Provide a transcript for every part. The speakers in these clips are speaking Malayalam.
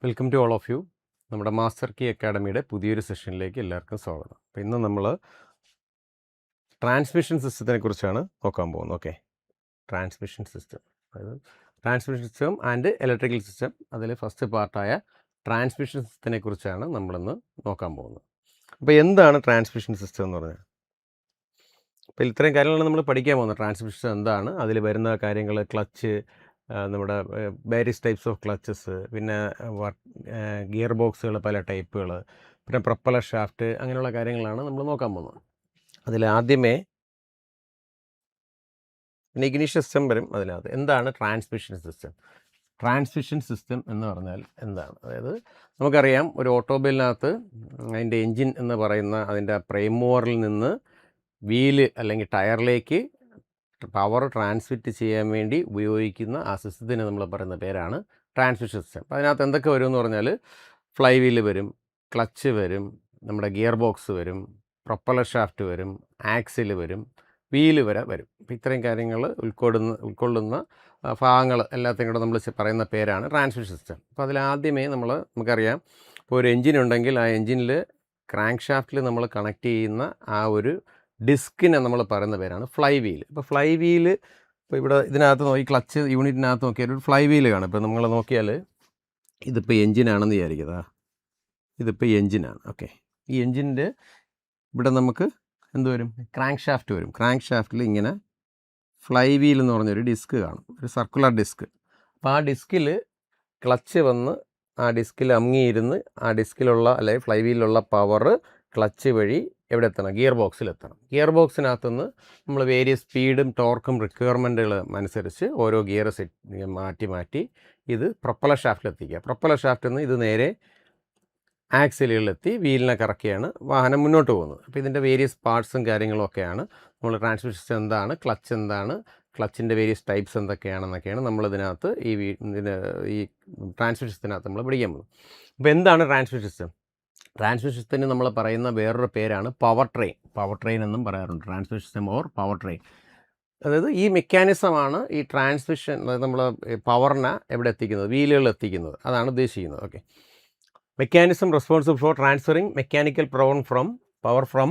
Welcome to all of you. നമ്മുടെ മാസ്റ്റർ കീ അക്കാഡമിയുടെ പുതിയൊരു സെഷനിലേക്ക് എല്ലാവർക്കും സ്വാഗതം. അപ്പോൾ ഇന്ന് നമ്മൾ ട്രാൻസ്മിഷൻ സിസ്റ്റത്തിനെ കുറിച്ചാണ് നോക്കാൻ പോകുന്നത്. ഓക്കെ, ട്രാൻസ്മിഷൻ സിസ്റ്റം, അതായത് transmission system and electrical system. അതിൽ ഫസ്റ്റ് പാർട്ടായ ട്രാൻസ്മിഷൻ സിസ്റ്റത്തിനെ കുറിച്ചാണ് നമ്മളിന്ന് നോക്കാൻ പോകുന്നത്. അപ്പോൾ എന്താണ് ട്രാൻസ്മിഷൻ സിസ്റ്റം എന്ന് പറഞ്ഞാൽ? അപ്പോൾ ഇത്രയും കാര്യങ്ങളാണ് നമ്മൾ പഠിക്കാൻ പോകുന്നത്. ട്രാൻസ്മിഷൻ സിസ്റ്റം എന്താണ്, അതിൽ വരുന്ന കാര്യങ്ങൾ, ക്ലച്ച്, നമ്മുടെ വേരിയസ് ടൈപ്സ് ഓഫ് ക്ലച്ചസ്, പിന്നെ ഗിയർ ബോക്സുകൾ പല ടൈപ്പുകൾ, പിന്നെ പ്രൊപ്പലർ ഷാഫ്റ്റ്, അങ്ങനെയുള്ള കാര്യങ്ങളാണ് നമ്മൾ നോക്കാൻ പോകുന്നത്. അതിൽ ആദ്യമേ പിന്നെ ഇഗ്നിഷൻ സിസ്റ്റം വരും. അതിനകത്ത് എന്താണ് ട്രാൻസ്മിഷൻ സിസ്റ്റം? ട്രാൻസ്മിഷൻ സിസ്റ്റം എന്ന് പറഞ്ഞാൽ എന്താണ്? അതായത് നമുക്കറിയാം, ഒരു ഓട്ടോമൊബൈലിനകത്ത് അതിൻ്റെ എൻജിൻ എന്ന് പറയുന്ന അതിൻ്റെ പ്രൈം മൂവറിൽ നിന്ന് വീല് അല്ലെങ്കിൽ ടയറിലേക്ക് പവർ ട്രാൻസ്മിറ്റ് ചെയ്യാൻ വേണ്ടി ഉപയോഗിക്കുന്ന ആ സിസ്റ്റത്തിന് നമ്മൾ പറയുന്ന പേരാണ് ട്രാൻസ്മിഷൻ സിസ്റ്റം. അപ്പോൾ അതിനകത്ത് എന്തൊക്കെ വരും എന്ന് പറഞ്ഞാൽ, ഫ്ലൈ വീല് വരും, ക്ലച്ച് വരും, നമ്മുടെ ഗിയർ ബോക്സ് വരും, പ്രൊപ്പലർ ഷാഫ്റ്റ് വരും, ആക്സിൽ വരും, വീല് വരെ വരും. അപ്പോൾ ഇത്രയും കാര്യങ്ങൾ ഉൾക്കൊള്ളുന്ന ഭാഗങ്ങൾ എല്ലാത്തിനും കൂടെ നമ്മൾ പറയുന്ന പേരാണ് ട്രാൻസ്മിഷൻ സിസ്റ്റം. അപ്പോൾ അതിലാദ്യമേ നമുക്കറിയാം, ഇപ്പോൾ ഒരു എൻജിൻ ഉണ്ടെങ്കിൽ ആ എൻജിനിൽ ക്രാങ്ക് ഷാഫ്റ്റിൽ നമ്മൾ കണക്ട് ചെയ്യുന്ന ആ ഒരു ഡിസ്കിനെ നമ്മൾ പറയുന്ന പേരാണ് ഫ്ലൈ വീല്. ഇപ്പോൾ ഫ്ലൈ വീല്, ഇപ്പോൾ ഇവിടെ ഇതിനകത്ത് നോക്കി, ക്ലച്ച് യൂണിറ്റിനകത്ത് നോക്കിയാൽ ഒരു ഫ്ലൈ വീല് കാണും. ഇപ്പോൾ നമ്മൾ നോക്കിയാൽ ഇതിപ്പോൾ എൻജിനാണെന്ന് വിചാരിക്കുക, ഇതിപ്പോൾ എൻജിനാണ്. ഓക്കെ, ഈ എൻജിൻ്റെ ഇവിടെ നമുക്ക് എന്ത് വരും? ക്രാങ്ക് ഷാഫ്റ്റ് വരും. ക്രാങ്ക് ഷാഫ്റ്റിൽ ഇങ്ങനെ ഫ്ലൈ വീൽ എന്ന് പറഞ്ഞൊരു ഡിസ്ക് കാണും, ഒരു സർക്കുലർ ഡിസ്ക്. അപ്പോൾ ആ ഡിസ്കിൽ ക്ലച്ച് വന്ന് ആ ഡിസ്കിൽ അങ്ങിയിരുന്ന് ആ ഡിസ്കിലുള്ള അല്ലെങ്കിൽ ഫ്ലൈ വീലിലുള്ള പവർ ക്ലച്ച് വഴി എവിടെ എത്തണം? ഗിയർ ബോക്സിലെത്തണം. ഗിയർ ബോക്സിനകത്തുനിന്ന് നമ്മൾ വേരിയസ് സ്പീഡും ടോർക്കും റിക്വയർമെൻറ്റുകൾ അനുസരിച്ച് ഓരോ ഗിയർ മാറ്റി ഇത് പ്രൊപ്പലർ ഷാഫ്റ്റിലെത്തിക്കുക. പ്രൊപ്പലർ ഷാഫ്റ്റിൽ നിന്ന് ഇത് നേരെ ആക്സിലുകളിലെത്തി വീലിനെ കറക്കിയാണ് വാഹനം മുന്നോട്ട് പോകുന്നത്. അപ്പോൾ ഇതിൻ്റെ വേരിയസ് പാർട്സും കാര്യങ്ങളും ഒക്കെയാണ് നമ്മൾ ട്രാൻസ്മിഷൻ സിസ്റ്റം എന്താണ്, ക്ലച്ച് എന്താണ്, ക്ലച്ചിൻ്റെ വേരിയസ് ടൈപ്സ് എന്തൊക്കെയാണെന്നൊക്കെയാണ് നമ്മളിതിനകത്ത് ഈ ട്രാൻസ്മിഷൻ സിസ്റ്റത്തിനകത്ത് നമ്മൾ പഠിക്കാൻ പോകുന്നത്. അപ്പോൾ എന്താണ് ട്രാൻസ്മിഷൻ സിസ്റ്റം? ട്രാൻസ്മിഷൻ സിസ്റ്റത്തിന് നമ്മൾ പറയുന്ന വേറൊരു പേരാണ് പവർ ട്രെയിൻ. പവർ ട്രെയിൻ എന്നും പറയാറുണ്ട്, transmission system or power train. അതായത് ഈ മെക്കാനിസമാണ് ഈ ട്രാൻസ്മിഷൻ, അതായത് നമ്മൾ പവറിനെ എവിടെ എത്തിക്കുന്നത്? വീലുകളിൽ എത്തിക്കുന്നത്, അതാണ് ഉദ്ദേശിക്കുന്നത്. Okay, mechanism responsible for transferring mechanical power from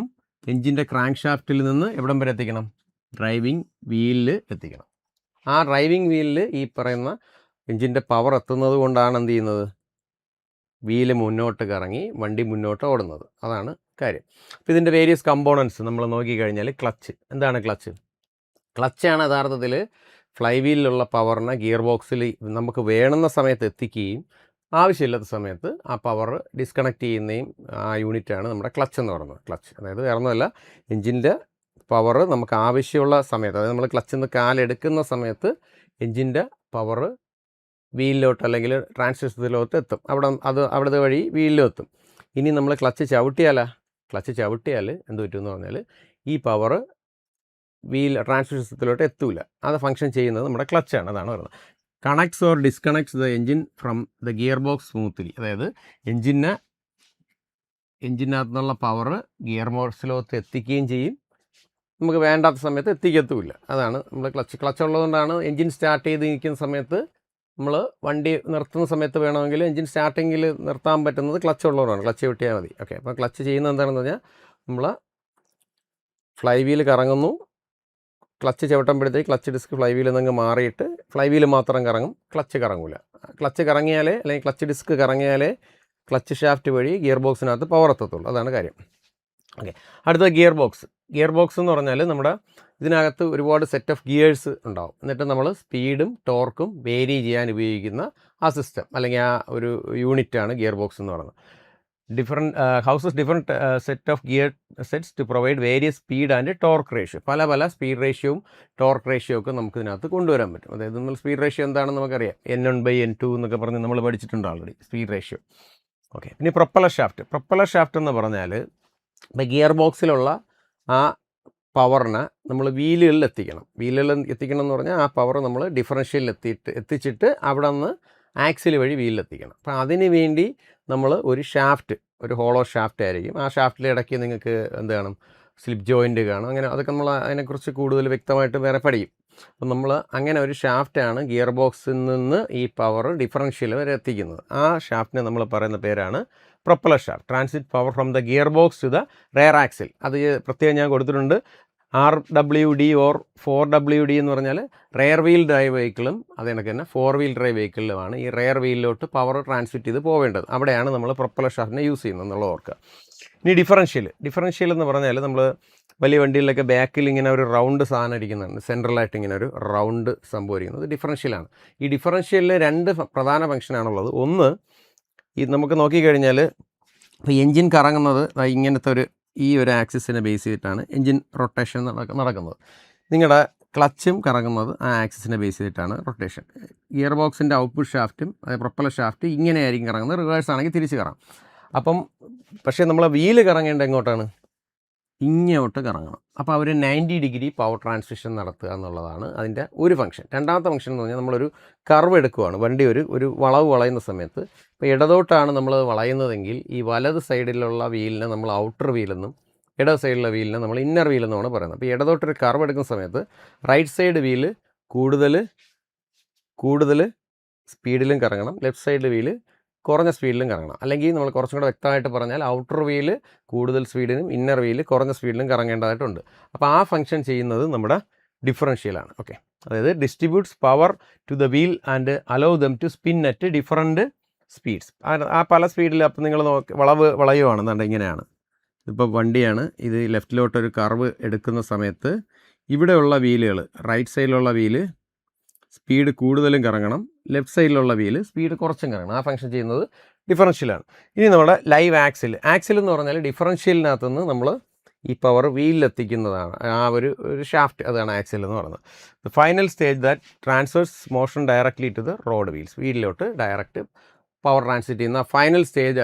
എഞ്ചിൻ്റെ ക്രാങ്ക് ഷാഫ്റ്റിൽ നിന്ന് എവിടം വരെ എത്തിക്കണം? ഡ്രൈവിംഗ് വീലിൽ എത്തിക്കണം. ആ ഡ്രൈവിംഗ് വീലിൽ ഈ പറയുന്ന എഞ്ചിൻ്റെ പവർ എത്തുന്നത് കൊണ്ടാണ് എന്ത് ചെയ്യുന്നത്? വീല് മുന്നോട്ട് കറങ്ങി വണ്ടി മുന്നോട്ട് ഓടുന്നത്. അതാണ് കാര്യം. അപ്പോൾ ഇതിൻ്റെ വേരിയസ് കമ്പോണൻസ് നമ്മൾ നോക്കിക്കഴിഞ്ഞാൽ, ക്ലച്ച് എന്താണ്? ക്ലച്ചാണ് യഥാർത്ഥത്തിൽ ഫ്ലൈ വീലിലുള്ള പവറിനെ ഗിയർ ബോക്സിൽ നമുക്ക് വേണമെന്ന സമയത്ത് എത്തിക്കുകയും ആവശ്യമില്ലാത്ത സമയത്ത് ആ പവർ ഡിസ്കണക്ട് ചെയ്യുന്നതും ആ യൂണിറ്റാണ് നമ്മുടെ ക്ലച്ച് എന്ന് പറയുന്നത്. ക്ലച്ച് അതായത് വേറെ ഒന്നുമല്ല, എൻജിൻ്റെ പവർ നമുക്ക് ആവശ്യമുള്ള സമയത്ത്, അതായത് നമ്മൾ ക്ലച്ചിൽ നിന്ന് കാലെടുക്കുന്ന സമയത്ത് എൻജിൻ്റെ പവർ വീലിലോട്ട് അല്ലെങ്കിൽ ട്രാൻസ്മിഷനിലോട്ട് എത്തും. അവിടെ വഴി വീലിലും എത്തും. ഇനി നമ്മൾ ക്ലച്ച് ചവിട്ടിയാൽ എന്ത് പറ്റുമെന്ന് പറഞ്ഞാൽ, ഈ പവർ ട്രാൻസ്മിഷൻ സിസ്റ്റത്തിലോട്ട് എത്തൂല. അത് ഫങ്ഷൻ ചെയ്യുന്നത് നമ്മുടെ ക്ലച്ചാണ്. അതാണ് പറയുന്നത്. Connects or disconnects the engine from the gear box smoothly. അതായത് എൻജിനകത്തുനിന്നുള്ള പവർ ഗിയർ ബോക്സിലോട്ട് എത്തിക്കുകയും ചെയ്യും, നമുക്ക് വേണ്ടാത്ത സമയത്ത് എത്തിക്കത്തുമില്ല. അതാണ് നമ്മൾ ക്ലച്ച് ഉള്ളതുകൊണ്ടാണ് എൻജിൻ സ്റ്റാർട്ട് ചെയ്ത് നിൽക്കുന്ന സമയത്ത്, നമ്മൾ വണ്ടി നിർത്തുന്ന സമയത്ത് വേണമെങ്കിൽ എൻജിൻ സ്റ്റാർട്ടിങ്ങിൽ നിർത്താൻ പറ്റുന്നത് ക്ലച്ച് ഉള്ളതുകൊണ്ടാണ്. ക്ലച്ച് വിട്ടിയാൽ മതി. ഓക്കെ, അപ്പോൾ ക്ലച്ച് ചെയ്യുന്നത് എന്താണെന്ന് പറഞ്ഞാൽ, നമ്മൾ ഫ്ലൈ വീൽ കറങ്ങുന്നു, ക്ലച്ച് ചവിട്ടുമ്പോഴത്തേക്ക് ക്ലച്ച് ഡിസ്ക് ഫ്ലൈ വീലിൽ നിന്ന് മാറിയിട്ട് ഫ്ലൈ വീല് മാത്രം കറങ്ങും, ക്ലച്ച് കറങ്ങില്ല. ക്ലച്ച് കറങ്ങിയാലേ അല്ലെങ്കിൽ ക്ലച്ച് ഡിസ്ക് കറങ്ങിയാലേ ക്ലച്ച് ഷാഫ്റ്റ് വഴി ഗിയർ ബോക്സിനകത്ത് പവർ എത്തത്തുള്ളൂ. അതാണ് കാര്യം. ഓക്കെ, അടുത്ത ഗിയർ ബോക്സ് എന്ന് പറഞ്ഞാൽ, നമ്മുടെ ഇതിനകത്ത് ഒരുപാട് സെറ്റ് ഓഫ് ഗിയേഴ്സ് ഉണ്ടാവും. എന്നിട്ട് നമ്മൾ സ്പീഡും ടോർക്കും വേരി ചെയ്യാൻ ഉപയോഗിക്കുന്ന ആ സിസ്റ്റം അല്ലെങ്കിൽ ആ ഒരു യൂണിറ്റാണ് ഗിയർ ബോക്സ് എന്ന് പറയുന്നത്. Different set of gear sets to provide various speed and torque ratio. പല സ്പീഡ് റേഷ്യോയും ടോർക്ക് റേഷ്യോ ഒക്കെ നമുക്ക് ഇതിനകത്ത് കൊണ്ടുവരാൻ പറ്റും. അതായത് നമ്മൾ സ്പീഡ് റേഷ്യോ എന്താണെന്ന് നമുക്കറിയാം, N1/N2 എന്നൊക്കെ പറഞ്ഞ് നമ്മൾ പഠിച്ചിട്ടുണ്ട് ഓൾറെഡി, സ്പീഡ് റേഷ്യോ. ഓക്കെ, പിന്നെ പ്രൊപ്പലർ ഷാഫ്റ്റ് എന്ന് പറഞ്ഞാൽ, ഇപ്പോൾ ഗിയർ ബോക്സിലുള്ള ആ പവറിനെ നമ്മൾ വീലുകളിൽ എത്തിക്കണം എന്ന് പറഞ്ഞാൽ, ആ പവർ നമ്മൾ ഡിഫറൻഷ്യലിൽ എത്തിച്ചിട്ട് അവിടെ നിന്ന് ആക്സിൽ വഴി വീലിലെത്തിക്കണം. അപ്പോൾ അതിന് വേണ്ടി നമ്മൾ ഒരു ഹോളോ ഷാഫ്റ്റ് ആയിരിക്കും. ആ ഷാഫ്റ്റിൽ ഇടയ്ക്ക് നിങ്ങൾക്ക് എന്ത് കാണും? സ്ലിപ്പ് ജോയിൻറ്റ് കാണും. അങ്ങനെ അതൊക്കെ നമ്മൾ അതിനെക്കുറിച്ച് കൂടുതൽ വ്യക്തമായിട്ട് വേറെ പഠിക്കും. അപ്പം നമ്മൾ അങ്ങനെ ഒരു ഷാഫ്റ്റാണ് ഗിയർ ബോക്സിൽ നിന്ന് ഈ പവർ ഡിഫറൻഷ്യൽ വരെ എത്തിക്കുന്നത്. ആ ഷാഫ്റ്റിനെ നമ്മൾ പറയുന്ന പേരാണ് propeller shaft. Transit power from the gear box to the rear axle. അത് പ്രത്യേകം ഞാൻ കൊടുത്തിട്ടുണ്ട്. RWD ഓർ 4WD എന്ന് പറഞ്ഞാൽ റെയർ വീൽ ഡ്രൈവ് വെഹിക്കിളും അത് കണക്ക് തന്നെ 4 വീൽ ഡ്രൈവ് വെഹിക്കിളിലുമാണ് ഈ റെയർ വീലിലോട്ട് പവർ ട്രാൻസ്മിറ്റ് ചെയ്ത് പോവേണ്ടത്. അവിടെയാണ് നമ്മൾ പ്രൊപ്പലർ ഷാഫ്റ്റിനെ യൂസ് ചെയ്യുന്നത് എന്നുള്ള ഓർക്കുക. ഇനി ഡിഫറൻഷ്യൽ എന്ന് പറഞ്ഞാൽ നമ്മൾ വലിയ വണ്ടികളിലൊക്കെ ബാക്കിൽ ഇങ്ങനെ ഒരു റൗണ്ട് സാധനം ഇരിക്കുന്നുണ്ട്, സെൻട്രലായിട്ട് ഇങ്ങനെ ഒരു റൗണ്ട് സംഭവം ഇരിക്കുന്നത് ഡിഫറൻഷ്യലാണ്. ഈ ഡിഫറൻഷ്യലിൽ 2 പ്രധാന ഫംഗ്ഷനാണുള്ളത്. ഒന്ന്, ഈ നമുക്ക് നോക്കിക്കഴിഞ്ഞാൽ ഇപ്പോൾ എൻജിൻ കറങ്ങുന്നത് ഇങ്ങനത്തെ ഈ ഒരു ആക്സിസിനെ ബേസ് ചെയ്തിട്ടാണ് എൻജിൻ റൊട്ടേഷൻ നടക്കുന്നത്. നിങ്ങളുടെ ക്ലച്ചും കറങ്ങുന്നത് ആ ആക്സിസിനെ ബേസ് ചെയ്തിട്ടാണ് റൊട്ടേഷൻ. ഗിയർ ബോക്സിൻ്റെ ഔട്ട്പുട്ട് ഷാഫ്റ്റും അതായത് പ്രൊപ്പലർ ഷാഫ്റ്റ് ഇങ്ങനെയായിരിക്കും കറങ്ങുന്നത്, റിവേഴ്സ് ആണെങ്കിൽ തിരിച്ച് കറങ്ങും. അപ്പം പക്ഷേ നമ്മളെ വീല് കറങ്ങേണ്ട എങ്ങോട്ടാണ്? ഇങ്ങോട്ട് കറങ്ങണം. അപ്പോൾ അവർ 90 ഡിഗ്രി പവർ ട്രാൻസ്മിഷൻ നടത്തുക എന്നുള്ളതാണ് അതിൻ്റെ ഒരു ഫംഗ്ഷൻ. രണ്ടാമത്തെ ഫംഗ്ഷൻ എന്ന് പറഞ്ഞാൽ നമ്മളൊരു കർവ് എടുക്കുകയാണ്. വണ്ടി ഒരു വളവ് വളയുന്ന സമയത്ത് ഇപ്പോൾ ഇടതോട്ടാണ് നമ്മൾ വളയുന്നതെങ്കിൽ ഈ വലത് സൈഡിലുള്ള വീലിനെ നമ്മൾ ഔട്ടർ വീലെന്നും ഇടത് സൈഡിലുള്ള വീലിനെ നമ്മൾ ഇന്നർ വീലെന്നുമാണ് പറയുന്നത്. അപ്പോൾ ഇടതോട്ടൊരു കർവ് എടുക്കുന്ന സമയത്ത് റൈറ്റ് സൈഡ് വീല് കൂടുതൽ സ്പീഡിലും കറങ്ങണം, ലെഫ്റ്റ് സൈഡ് വീല് കുറഞ്ഞ സ്പീഡിലും കറങ്ങണം. അല്ലെങ്കിൽ നമ്മൾ കുറച്ചും കൂടെ വ്യക്തമായിട്ട് പറഞ്ഞാൽ ഔട്ടർ വീല് കൂടുതൽ സ്പീഡിനും ഇന്നർ വീല് കുറഞ്ഞ സ്പീഡിലും കറങ്ങേണ്ടതായിട്ടുണ്ട്. അപ്പോൾ ആ ഫംഗ്ഷൻ ചെയ്യുന്നത് നമ്മുടെ ഡിഫറൻഷ്യലാണ്. ഓക്കെ, അതായത് distributes power to the wheel and allow them to spin at different speeds. ആ പല സ്പീഡിൽ അപ്പോൾ നിങ്ങൾ വളയുവാണ് എന്നുണ്ട് ഇങ്ങനെയാണ്. ഇപ്പോൾ വണ്ടിയാണ്, ഇത് ലെഫ്റ്റിലോട്ടൊരു കർവ് എടുക്കുന്ന സമയത്ത് ഇവിടെയുള്ള വീലുകൾ റൈറ്റ് സൈഡിലുള്ള വീല് സ്പീഡ് കൂടുതലും കറങ്ങണം, ലെഫ്റ്റ് സൈഡിലുള്ള വീല് സ്പീഡ് കുറച്ചും കറങ്ങണം. ആ ഫംഗ്ഷൻ ചെയ്യുന്നത് ഡിഫറൻഷ്യലാണ്. ഇനി നമ്മുടെ ലൈവ് ആക്സിൽ എന്ന് പറഞ്ഞാൽ ഡിഫറൻഷ്യലിനകത്തുനിന്ന് നമ്മൾ ഈ പവർ വീലിലെത്തിക്കുന്നതാണ് ആ ഒരു ഷാഫ്റ്റ്, അതാണ് ആക്സിൽ എന്ന് പറയുന്നത്. The final stage that transfers motion directly to the road wheels. വീലിലോട്ട് ഡയറക്റ്റ് പവർ ട്രാൻസ്മിറ്റ് ചെയ്യുന്ന ഫൈനൽ സ്റ്റേജ്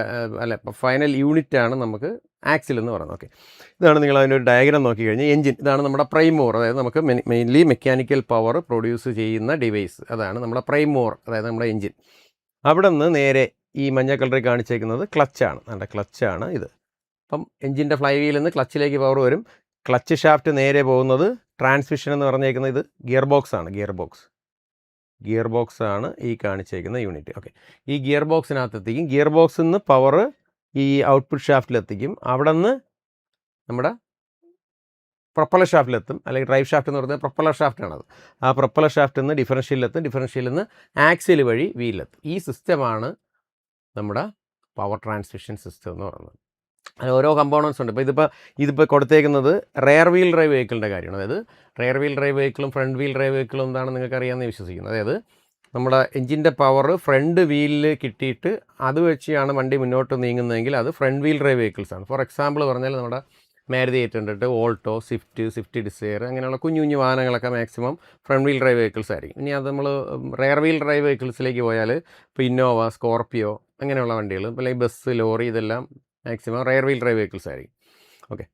ഫൈനൽ യൂണിറ്റാണ് നമുക്ക് ആക്സിൽ എന്ന് പറയുന്നത്. ഓക്കെ, ഇതാണ് നിങ്ങൾ അതിൻ്റെ ഒരു ഡയഗ്രാം നോക്കിക്കഴിഞ്ഞാൽ എൻജിൻ, ഇതാണ് നമ്മുടെ പ്രൈം മൂവർ, അതായത് നമുക്ക് മെയിൻലി മെക്കാനിക്കൽ പവർ പ്രൊഡ്യൂസ് ചെയ്യുന്ന ഡിവൈസ്, അതാണ് നമ്മുടെ പ്രൈം മൂവർ, അതായത് നമ്മുടെ എൻജിൻ. അവിടെ നിന്ന് നേരെ ഈ മഞ്ഞ കളറിൽ കാണിച്ചേക്കുന്നത് ക്ലച്ചാണ്. നമ്മുടെ ക്ലച്ചാണ് ഇത്. അപ്പം എൻജിൻ്റെ ഫ്ലൈ വീലിൽ നിന്ന് ക്ലച്ചിലേക്ക് പവർ വരും. ക്ലച്ച് ഷാഫ്റ്റ് നേരെ പോകുന്നത് ട്രാൻസ്മിഷൻ എന്ന് പറഞ്ഞേക്കുന്നത് ഇത് ഗിയർ ബോക്സ് ആണ് ഈ കാണിച്ചേക്കുന്ന യൂണിറ്റ്. ഓക്കെ, ഈ ഗിയർ ബോക്സിനകത്തെത്തിക്കും. ഗിയർ ബോക്സിൽ നിന്ന് പവർ ഈ ഔട്ട്പുട്ട് ഷാഫ്റ്റിലെത്തിക്കും. അവിടെ നിന്ന് നമ്മുടെ പ്രൊപ്പലർ ഷാഫ്റ്റിലെത്തും, അല്ലെങ്കിൽ ഡ്രൈവ് ഷാഫ്റ്റ് എന്ന് പറയുന്നത് പ്രൊപ്പലർ ഷാഫ്റ്റാണത്. ആ പ്രൊപ്പലർ ഷാഫ്റ്റിൽ നിന്ന് ഡിഫറൻഷ്യലിൽ നിന്ന് ആക്സിൽ വഴി വീലിലെത്തും. ഈ സിസ്റ്റമാണ് നമ്മുടെ പവർ ട്രാൻസ്മിഷൻ സിസ്റ്റം എന്ന് പറയുന്നത്. അതിന് ഓരോ കമ്പോണൻസ് ഉണ്ട്. ഇപ്പോൾ ഇതിപ്പോൾ കൊടുത്തേക്കുന്നത് റെയർ വീൽ ഡ്രൈവ് വെഹിക്കിളിൻ്റെ കാര്യമാണ്. അതായത് റെയർ വീൽ ഡ്രൈവ് വെഹിക്കിളും ഫ്രണ്ട് വീൽ ഡ്രൈവ് വെഹിക്കിളും എന്താണെന്ന് നിങ്ങൾക്ക് അറിയാമെന്ന് വിശ്വസിക്കുന്നു. അതായത് നമ്മുടെ എൻജിൻ്റെ പവർ ഫ്രണ്ട് വീലിൽ കിട്ടിയിട്ട് അത് വെച്ചാണ് വണ്ടി മുന്നോട്ട് നീങ്ങുന്നതെങ്കിൽ അത് ഫ്രണ്ട് വീൽ ഡ്രൈവ് വെഹിക്കിൾസാണ്. ഫോർ എക്സാമ്പിൾ പറഞ്ഞാൽ നമ്മുടെ മാരുതി 800, ഓൾട്ടോ, സ്വിഫ്റ്റ് ഡിസയർ, അങ്ങനെയുള്ള കുഞ്ഞു വാഹനങ്ങളൊക്കെ maximum front wheel drive vehicles ആയിരിക്കും. ഇനി അത് നമ്മൾ റെയർ വീൽ ഡ്രൈവ് വെഹിക്കിൾസിലേക്ക് പോയാൽ ഇപ്പോൾ ഇന്നോവ, സ്കോർപ്പിയോ അങ്ങനെയുള്ള വണ്ടികൾ, അല്ലെങ്കിൽ ബസ്, ലോറി, ഇതെല്ലാം maximum rare wheel drive vehicles ആയിരിക്കും. ഓക്കെ,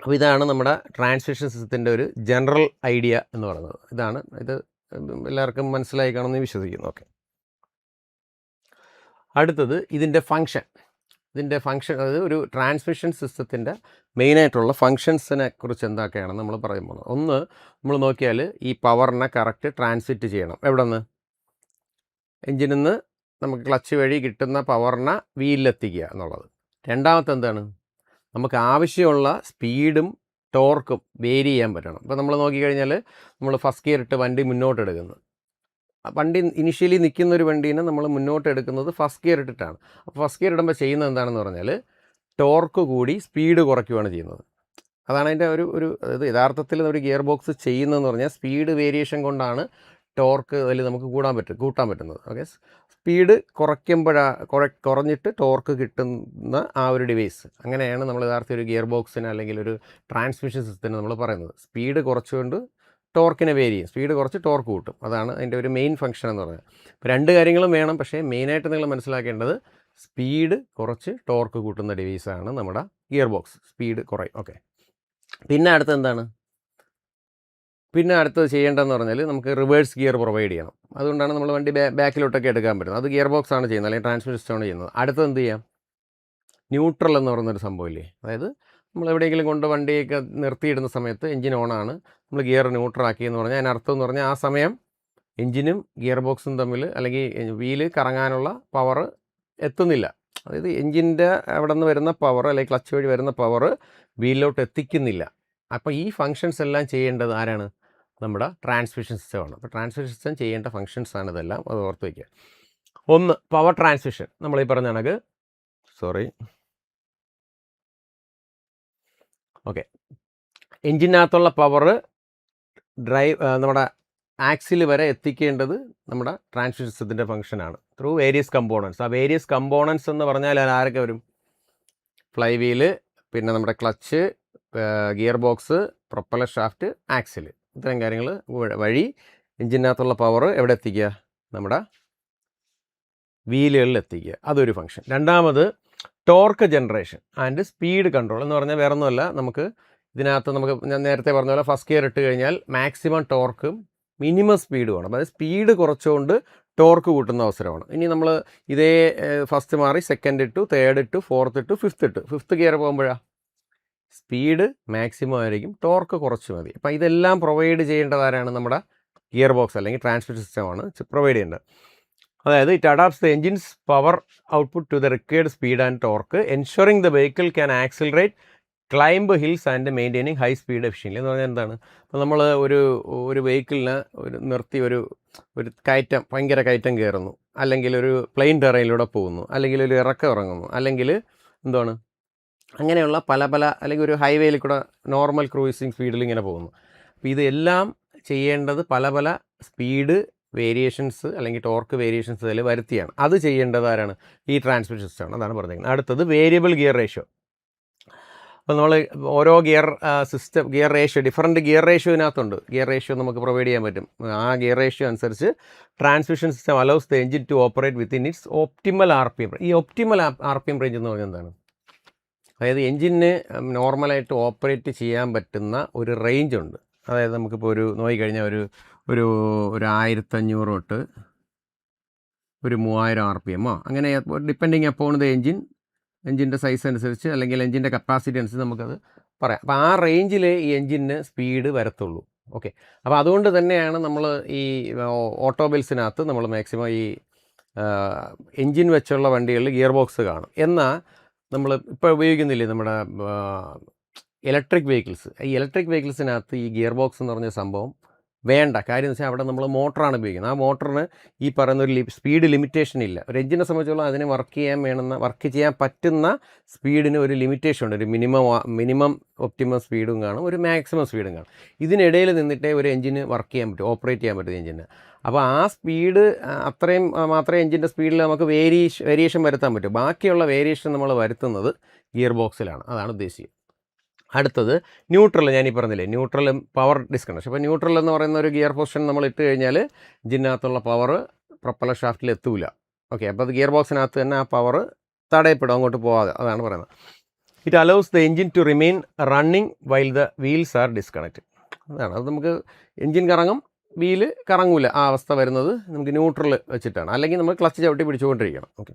അപ്പോൾ ഇതാണ് നമ്മുടെ ട്രാൻസ്മിഷൻ സിസ്റ്റത്തിൻ്റെ ഒരു ജനറൽ ഐഡിയ എന്ന് പറയുന്നത്. ഇത് എല്ലാവർക്കും മനസ്സിലായി കാണുമെന്ന് വിശ്വസിക്കുന്നു. ഓക്കെ, അടുത്തത് ഇതിൻ്റെ ഫങ്ഷൻ. അതായത് ഒരു ട്രാൻസ്മിഷൻ സിസ്റ്റത്തിൻ്റെ മെയിനായിട്ടുള്ള ഫങ്ഷൻസിനെ കുറിച്ച് എന്തൊക്കെയാണെന്ന് നമ്മൾ പറയുമ്പോൾ, ഒന്ന് നമ്മൾ നോക്കിയാൽ ഈ പവറിനെ കറക്റ്റ് ട്രാൻസ്മിറ്റ് ചെയ്യണം. എവിടെ നിന്ന്? എൻജിനിൽ നിന്ന് നമുക്ക് ക്ലച്ച് വഴി കിട്ടുന്ന പവറിനെ വീലിലെത്തിക്കുക എന്നുള്ളത്. രണ്ടാമത്തെ എന്താണ്? നമുക്ക് ആവശ്യമുള്ള സ്പീഡും ടോർക്കും വേരി ചെയ്യാൻ പറ്റണം. ഇപ്പോൾ നമ്മൾ നോക്കിക്കഴിഞ്ഞാൽ നമ്മൾ ഫസ്റ്റ് ഗിയർ ഇട്ട് വണ്ടി മുന്നോട്ട് എടുക്കുന്നത്, വണ്ടി ഇനിഷ്യലി നിൽക്കുന്ന ഒരു വണ്ടീനെ നമ്മൾ മുന്നോട്ട് എടുക്കുന്നത് ഫസ്റ്റ് ഗിയർ ഇട്ടിട്ടാണ്. അപ്പോൾ ഫസ്റ്റ് ഗിയർ ഇടുമ്പോൾ ചെയ്യുന്നത് എന്താണെന്ന് പറഞ്ഞാൽ ടോർക്ക് കൂടി സ്പീഡ് കുറയ്ക്കുകയാണ് ചെയ്യുന്നത്. അതാണ് അതിൻ്റെ അതായത് യഥാർത്ഥത്തിൽ ഒരു ഗിയർ ബോക്സ് ചെയ്യുന്നതെന്ന് പറഞ്ഞാൽ സ്പീഡ് വേരിയേഷൻ കൊണ്ടാണ് ടോർക്ക് അതിൽ നമുക്ക് കൂട്ടാൻ പറ്റുന്നത്. ഓക്കെ, സ്പീഡ് കുറഞ്ഞിട്ട് ടോർക്ക് കിട്ടുന്ന ആ ഒരു ഡിവൈസ്, അങ്ങനെയാണ് നമ്മൾ യഥാർത്ഥ ഒരു ഗിയർ ബോക്സിന് അല്ലെങ്കിൽ ഒരു ട്രാൻസ്മിഷൻ സിസ്റ്റത്തിന് നമ്മൾ പറയുന്നത്. സ്പീഡ് കുറച്ചുകൊണ്ട് ടോർക്കിനെ വേരി ചെയ്യും, സ്പീഡ് കുറച്ച് ടോർക്ക് കൂട്ടും. അതാണ് അതിൻ്റെ ഒരു മെയിൻ ഫംഗ്ഷൻ എന്ന് പറയുന്നത്. ഇപ്പോൾ രണ്ട് കാര്യങ്ങളും വേണം, പക്ഷേ മെയിനായിട്ട് നിങ്ങൾ മനസ്സിലാക്കേണ്ടത് സ്പീഡ് കുറച്ച് ടോർക്ക് കൂട്ടുന്ന ഡിവൈസാണ് നമ്മുടെ ഗിയർ ബോക്സ്. സ്പീഡ് കുറയും. ഓക്കെ, പിന്നെ അടുത്തത് ചെയ്യേണ്ടതെന്ന് പറഞ്ഞാൽ നമുക്ക് റിവേഴ്സ് ഗിയർ പ്രൊവൈഡ് ചെയ്യണം. അതുകൊണ്ടാണ് നമ്മൾ വണ്ടി ബാക്കിലോട്ടൊക്കെ എടുക്കാൻ പറ്റുന്നത്. അത് ഗിയർ ബോക്സ് ആണ് ചെയ്യുന്നത്, അല്ലെങ്കിൽ ട്രാൻസ്മിഷൻ സിസ്റ്റമാണ് ചെയ്യുന്നത്. അടുത്തത് എന്ത് ചെയ്യാം? ന്യൂട്രൽ എന്ന് പറയുന്നൊരു സംഭവമില്ലേ, അതായത് നമ്മൾ എവിടെയെങ്കിലും കൊണ്ട് വണ്ടിയൊക്കെ നിർത്തിയിടുന്ന സമയത്ത് എഞ്ചിൻ ഓണാണ്, നമ്മൾ ഗിയർ ന്യൂട്രലാക്കി എന്ന് പറഞ്ഞാൽ അതിനർത്ഥം എന്ന് പറഞ്ഞാൽ ആ സമയം എഞ്ചിനും ഗിയർ ബോക്സും തമ്മിൽ അല്ലെങ്കിൽ വീല് കറങ്ങാനുള്ള പവർ എത്തുന്നില്ല. അതായത് എഞ്ചിൻ്റെ അവിടെ നിന്ന് വരുന്ന പവർ അല്ലെങ്കിൽ ക്ലച്ച് വഴി വരുന്ന പവർ വീലിലോട്ട് എത്തിക്കുന്നില്ല. അപ്പോൾ ഈ ഫങ്ഷൻസ് എല്ലാം ചെയ്യേണ്ടത് ആരാണ്? നമ്മുടെ ട്രാൻസ്മിഷൻ സിസ്റ്റമാണ്. അപ്പോൾ ട്രാൻസ്മിഷൻ സിസ്റ്റം ചെയ്യേണ്ട ഫങ്ഷൻസാണ് ഇതെല്ലാം, അത് ഓർത്ത് വയ്ക്കുക. ഒന്ന്, പവർ ട്രാൻസ്മിഷൻ. നമ്മൾ ഈ പറഞ്ഞ കണക്ക് ഓക്കെ, എഞ്ചിനകത്തുള്ള പവർ നമ്മുടെ ആക്സിൽ വരെ എത്തിക്കേണ്ടത് നമ്മുടെ ട്രാൻസ്മിഷൻ സിസ്റ്റത്തിൻ്റെ ഫംഗ്ഷനാണ് ത്രൂ വേരിയസ് കമ്പോണൻസ്. ആ വേരിയസ് കമ്പോണൻസ് എന്ന് പറഞ്ഞാൽ ആരൊക്കെ വരും? ഫ്ലൈ വീല്, പിന്നെ നമ്മുടെ clutch, gear box, propeller shaft, axle. ഇത്തരം കാര്യങ്ങൾ വഴി എഞ്ചിനകത്തുള്ള പവർ എവിടെ എത്തിക്കുക? നമ്മുടെ വീലുകളിൽ എത്തിക്കുക. അതൊരു ഫംഗ്ഷൻ. രണ്ടാമത് torque generation and speed control എന്ന് പറഞ്ഞാൽ വേറെ ഒന്നുമല്ല, നമുക്ക് ഇതിനകത്ത് ഞാൻ നേരത്തെ പറഞ്ഞ പോലെ ഫസ്റ്റ് ഗിയർ ഇട്ട് കഴിഞ്ഞാൽ മാക്സിമം ടോർക്കും മിനിമം സ്പീഡ് വേണം. അതായത് സ്പീഡ് കുറച്ചുകൊണ്ട് ടോർക്ക് കൂട്ടുന്ന അവസരമാണ്. ഇനി നമ്മൾ ഇതേ ഫസ്റ്റ് മാറി സെക്കൻഡ് ഇട്ടു, തേർഡ് ഇട്ടു, ഫോർത്ത് ഇട്ടു, ഫിഫ്ത്ത് ഗിയർ പോകുമ്പോഴാണ് സ്പീഡ് മാക്സിമം ആയിരിക്കും, ടോർക്ക് കുറച്ച് മതി. അപ്പോൾ ഇതെല്ലാം പ്രൊവൈഡ് ചെയ്യേണ്ടതാരാണ്? നമ്മുടെ ഗിയർ ബോക്സ് അല്ലെങ്കിൽ ട്രാൻസ്മിഷൻ സിസ്റ്റമാണ് പ്രൊവൈഡ് ചെയ്യേണ്ടത്. അതായത് it adapts the engine's power output to the required speed and torque, ensuring the vehicle can accelerate, climb hills and maintaining high speed efficiently. എന്ന് പറഞ്ഞാൽ എന്താണ്? അപ്പോൾ നമ്മൾ ഒരു വെഹിക്കിളിനെ നിർത്തി ഒരു കയറ്റം, ഭയങ്കര കയറ്റം കയറുന്നു, അല്ലെങ്കിൽ ഒരു പ്ലെയിൻ ടെറയിലൂടെ പോകുന്നു, അല്ലെങ്കിൽ ഒരു ഇറക്കം ഇറങ്ങുന്നു, അല്ലെങ്കിൽ എന്താണ് അങ്ങനെയുള്ള പല അല്ലെങ്കിൽ ഒരു ഹൈവേയിൽ കൂടെ നോർമൽ ക്രൂയിസിങ് സ്പീഡിൽ ഇങ്ങനെ പോകുന്നു. അപ്പോൾ ഇതെല്ലാം ചെയ്യേണ്ടത് പല സ്പീഡ് വേരിയേഷൻസ് അല്ലെങ്കിൽ ടോർക്ക് വേരിയേഷൻസ് അതിൽ വരുത്തിയാണ്. അത് ചെയ്യേണ്ടത് ആരാണ്? ഈ ട്രാൻസ്മിഷൻ സിസ്റ്റമാണ്. അതാണ് പറഞ്ഞിരിക്കുന്നത്. അടുത്തത് വേരിയബിൾ ഗിയർ റേഷ്യോ. അപ്പോൾ നമ്മൾ ഓരോ gear ratio, different gear ratio ഇതിനകത്തുണ്ട്. ഗിയർ റേഷ്യോ നമുക്ക് പ്രൊവൈഡ് ചെയ്യാൻ പറ്റും. ആ ഗിയർ റേഷ്യോ അനുസരിച്ച് transmission system allows the engine to operate within its optimal RPM. ഈ ഒപ്റ്റിമൽ RPM റേഞ്ച് എന്ന് പറഞ്ഞാൽ എന്താണ്? അതായത് എഞ്ചിന് നോർമലായിട്ട് ഓപ്പറേറ്റ് ചെയ്യാൻ പറ്റുന്ന ഒരു റേഞ്ച് ഉണ്ട്. അതായത് നമുക്കിപ്പോൾ നോക്കിക്കഴിഞ്ഞാൽ ഒരു 1500 തൊട്ട് ഒരു 3000 RPM അങ്ങനെ ഡിപ്പെൻഡിങ് അപ്പോൺ ദ എഞ്ചിൻ്റെ സൈസ് അനുസരിച്ച് അല്ലെങ്കിൽ എഞ്ചിൻ്റെ കപ്പാസിറ്റി അനുസരിച്ച് നമുക്കത് പറയാം. അപ്പോൾ ആ റേഞ്ചിൽ ഈ എഞ്ചിന് സ്പീഡ് വരത്തുള്ളൂ. ഓക്കെ, അപ്പോൾ അതുകൊണ്ട് തന്നെയാണ് നമ്മൾ ഈ ഓട്ടോമൊബൈൽസിനകത്ത് നമ്മൾ മാക്സിമം ഈ എഞ്ചിൻ വെച്ചുള്ള വണ്ടികളിൽ ഗിയർ ബോക്സ് കാണും. എന്നാൽ നമ്മൾ ഇപ്പോൾ ഉപയോഗിക്കുന്നില്ലേ നമ്മുടെ ഇലക്ട്രിക് വെഹിക്കിൾസ്, ഈ ഇലക്ട്രിക് വെഹിക്കിൾസിനകത്ത് ഈ ഗിയർ ബോക്സ് എന്ന് പറഞ്ഞ സംഭവം വേണ്ട. കാര്യം എന്ന് വെച്ചാൽ അവിടെ നമ്മൾ മോട്ടറാണ് ഉപയോഗിക്കുന്നത്. ആ മോട്ടറിന് ഈ പറയുന്ന ഒരു സ്പീഡ് ലിമിറ്റേഷൻ ഇല്ല. ഒരു എഞ്ചിനെ സംബന്ധിച്ചോളം അതിന് വർക്ക് ചെയ്യാൻ പറ്റുന്ന സ്പീഡിന് ഒരു ലിമിറ്റേഷൻ ഉണ്ട്. ഒരു മിനിമം ഒപ്റ്റിമം സ്പീഡും കാണും, ഒരു മാക്സിമം സ്പീഡും കാണും. ഇതിനിടയിൽ നിന്നിട്ടേ ഒരു എഞ്ചിന് വർക്ക് ചെയ്യാൻ പറ്റും, ഓപ്പറേറ്റ് ചെയ്യാൻ പറ്റും എഞ്ചിന്. അപ്പോൾ ആ സ്പീഡ് അത്രയും മാത്രമേ എഞ്ചിൻ്റെ സ്പീഡിൽ നമുക്ക് വേരിയേഷൻ വരുത്താൻ പറ്റൂ. ബാക്കിയുള്ള വേരിയേഷൻ നമ്മൾ വരുത്തുന്നത് ഗിയർ ബോക്സിലാണ്. അതാണ് ഉദ്ദേശിക്കുന്നത്. അടുത്തത് ന്യൂട്രൽ. ഞാനീ പറഞ്ഞില്ലേ, ന്യൂട്രലും പവർ ഡിസ്കണക്ഷൻ. അപ്പോൾ ന്യൂട്രൽ എന്ന് പറയുന്ന ഒരു ഗിയർ പൊസിഷൻ നമ്മൾ ഇട്ട് കഴിഞ്ഞാൽ എഞ്ചിനകത്തുള്ള പവർ പ്രൊപ്പല്ലർ ഷാഫ്റ്റിൽ എത്തൂല. ഓക്കെ, അപ്പോൾ അത് ഗിയർ ബോക്സിനകത്ത് തന്നെ ആ പവർ തടയപ്പെടും, അങ്ങോട്ട് പോകാതെ. അതാണ് പറയുന്നത്. It allows the engine to remain running while the wheels are disconnected. അതാണ് അത്. നമുക്ക് എഞ്ചിൻ കറങ്ങും, വീല് കറങ്ങൂല. ആ അവസ്ഥ വരുന്നത് നമുക്ക് ന്യൂട്രൽ വെച്ചിട്ടാണ്. അല്ലെങ്കിൽ നമ്മൾ ക്ലച്ച് ചവിട്ടി പിടിച്ചുകൊണ്ടിരിക്കണം. Okay,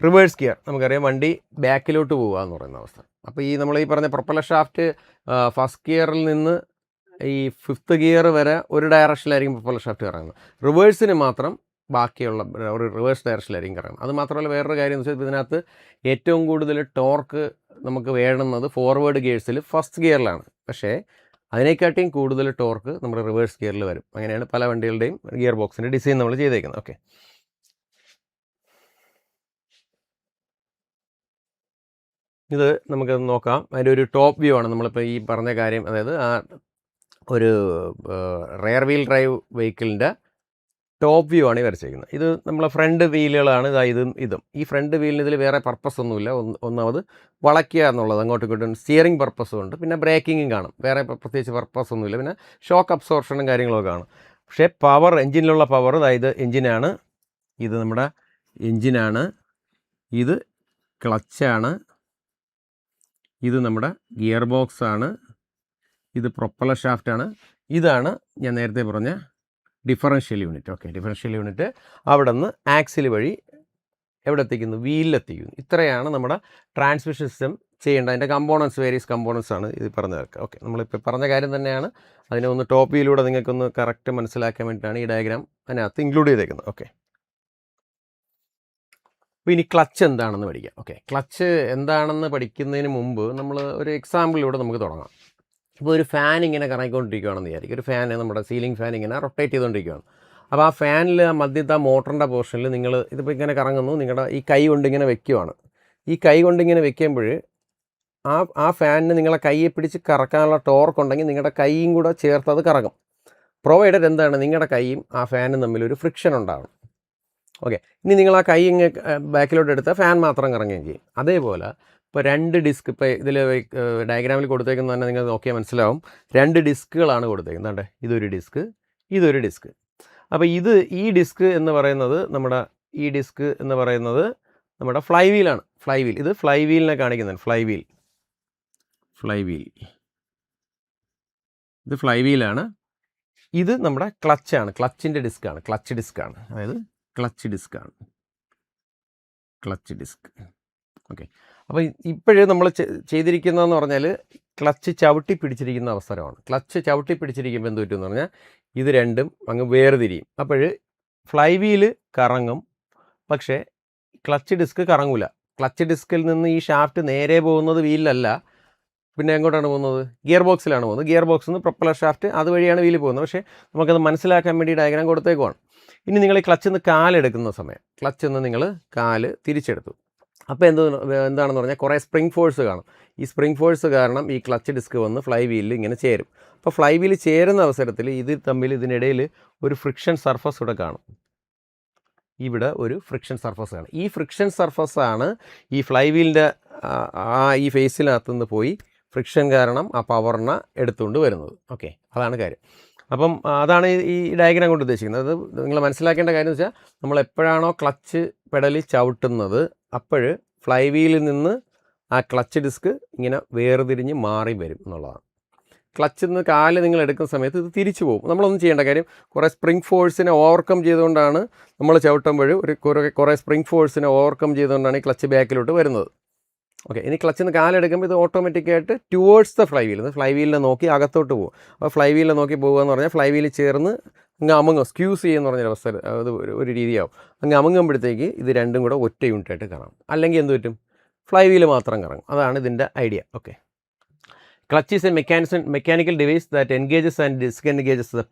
reverse gear. നമുക്കറിയാം വണ്ടി ബാക്കിലോട്ട് പോകുക എന്ന് പറയുന്ന അവസ്ഥ. അപ്പോൾ നമ്മൾ ഈ പറഞ്ഞ പ്രൊപ്പല്ലർ ഷാഫ്റ്റ് ഫസ്റ്റ് ഗിയറിൽ നിന്ന് ഈ ഫിഫ്ത്ത് ഗിയർ വരെ ഒരു ഡയറക്ഷനിലായിരിക്കും പ്രൊപ്പല്ലർ ഷാഫ്റ്റ് കറങ്ങുന്നത്. റിവേഴ്സിന് മാത്രം ബാക്കിയുള്ള ഒരു റിവേഴ്സ് ഡയറക്ഷനിലായിരിക്കും കറങ്ങുന്നത്. അത് മാത്രമല്ല വേറൊരു കാര്യം എന്ന് വെച്ചാൽ ഇതിനകത്ത് ഏറ്റവും കൂടുതൽ ടോർക്ക് നമുക്ക് വേണ്ടുന്നത് ഫോർവേഡ് ഗിയേഴ്സിൽ ഫസ്റ്റ് ഗിയറിലാണ്. പക്ഷേ അതിനേക്കാട്ടിയും കൂടുതൽ ടോർക്ക് നമ്മുടെ റിവേഴ്സ് ഗിയറിൽ വരും. അങ്ങനെയാണ് പല വണ്ടികളുടെയും ഗിയർ ബോക്സിൻ്റെ ഡിസൈൻ നമ്മൾ ചെയ്തേക്കുന്നത്. ഓക്കെ, ഇത് നമുക്ക് നോക്കാം. അതിൻ്റെ ഒരു ടോപ്പ് വ്യൂ ആണ് നമ്മളിപ്പോൾ ഈ പറഞ്ഞ കാര്യം. അതായത് ആ ഒരു റെയർ വീൽ ഡ്രൈവ് വെഹിക്കിളിൻ്റെ ടോപ്പ് വ്യൂ ആണ് ഈ വരച്ചിരിക്കുന്നത്. ഇത് നമ്മളെ ഫ്രണ്ട് വീലുകളാണ്. ഇതും ഈ ഫ്രണ്ട് വീലിന് ഇതിൽ വേറെ പർപ്പസ് ഒന്നുമില്ല. ഒന്നാമത് വളയ്ക്കുക എന്നുള്ളത്, അങ്ങോട്ടും ഇങ്ങോട്ടും സ്റ്റിയറിംഗ് പർപ്പസും ഉണ്ട്, പിന്നെ ബ്രേക്കിങ്ങും കാണും. വേറെ പ്രത്യേകിച്ച് പർപ്പസ് ഒന്നുമില്ല. പിന്നെ ഷോക്ക് അബ്സോർപ്ഷനും കാര്യങ്ങളൊക്കെ കാണും. പക്ഷേ പവർ, എഞ്ചിനിലുള്ള പവർ, അതായത് എഞ്ചിനാണ്, ഇത് നമ്മുടെ എഞ്ചിനാണ്, ഇത് ക്ലച്ചാണ്, ഇത് നമ്മുടെ ഗിയർ ബോക്സ് ആണ്, ഇത് പ്രൊപ്പല്ലർ ഷാഫ്റ്റാണ്, ഇതാണ് ഞാൻ നേരത്തെ പറഞ്ഞ differential unit. Okay, differential unit അവിടെ നിന്ന് ആക്സിൽ വഴി എവിടെ എത്തിക്കുന്നു? വീലിലെത്തിക്കുന്നു. ഇത്രയാണ് നമ്മുടെ ട്രാൻസ്മിഷൻ സിസ്റ്റം ചെയ്യേണ്ടത്. അതിൻ്റെ കമ്പോണൻസ്, വേരിയസ് കമ്പോണൻസ് ആണ് ഇത് പറഞ്ഞതൊക്കെ. ഓക്കെ, നമ്മളിപ്പോൾ പറഞ്ഞ കാര്യം തന്നെയാണ്. അതിനെ ഒന്ന് ടോപ്പ് വ്യൂയിലൂടെ നിങ്ങൾക്കൊന്ന് കറക്റ്റ് മനസ്സിലാക്കാൻ വേണ്ടിയിട്ടാണ് ഈ ഡയഗ്രാം അതിനകത്ത് ഇൻക്ലൂഡ് ചെയ്തേക്കുന്നത്. ഓക്കെ, അപ്പോൾ ഇനി ക്ലച്ച് എന്താണെന്ന് പഠിക്കാം. ഓക്കെ, ക്ലച്ച് എന്താണെന്ന് പഠിക്കുന്നതിന് മുമ്പ് നമ്മൾ ഒരു എക്സാമ്പിളിലൂടെ നമുക്ക് തുടങ്ങാം. ഇപ്പോൾ ഒരു ഫാൻ ഇങ്ങനെ കറങ്ങിക്കൊണ്ടിരിക്കുകയാണെന്ന് വിചാരിക്കും. ഒരു ഫാൻ, നമ്മുടെ സീലിംഗ് ഫാൻ ഇങ്ങനെ റൊട്ടേറ്റ് ചെയ്തുകൊണ്ടിരിക്കുകയാണ്. അപ്പോൾ ആ ഫാനിൽ മധ്യത്തെ ആ മോട്ടറിൻ്റെ പോർഷനിൽ നിങ്ങൾ ഇതിപ്പോൾ ഇങ്ങനെ കറങ്ങുന്നു, നിങ്ങളുടെ ഈ കൈ കൊണ്ട് ഇങ്ങനെ വെക്കുകയാണ്. ഈ കൈ കൊണ്ട് ഇങ്ങനെ വെക്കുമ്പോൾ ആ ഫാനിന് നിങ്ങളെ കൈയെ പിടിച്ച് കറക്കാനുള്ള ടോർക്ക് ഉണ്ടെങ്കിൽ നിങ്ങളുടെ കൈയും കൂടെ ചേർത്ത് അത് കറങ്ങും. പ്രൊവൈഡഡ് എന്താണ്? നിങ്ങളുടെ കൈയും ആ ഫാനും തമ്മിലൊരു ഫ്രിക്ഷൻ ഉണ്ടാകും. ഓക്കെ, ഇനി നിങ്ങൾ ആ കൈ ഇങ്ങനെ ബാക്കിലോട്ട് എടുത്താൽ ഫാൻ മാത്രം കറങ്ങുകയും ചെയ്യും. അതേപോലെ ഇപ്പോൾ 2 ഡിസ്ക്, ഇപ്പോൾ ഇതിൽ ഡയഗ്രാമിൽ കൊടുത്തേക്കുന്നത് തന്നെ നിങ്ങൾ നോക്കിയാൽ മനസ്സിലാവും. 2 ഡിസ്കുകളാണ് കൊടുത്തേക്കുന്നത്. എന്താ, ഇതൊരു ഡിസ്ക്, ഇതൊരു ഡിസ്ക്. അപ്പോൾ ഈ ഡിസ്ക് എന്ന് പറയുന്നത് നമ്മുടെ ഫ്ലൈ വീലാണ്. ഫ്ലൈ വീൽ, ഇത് ഫ്ലൈ വീലിനെ കാണിക്കുന്നതാണ്. ഫ്ലൈ വീൽ ഇത് ഫ്ലൈ വീലാണ്. ഇത് നമ്മുടെ ക്ലച്ചാണ്, ക്ലച്ചിൻ്റെ ഡിസ്ക്കാണ്, ക്ലച്ച് ഡിസ്ക്കാണ്. അതായത് ക്ലച്ച് ഡിസ്ക്. ഓക്കെ, അപ്പോൾ ഇപ്പോഴേ നമ്മൾ ചെയ്തിരിക്കുന്നതെന്ന് പറഞ്ഞാൽ ക്ലച്ച് ചവിട്ടി പിടിച്ചിരിക്കുന്ന അവസരമാണ്. ക്ലച്ച് ചവിട്ടി പിടിച്ചിരിക്കുമ്പോൾ എന്ത് പറ്റുമെന്ന് പറഞ്ഞാൽ ഇത് രണ്ടും അങ്ങ് വേർതിരിയും. അപ്പോൾ ഫ്ലൈ വീല് കറങ്ങും, പക്ഷേ ക്ലച്ച് ഡിസ്ക് കറങ്ങൂല. ക്ലച്ച് ഡിസ്കിൽ നിന്ന് ഈ ഷാഫ്റ്റ് നേരെ പോകുന്നത് വീലിലല്ല, പിന്നെ എങ്ങോട്ടാണ് പോകുന്നത്? ഗിയർ ബോക്സിലാണ് പോകുന്നത്. ഗിയർ ബോക്സിൽ നിന്ന് പ്രൊപ്പലർ ഷാഫ്റ്റ് അതുവഴിയാണ് വീല് പോകുന്നത്. പക്ഷേ നമുക്കത് മനസ്സിലാക്കാൻ വേണ്ടി ഡയഗ്രാം കൊടുത്തേക്കുവാണ്. ഇനി നിങ്ങൾ ഈ ക്ലച്ചിൽ നിന്ന് കാലെടുക്കുന്ന സമയം, ക്ലച്ചിൽ നിന്ന് നിങ്ങൾ കാല് തിരിച്ചെടുത്തു. അപ്പോൾ എന്താണെന്ന് പറഞ്ഞാൽ കുറേ സ്പ്രിംഗ് ഫോഴ്സ് കാണും. ഈ സ്പ്രിംഗ് ഫോഴ്സ് കാരണം ഈ ക്ലച്ച് ഡിസ്ക് വന്ന് ഫ്ലൈ വീലിൽ ഇങ്ങനെ ചേരും. അപ്പോൾ ഫ്ലൈ വീൽ ചേരുന്ന അവസരത്തിൽ ഇതിനിടയിൽ ഒരു ഫ്രിക്ഷൻ സർഫസ് ഇവിടെ കാണും. ഇവിടെ ഒരു ഫ്രിക്ഷൻ സർഫസ് ആണ്. ഈ ഫ്രിക്ഷൻ സർഫസാണ് ഈ ഫ്ലൈ വീലിൻ്റെ ഈ ഫേസിനകത്തു നിന്ന് പോയി ഫ്രിക്ഷൻ കാരണം ആ പവറിനെ എടുത്തുകൊണ്ട് വരുന്നത്. ഓക്കെ, അതാണ് കാര്യം. അപ്പം അതാണ് ഈ ഡയഗ്രാം കൊണ്ട് ഉദ്ദേശിക്കുന്നത്. അത് നിങ്ങൾ മനസ്സിലാക്കേണ്ട കാര്യം എന്ന് വെച്ചാൽ, നമ്മൾ എപ്പോഴാണോ ക്ലച്ച് പെഡലിൽ ചവിട്ടുന്നത് അപ്പോൾ ഫ്ലൈ വീലിൽ നിന്ന് ആ ക്ലച്ച് ഡിസ്ക് ഇങ്ങനെ വേർതിരിഞ്ഞ് മാറി വരും എന്നുള്ളതാണ്. ക്ലച്ചിൽ നിന്ന് കാല് നിങ്ങൾ എടുക്കുന്ന സമയത്ത് ഇത് തിരിച്ചു പോകും. നമ്മളൊന്നും ചെയ്യേണ്ട കാര്യം, കുറേ സ്പ്രിംഗ് ഫോഴ്സിനെ ഓവർകം ചെയ്തുകൊണ്ടാണ് നമ്മൾ ചവിട്ടുമ്പോൾ കുറേ സ്പ്രിംഗ് ഫോഴ്സിനെ ഓവർകം ചെയ്തുകൊണ്ടാണ് ഈ ക്ലച്ച് ബാക്കിലോട്ട് വരുന്നത്. ഓക്കെ, ഇനി ക്ലച്ചിൽ നിന്ന് കാലെടുക്കുമ്പോൾ ഇത് ഓട്ടോമാറ്റിക്കായിട്ട് ടുവേർഡ്സ് ദ ഫ്ലൈ വീലിനെ നോക്കി അകത്തോട്ട് പോകും. അപ്പോൾ ഫ്ലൈ വീലിനെ നോക്കി പോകുക എന്ന് പറഞ്ഞാൽ ഫ്ലൈ വീലിൽ ചേർന്ന് അങ്ങ് അമുങ്ങും, സ്ക്യൂസ് ചെയ്യുമെന്ന് പറഞ്ഞൊരു അവസ്ഥ, അത് ഒരു രീതിയാവും. അങ്ങ് അമുങ്ങുമ്പോഴത്തേക്ക് ഇത് രണ്ടും കൂടെ ഒറ്റ യൂണിറ്റായിട്ട് കാണാം. അല്ലെങ്കിൽ എന്ത് പറ്റും? ഫ്ലൈ വീല് മാത്രം കറങ്ങും. അതാണ് ഇതിൻ്റെ idea. Okay, clutch is a mechanical device that engages and disengages the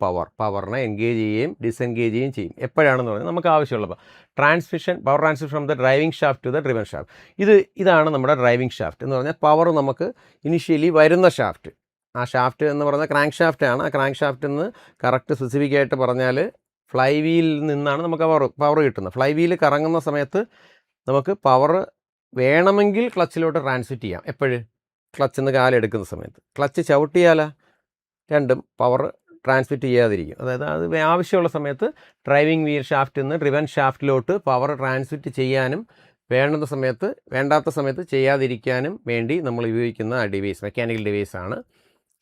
പവറിനെ എൻഗേജ് ചെയ്യുകയും ഡിസ്എൻഗേജ് ചെയ്യുകയും ചെയ്യും. എപ്പോഴാണെന്ന് പറഞ്ഞാൽ നമുക്ക് ആവശ്യമുള്ളപ്പോൾ. Power transmission from the driving shaft to the driven shaft. ഇതാണ് നമ്മുടെ ഡ്രൈവിംഗ് ഷാഫ്റ്റ് എന്ന് പറഞ്ഞാൽ പവർ നമുക്ക് ഇനിഷ്യലി വരുന്ന ഷാഫ്റ്റ്. ആ ഷാഫ്റ്റ് എന്ന് പറഞ്ഞാൽ ക്രാങ്ക് ഷാഫ്റ്റാണ്. ആ ക്രാങ്ക് ഷാഫ്റ്റിൽ നിന്ന് കറക്റ്റ് സ്പെസിഫിക്കായിട്ട് പറഞ്ഞാൽ ഫ്ലൈ വീലിൽ നിന്നാണ് നമുക്ക് പവർ കിട്ടുന്നത്. ഫ്ലൈ വീല് കറങ്ങുന്ന സമയത്ത് നമുക്ക് പവർ വേണമെങ്കിൽ ക്ലച്ചിലോട്ട് ട്രാൻസ്മിറ്റ് ചെയ്യാം. എപ്പോഴും ക്ലച്ചിൽ നിന്ന് കാലെടുക്കുന്ന സമയത്ത്. ക്ലച്ച് ചവിട്ടിയാൽ രണ്ടും പവർ ട്രാൻസ്മിറ്റ് ചെയ്യാതിരിക്കും. അതായത് അത് ആവശ്യമുള്ള സമയത്ത് ഡ്രൈവിംഗ് വീൽ ഷാഫ്റ്റിൽ നിന്ന് ഡ്രിവൻ ഷാഫ്റ്റിലോട്ട് പവർ ട്രാൻസ്മിറ്റ് ചെയ്യാനും വേണ്ടാത്ത സമയത്ത് ചെയ്യാതിരിക്കാനും വേണ്ടി നമ്മൾ ഉപയോഗിക്കുന്ന ഡിവൈസ്, മെക്കാനിക്കൽ ഡിവൈസാണ്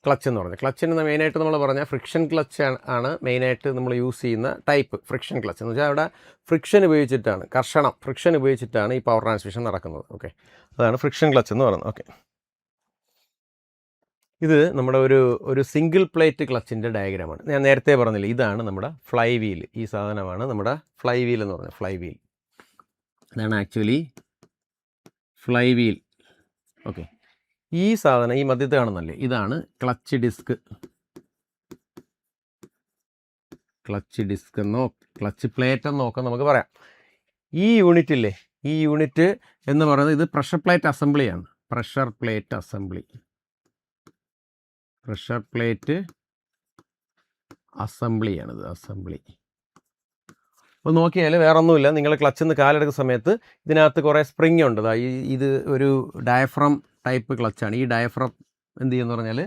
ക്ലച്ച് എന്ന് പറഞ്ഞത്. ക്ലച്ചിന് മെയിനായിട്ട് നമ്മൾ പറഞ്ഞാൽ ഫ്രിക്ഷൻ ക്ലച്ച് ആണ് മെയിനായിട്ട് നമ്മൾ യൂസ് ചെയ്യുന്ന ടൈപ്പ്. ഫ്രിക്ഷൻ ക്ലച്ച് എന്ന് വെച്ചാൽ അവിടെ ഫ്രിക്ഷൻ ഉപയോഗിച്ചിട്ടാണ് ഈ പവർ ട്രാൻസ്മിഷൻ നടക്കുന്നത്. ഓക്കെ, അതാണ് ഫ്രിക്ഷൻ ക്ലച്ച് എന്ന് പറയുന്നത്. ഓക്കെ, ഇത് നമ്മുടെ ഒരു സിംഗിൾ പ്ലേറ്റ് ക്ലച്ചിൻ്റെ ഡയഗ്രാമാണ്. ഞാൻ നേരത്തെ പറഞ്ഞില്ല, ഇതാണ് നമ്മുടെ ഫ്ലൈ വീൽ. ഈ സാധനമാണ് നമ്മുടെ ഫ്ലൈ വീൽ എന്ന് പറഞ്ഞത്. ഫ്ലൈ വീൽ ഇതാണ് ആക്ച്വലി ഫ്ലൈ വീൽ. ഓക്കെ, ഈ സാധനം ഈ മധ്യത്തെ കാണുന്നല്ലേ, ഇതാണ് ക്ലച്ച് ഡിസ്ക് എന്നോ ക്ലച്ച് പ്ലേറ്റ് എന്നോ ഒക്കെ നമുക്ക് പറയാം. ഈ യൂണിറ്റ് എന്ന് പറയുന്നത് ഇത് പ്രഷർ പ്ലേറ്റ് അസംബ്ലിയാണ്. പ്രഷർ പ്ലേറ്റ് അസംബ്ലിയാണിത്. അപ്പോൾ നോക്കിയാൽ വേറെ ഒന്നുമില്ല, നിങ്ങൾ ക്ലച്ചിൽ നിന്ന് കാലെടുക്കുന്ന സമയത്ത് ഇതിനകത്ത് കുറേ സ്പ്രിങ് ഉണ്ട്. ഇത് ഒരു ഡയഫ്രം ടൈപ്പ് ക്ലച്ചാണ്. ഈ ഡയഫ്രം എന്ത് ചെയ്യുമെന്ന് പറഞ്ഞാൽ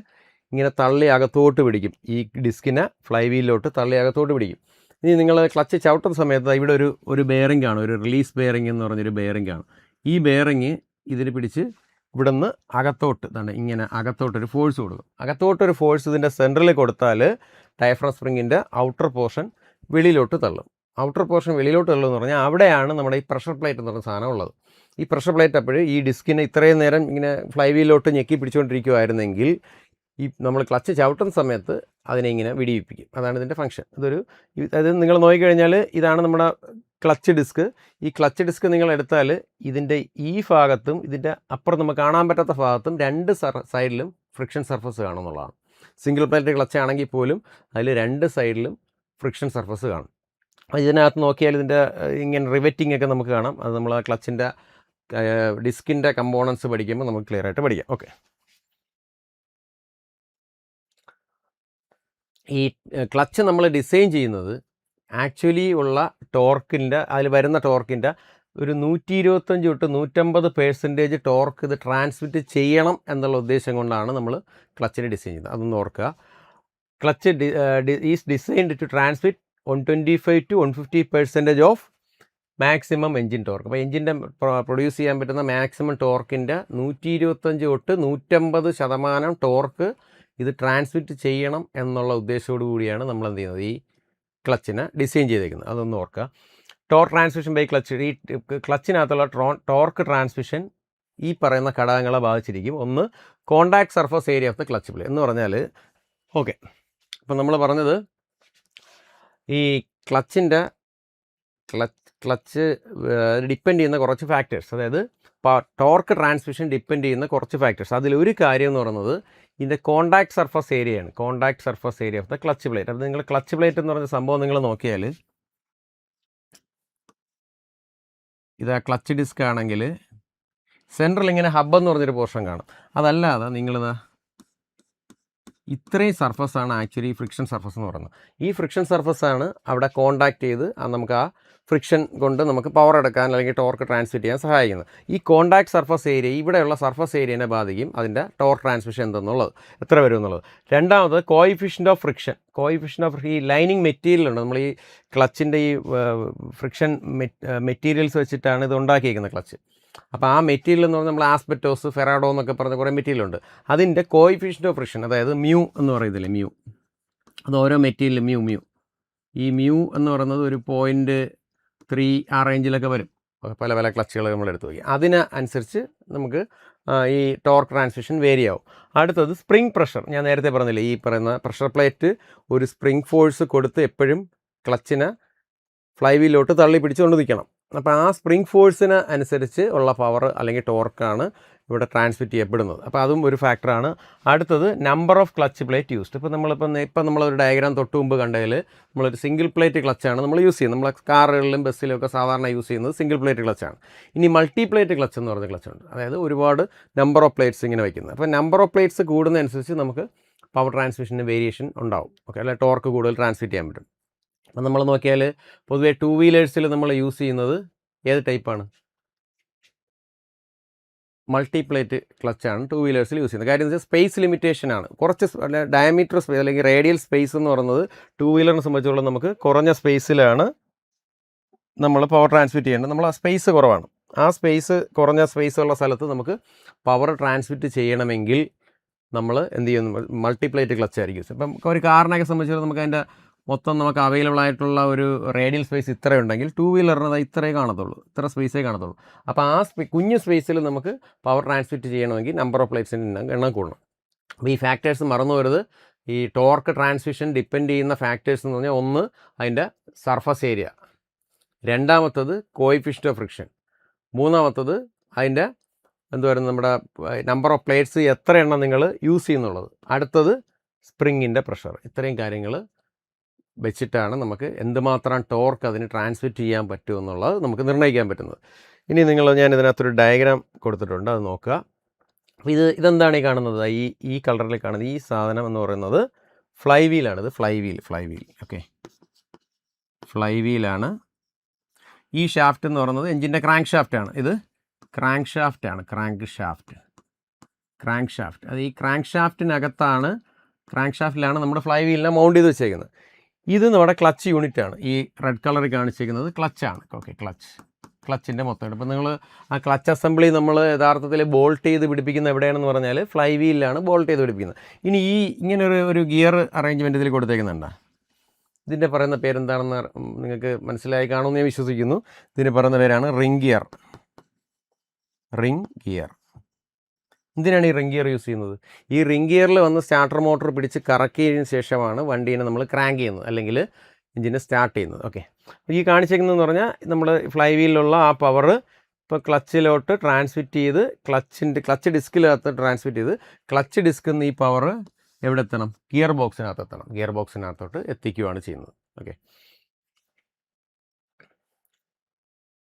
ഇങ്ങനെ തള്ളി അകത്തോട്ട് പിടിക്കും. ഈ ഡിസ്കിനെ ഫ്ലൈ വീലിലോട്ട് തള്ളി അകത്തോട്ട് പിടിക്കും. ഇനി നിങ്ങൾ ക്ലച്ച് ചവിട്ടുന്ന സമയത്ത് ഇവിടെ ഒരു ബെയറിംഗ് ആണ്, ഒരു റിലീസ് ബെയറിംഗ് എന്ന് പറഞ്ഞൊരു ബെയറിംഗ് ആണ്. ഈ ബെയറിംഗ് ഇതിന് പിടിച്ച് ഇവിടെ നിന്ന് ഇങ്ങനെ അകത്തോട്ടൊരു ഫോഴ്സ് കൊടുക്കും. അകത്തോട്ടൊരു ഫോഴ്സ് ഇതിൻ്റെ സെൻറ്ററിൽ കൊടുത്താൽ ഡയഫ്രം സ്പ്രിങ്ങിൻ്റെ ഔട്ടർ പോർഷൻ വെളിയിലോട്ട് തള്ളും. ഔട്ടർ പോർഷൻ വെളിയിലോട്ടുള്ളതെന്ന് പറഞ്ഞാൽ അവിടെയാണ് നമ്മുടെ ഈ പ്രഷർ പ്ലേറ്റ് എന്ന് പറഞ്ഞ സാധനം ഉള്ളത്. ഈ പ്രഷർ പ്ലേറ്റ് അപ്പോൾ ഈ ഡിസ്കിനെ ഇത്രയും നേരം ഇങ്ങനെ ഫ്ലൈ വീലിലോട്ട് ഞെക്കി പിടിച്ചുകൊണ്ടിരിക്കുമായിരുന്നെങ്കിൽ ഈ നമ്മൾ ക്ലച്ച് ചവിട്ടുന്ന സമയത്ത് അതിനെ ഇങ്ങനെ വിടിയിപ്പിക്കും. അതാണ് ഇതിൻ്റെ ഫംഗ്ഷൻ. അതായത് നിങ്ങൾ നോക്കിക്കഴിഞ്ഞാൽ ഇതാണ് നമ്മുടെ ക്ലച്ച് ഡിസ്ക്. ഈ ക്ലച്ച് ഡിസ്ക് നിങ്ങൾ എടുത്താൽ ഇതിൻ്റെ ഈ ഭാഗത്തും ഇതിൻ്റെ അപ്പുറം നമുക്ക് കാണാൻ പറ്റാത്ത ഭാഗത്തും രണ്ട് സൈഡിലും ഫ്രിക്ഷൻ സർഫസ് കാണുമെന്നുള്ളതാണ്. സിംഗിൾ പ്ലേറ്റ് ക്ലച്ച് ആണെങ്കിൽ പോലും അതിൽ രണ്ട് സൈഡിലും ഫ്രിക്ഷൻ സർഫസ് കാണും. അപ്പോൾ ഇതിനകത്ത് നോക്കിയാൽ ഇതിൻ്റെ ഇങ്ങനെ റിവെറ്റിംഗ് ഒക്കെ നമുക്ക് കാണാം. അത് നമ്മൾ ആ ക്ലച്ചിൻ്റെ ഡിസ്കിൻ്റെ കമ്പോണൻസ് പഠിക്കുമ്പോൾ നമുക്ക് ക്ലിയർ ആയിട്ട് പഠിക്കാം. ഓക്കെ, ഈ ക്ലച്ച് നമ്മൾ ഡിസൈൻ ചെയ്യുന്നത് ആക്ച്വലി ഉള്ള ടോർക്കിൻ്റെ അതിൽ വരുന്ന ടോർക്കിൻ്റെ ഒരു 125 തൊട്ട് 150% ടോർക്ക് ഇത് ട്രാൻസ്മിറ്റ് ചെയ്യണം എന്നുള്ള ഉദ്ദേശം കൊണ്ടാണ് നമ്മൾ ക്ലച്ചിനെ ഡിസൈൻ ചെയ്യുന്നത്. അതൊന്ന് ഓർക്കുക. Clutch is designed to transmit 125 to 150% of maximum engine torque. അപ്പോൾ എൻജിൻ്റെ പ്രൊഡ്യൂസ് ചെയ്യാൻ പറ്റുന്ന മാക്സിമം ടോർക്കിൻ്റെ 125 തൊട്ട് 150% ടോർക്ക് ഇത് ട്രാൻസ്മിറ്റ് ചെയ്യണം എന്നുള്ള ഉദ്ദേശത്തോടു കൂടിയാണ് നമ്മൾ എന്ത് ചെയ്യുന്നത്, ഈ ക്ലച്ചിനെ ഡിസൈൻ ചെയ്തേക്കുന്നത്. അതൊന്ന് ഓർക്കുക. ടോർക്ക് ട്രാൻസ്മിഷൻ ബൈ ക്ലച്ച്, ഈ ക്ലച്ചിനകത്തുള്ള ടോർക്ക് ട്രാൻസ്മിഷൻ ഈ പറയുന്ന ഘടകങ്ങളെ ബാധിച്ചിരിക്കും. ഒന്ന്, contact surface area of the clutch plate എന്ന് പറഞ്ഞാൽ, ഓക്കെ, അപ്പോൾ നമ്മൾ പറഞ്ഞത് ഈ ക്ലച്ച് ഡിപ്പെൻഡ് ചെയ്യുന്ന കുറച്ച് ഫാക്ടേഴ്സ്, അതായത് ടോർക്ക് ട്രാൻസ്മിഷൻ ഡിപ്പെൻഡ് ചെയ്യുന്ന കുറച്ച് ഫാക്ടേഴ്സ്. അതിലൊരു കാര്യം എന്ന് പറയുന്നത് ഇതിൻ്റെ കോണ്ടാക്ട് സർഫസ് ഏരിയയാണ്. Contact surface area of the clutch plate. അപ്പോൾ നിങ്ങൾ ക്ലച്ച് പ്ലേറ്റ് എന്ന് പറഞ്ഞ സംഭവം നിങ്ങൾ നോക്കിയാൽ, ഇത് ക്ലച്ച് ഡിസ്ക് ആണെങ്കിൽ സെൻട്രൽ ഇങ്ങനെ ഹബ്ബ് എന്ന് പറഞ്ഞൊരു പോർഷൻ കാണും. അതല്ലാതെ നിങ്ങളിത് ഇത്രയും സർഫസാണ് ആക്ച്വലി ഫ്രിക്ഷൻ സർഫസ് എന്ന് പറയുന്നത്. ഈ ഫ്രിക്ഷൻ സർഫസാണ് അവിടെ കോണ്ടാക്ട് ചെയ്ത് നമുക്ക് ആ ഫ്രിക്ഷൻ കൊണ്ട് നമുക്ക് പവർ എടുക്കാൻ അല്ലെങ്കിൽ ടോർക്ക് ട്രാൻസ്മിറ്റ് ചെയ്യാൻ സഹായിക്കുന്നത്. ഈ കോണ്ടാക്ട് സർഫസ് ഏരിയ, ഇവിടെയുള്ള സർഫസ് ഏരിയനെ ബാധിക്കും അതിൻ്റെ ടോർക്ക് ട്രാൻസ്മിഷൻ എന്തെന്നുള്ളത്, എത്ര വരും എന്നുള്ളത്. രണ്ടാമത് കോയിഫിഷ്യൻ്റ് ഓഫ് ഫ്രിക്ഷൻ. ഈ ലൈനിങ് മെറ്റീരിയൽ ഉണ്ട്. നമ്മൾ ഈ ക്ലച്ചിൻ്റെ ഈ ഫ്രിക്ഷൻ മെറ്റീരിയൽസ് വെച്ചിട്ടാണ് ഇത് ഉണ്ടാക്കിയിരിക്കുന്നത് ക്ലച്ച്. അപ്പോൾ ആ മെറ്റീരിയൽ എന്ന് പറഞ്ഞാൽ നമ്മൾ ആസ്പെറ്റോസ്, ഫെറാഡോ എന്നൊക്കെ പറഞ്ഞ കുറേ മെറ്റീരിയലുണ്ട്. അതിൻ്റെ കോയിഫിഷ്യൻ്റ് ഓഫ് ഫ്രിക്ഷൻ, അതായത് മ്യൂ എന്ന് പറയുന്നില്ലേ, മ്യൂ, അത് ഓരോ മെറ്റീരിയലും മ്യൂ ഈ മ്യൂ എന്ന് പറയുന്നത് ഒരു 0.3 ആ റേഞ്ചിലൊക്കെ വരും. പല ക്ലച്ചുകൾ നമ്മൾ എടുത്ത് നോക്കി, അതിന് അനുസരിച്ച് നമുക്ക് ഈ ടോർക്ക് ട്രാൻസ്മിഷൻ വേരി ആവും. അടുത്തത് സ്പ്രിംഗ് പ്രഷർ. ഞാൻ നേരത്തെ പറഞ്ഞില്ലേ, ഈ പറയുന്ന പ്രഷർ പ്ലേറ്റ് ഒരു സ്പ്രിംഗ് ഫോഴ്സ് കൊടുത്ത് എപ്പോഴും ക്ലച്ചിനെ ഫ്ലൈ വീലിലോട്ട് തള്ളി പിടിച്ചുകൊണ്ട് നിൽക്കണം. അപ്പോൾ ആ സ്പ്രിംഗ് ഫോഴ്സിന് അനുസരിച്ച് ഉള്ള പവർ അല്ലെങ്കിൽ ടോർക്കാണ് ഇവിടെ ട്രാൻസ്മിറ്റ് ചെയ്യപ്പെടുന്നത്. അപ്പോൾ അതും ഒരു ഫാക്ടറാണ്. അടുത്തത് number of clutch plate used. ഇപ്പോൾ നമ്മളൊരു ഡയഗ്രാം തൊട്ട് മുമ്പ് കണ്ടതിൽ നമ്മളൊരു സിംഗിൾ പ്ലേറ്റ് ക്ലച്ചാണ് നമ്മൾ യൂസ് ചെയ്യുന്നത്. നമ്മൾ കാറുകളിലും ബസ്സിലും ഒക്കെ സാധാരണ യൂസ് ചെയ്യുന്നത് സിംഗിൾ പ്ലേറ്റ് ക്ലച്ചാണ്. ഇനി മൾട്ടി പ്ലേറ്റ് ക്ലച്ച് എന്ന് പറഞ്ഞ ക്ലച്ചുണ്ട്, അതായത് ഒരുപാട് നമ്പർ ഓഫ് പ്ലേറ്റ്സ് ഇങ്ങനെ വയ്ക്കുന്നത്. അപ്പോൾ നമ്പർ ഓഫ് പ്ലേറ്റ്സ് കൂടുന്നതനുസരിച്ച് നമുക്ക് പവർ ട്രാൻസ്മിഷന് വേരിയേഷൻ ഉണ്ടാവും. ഓക്കെ, അല്ലെങ്കിൽ ടോർക്ക് കൂടുതൽ ട്രാൻസ്മിറ്റ് ചെയ്യാൻ പറ്റും. അപ്പം നമ്മൾ നോക്കിയാൽ പൊതുവേ 2 വീലേഴ്സിൽ നമ്മൾ യൂസ് ചെയ്യുന്നത് ഏത് ടൈപ്പാണ്? മൾട്ടി പ്ലേറ്റ് ക്ലച്ചാണ് 2 വീലേഴ്സിൽ യൂസ് ചെയ്യുന്നത്. കാര്യം എന്ന് വെച്ചാൽ സ്പേസ് ലിമിറ്റേഷനാണ്. കുറച്ച് ഡയമീറ്റർ സ്പേസ് അല്ലെങ്കിൽ റേഡിയൽ സ്പേസ് എന്ന് പറയുന്നത് 2 വീലറിനെ സംബന്ധിച്ചോളം നമുക്ക് കുറഞ്ഞ സ്പേസിലാണ് നമ്മൾ പവർ ട്രാൻസ്മിറ്റ് ചെയ്യേണ്ടത്. നമ്മൾ ആ സ്പേസ് കുറവാണ്. ആ കുറഞ്ഞ സ്പേസ് ഉള്ള സ്ഥലത്ത് നമുക്ക് പവർ ട്രാൻസ്മിറ്റ് ചെയ്യണമെങ്കിൽ നമ്മൾ എന്ത് ചെയ്യുന്നു, മൾട്ടി പ്ലേറ്റ് ക്ലച്ച് ആയിരിക്കും. ഇപ്പം ഒരു കാറിനൊക്കെ സംബന്ധിച്ചാൽ നമുക്ക് അതിൻ്റെ മൊത്തം നമുക്ക് അവൈലബിൾ ആയിട്ടുള്ള ഒരു റേഡിയൽ സ്പേസ് ഇത്രയുണ്ടെങ്കിൽ 2 വീലറിന് ഇത്രേ കാണത്തുള്ളൂ, ഇത്ര സ്പേസേ കാണത്തുള്ളൂ. അപ്പോൾ ആ കുഞ്ഞ് സ്പേസിൽ നമുക്ക് പവർ ട്രാൻസ്മിറ്റ് ചെയ്യണമെങ്കിൽ നമ്പർ ഓഫ് പ്ലേറ്റ്സിൻ്റെ എണ്ണം കൂടണം. അപ്പോൾ ഈ ഫാക്ടേഴ്സ് മറന്നു വരുത്. ഈ ടോർക്ക് ട്രാൻസ്മിഷൻ ഡിപ്പെൻഡ് ചെയ്യുന്ന ഫാക്ടേഴ്സ് എന്ന് പറഞ്ഞാൽ, ഒന്ന് അതിൻ്റെ സർഫസ് ഏരിയ, രണ്ടാമത്തത് കോയിഫിഷ്യൻ്റ് ഓഫ് ഫ്രിക്ഷൻ, മൂന്നാമത്തത് അതിൻ്റെ നമ്മുടെ നമ്പർ ഓഫ് പ്ലേറ്റ്സ് എത്ര എണ്ണം നിങ്ങൾ യൂസ് ചെയ്യുന്നുള്ളത്, അടുത്തത് സ്പ്രിങ്ങിൻ്റെ പ്രഷർ. ഇത്രയും കാര്യങ്ങൾ വെച്ചിട്ടാണ് നമുക്ക് എന്തുമാത്രം ടോർക്ക് അതിന് ട്രാൻസ്മിറ്റ് ചെയ്യാൻ പറ്റുമെന്നുള്ളത് നമുക്ക് നിർണ്ണയിക്കാൻ പറ്റുന്നത്. ഇനി ഞാൻ ഇതിനകത്തൊരു ഡയഗ്രാം കൊടുത്തിട്ടുണ്ട്, അത് നോക്കുക. അപ്പോൾ ഇതെന്താണ് ഈ കാണുന്നത്? ഈ കളറിൽ കാണുന്നത് ഈ സാധനം എന്ന് പറയുന്നത് ഫ്ലൈ വീലാണ്. ഇത് ഫ്ലൈ വീൽ. ഓക്കെ, ഫ്ലൈ വീലാണ്. ഈ ഷാഫ്റ്റ് എന്ന് പറയുന്നത് എഞ്ചിൻ്റെ ക്രാങ്ക് ഷാഫ്റ്റാണ്. ഇത് ക്രാങ്ക് ഷാഫ്റ്റാണ്. അത് ഈ ക്രാങ്ക് ഷാഫ്റ്റിനകത്താണ്, ക്രാങ്ക് ഷാഫ്റ്റിലാണ് നമ്മുടെ ഫ്ലൈ വീലിനെ മൗണ്ട് ചെയ്ത് വെച്ചേക്കുന്നത്. ഇത് നമ്മുടെ ക്ലച്ച് യൂണിറ്റാണ്. ഈ റെഡ് കളറിൽ കാണിച്ചിരിക്കുന്നത് ക്ലച്ചാണ്. ഓക്കെ, ക്ലച്ചിൻ്റെ മൊത്തം. അപ്പോൾ നിങ്ങൾ ആ ക്ലച്ച് അസംബ്ലി നമ്മൾ യഥാർത്ഥത്തിൽ ബോൾട്ട് ചെയ്ത് പിടിപ്പിക്കുന്ന എവിടെയാണെന്ന് പറഞ്ഞാൽ ഫ്ലൈ വീലിലാണ് ബോൾട്ട് ചെയ്ത് പിടിപ്പിക്കുന്നത്. ഇനി ഇങ്ങനെ ഒരു ഗിയർ അറേഞ്ച്മെൻറ്റ് ഇതിൽ കൊടുത്തേക്കുന്നുണ്ട്. ഇതിൻ്റെ പറയുന്ന പേരെന്താണെന്ന് നിങ്ങൾക്ക് മനസ്സിലായി കാണുമെന്ന് ഞാൻ വിശ്വസിക്കുന്നു. ഇതിന് പറയുന്ന പേരാണ് റിംഗ് ഗിയർ. Ring gear. എന്തിനാണ് ഈ റിംഗ് ഗിയർ യൂസ് ചെയ്യുന്നത്? ഈ റിംഗ് ഗിയറിൽ വന്ന് സ്റ്റാർട്ടർ മോട്ടോർ പിടിച്ച് കറക്കിയതിന് ശേഷമാണ് വണ്ടീനെ നമ്മൾ ക്രാങ്ക് ചെയ്യുന്നത്, അല്ലെങ്കിൽ എഞ്ചിനെ സ്റ്റാർട്ട് ചെയ്യുന്നത്. ഓക്കെ, ഈ കാണിച്ചേക്കുന്നതെന്ന് പറഞ്ഞാൽ നമ്മൾ ഫ്ലൈ വീലിലുള്ള ആ പവർ ഇപ്പോൾ ക്ലച്ചിലോട്ട് ട്രാൻസ്മിറ്റ് ചെയ്ത് ക്ലച്ച് ഡിസ്കിനകത്ത് ട്രാൻസ്മിറ്റ് ചെയ്ത് ക്ലച്ച് ഡിസ്കിൽ നിന്ന് ഈ പവർ എവിടെ എത്തണം? ഗിയർ ബോക്സിനകത്ത് എത്തണം. ഗിയർ ബോക്സിനകത്തോട്ട് എത്തിക്കുകയാണ് ചെയ്യുന്നത്. ഓക്കെ,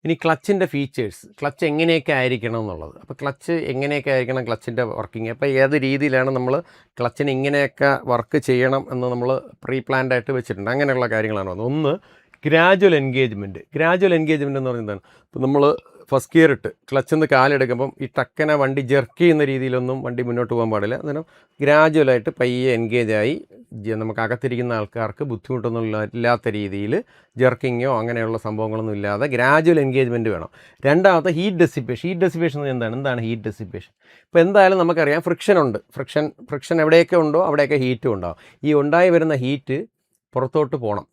ഇനി ക്ലച്ചിൻ്റെ ഫീച്ചേഴ്സ്, ക്ലച്ച് എങ്ങനെയൊക്കെ ആയിരിക്കണം എന്നുള്ളത്. അപ്പോൾ ക്ലച്ച് എങ്ങനെയൊക്കെ ആയിരിക്കണം ക്ലച്ചിൻ്റെ വർക്കിംഗ്, അപ്പോൾ ഏത് രീതിയിലാണ് നമ്മൾ ക്ലച്ചിന് ഇങ്ങനെയൊക്കെ വർക്ക് ചെയ്യണം എന്ന് നമ്മൾ പ്രീ പ്ലാൻഡ് ആയിട്ട് വെച്ചിട്ടുണ്ട്. അങ്ങനെയുള്ള കാര്യങ്ങളാണ് വന്നത്. ഒന്ന്, ഗ്രാജുവൽ എൻഗേജ്മെൻറ്റ്. ഗ്രാജുവൽ എൻഗേജ്മെൻറ്റ് എന്ന് പറയുന്നത് എന്താണ്? ഇപ്പോൾ നമ്മൾ ഫസ്റ്റ് ഗിയർ ഇട്ട് ക്ലച്ചിൽ നിന്ന് കാലെടുക്കുമ്പം ഈ ടക്കനെ വണ്ടി ജെർക്ക് ചെയ്യുന്ന രീതിയിലൊന്നും വണ്ടി മുന്നോട്ട് പോകാൻ പാടില്ല. അന്നേരം ഗ്രാജുവലായിട്ട് പയ്യെ എൻഗേജായി നമുക്ക് അകത്തിരിക്കുന്ന ആൾക്കാർക്ക് ബുദ്ധിമുട്ടൊന്നും ഇല്ലാത്ത രീതിയിൽ ജെർക്കിങ്ങോ അങ്ങനെയുള്ള സംഭവങ്ങളൊന്നും ഇല്ലാതെ ഗ്രാജുവൽ എൻഗേജ്മെൻറ്റ് വേണം. രണ്ടാമത്തെ ഹീറ്റ് ഡെസിപ്പേഷൻ. ഹീറ്റ് ഡെസിപ്പേഷൻ എന്താണ് ഹീറ്റ് ഡെസിപ്പേഷൻ? ഇപ്പോൾ എന്തായാലും നമുക്കറിയാം ഫ്രിക്ഷൻ ഉണ്ട്. ഫ്രിക്ഷൻ എവിടെയൊക്കെ ഉണ്ടോ അവിടെയൊക്കെ ഹീറ്റും ഉണ്ടാവും. ഈ ഉണ്ടായി വരുന്ന ഹീറ്റ് പുറത്തോട്ട് പോകണം.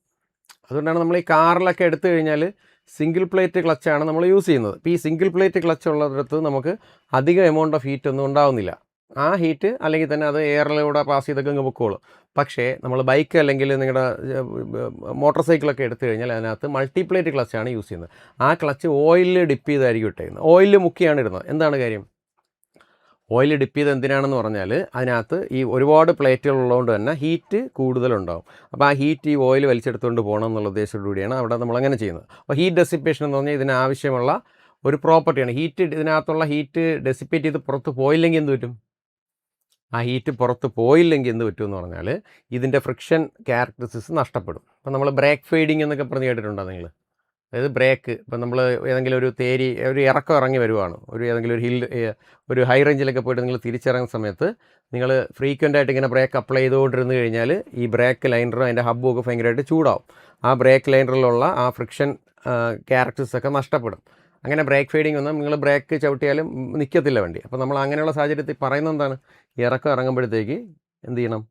അതുകൊണ്ടാണ് നമ്മൾ ഈ കാറിലൊക്കെ എടുത്തു കഴിഞ്ഞാൽ സിംഗിൾ പ്ലേറ്റ് ക്ലച്ചാണ് നമ്മൾ യൂസ് ചെയ്യുന്നത്. ഇപ്പോൾ ഈ സിംഗിൾ പ്ലേറ്റ് ക്ലച്ച് ഉള്ളിടത്ത് നമുക്ക് അധികം എമൗണ്ട് ഓഫ് ഹീറ്റ് ഒന്നും ഉണ്ടാവുന്നില്ല. ആ ഹീറ്റ് അല്ലെങ്കിൽ തന്നെ അത് എയറിലൂടെ പാസ് ചെയ്തൊക്കെ അങ്ങ് പൊക്കോളും. പക്ഷേ നമ്മൾ ബൈക്ക് അല്ലെങ്കിൽ നിങ്ങളുടെ മോട്ടോർ സൈക്കിളൊക്കെ എടുത്തു കഴിഞ്ഞാൽ അതിനകത്ത് മൾട്ടിപ്ലേറ്റ് ക്ലച്ചാണ് യൂസ് ചെയ്യുന്നത്. ആ ക്ലച്ച് ഓയിലിൽ ഡിപ്പ് ചെയ്തായിരിക്കും ഇട്ടേക്കുന്നത്. ഓയിലിൽ മുക്കിയാണ് ഇടുന്നത്. എന്താണ് കാര്യം? ഓയിൽ ഡിപ്പ് ചെയ്ത് എന്തിനാണെന്ന് പറഞ്ഞാൽ അതിനകത്ത് ഈ ഒരുപാട് പ്ലേറ്റുകൾ ഉള്ളതുകൊണ്ട് തന്നെ ഹീറ്റ് കൂടുതലുണ്ടാവും. അപ്പോൾ ആ ഹീറ്റ് ഈ ഓയിൽ വലിച്ചെടുത്തുകൊണ്ട് പോകണം എന്നുള്ള ഉദ്ദേശത്തോടുകൂടിയാണ് അവിടെ നമ്മളങ്ങനെ ചെയ്യുന്നത്. അപ്പോൾ ഹീറ്റ് ഡെസിപ്പേഷൻ എന്ന് പറഞ്ഞാൽ ഇതിനാവശ്യമുള്ള ഒരു പ്രോപ്പർട്ടിയാണ്. ഇതിനകത്തുള്ള ഹീറ്റ് ഡെസിപ്പേറ്റ് ചെയ്ത് പുറത്ത് പോയില്ലെങ്കിൽ എന്ത് പറ്റും? ആ ഹീറ്റ് പുറത്ത് പോയില്ലെങ്കിൽ എന്ത് പറ്റുമെന്ന് പറഞ്ഞാൽ ഇതിൻ്റെ ഫ്രിക്ഷൻ ക്യാരക്ടറിസ്റ്റിക്സ് നഷ്ടപ്പെടും. അപ്പോൾ നമ്മൾ ബ്രേക്ക് ഫെയ്ഡിങ് എന്നൊക്കെ പറഞ്ഞ് കേട്ടിട്ടുണ്ടോ നിങ്ങൾ? അതായത് ബ്രേക്ക്, ഇപ്പം നമ്മൾ ഏതെങ്കിലും ഒരു ഇറക്കം ഇറങ്ങി വരുവാണ്, ഏതെങ്കിലും ഒരു ഹൈ റേഞ്ചിലൊക്കെ പോയിട്ട് നിങ്ങൾ തിരിച്ചിറങ്ങുന്ന സമയത്ത് നിങ്ങൾ ഫ്രീക്വൻ്റ് ആയിട്ട് ഇങ്ങനെ ബ്രേക്ക് അപ്ലൈ ചെയ്തുകൊണ്ടിരുന്ന് കഴിഞ്ഞാൽ ഈ ബ്രേക്ക് ലൈനറും അതിൻ്റെ ഹബ്ബും ഒക്കെ ഭയങ്കരമായിട്ട് ചൂടാവും. ആ ബ്രേക്ക് ലൈനറിലുള്ള ആ ഫ്രിക്ഷൻ ക്യാരക്ടേഴ്സ് ഒക്കെ നഷ്ടപ്പെടും. അങ്ങനെ ബ്രേക്ക് ഫെയ്ഡിങ് വന്നാൽ നിങ്ങൾ ബ്രേക്ക് ചവിട്ടിയാലും നിൽക്കത്തില്ല വണ്ടി. അപ്പോൾ നമ്മൾ അങ്ങനെയുള്ള സാഹചര്യത്തിൽ പറയുന്നത് എന്താണ്? ഇറക്കം ഇറങ്ങുമ്പോഴത്തേക്ക് എന്ത് ചെയ്യണം?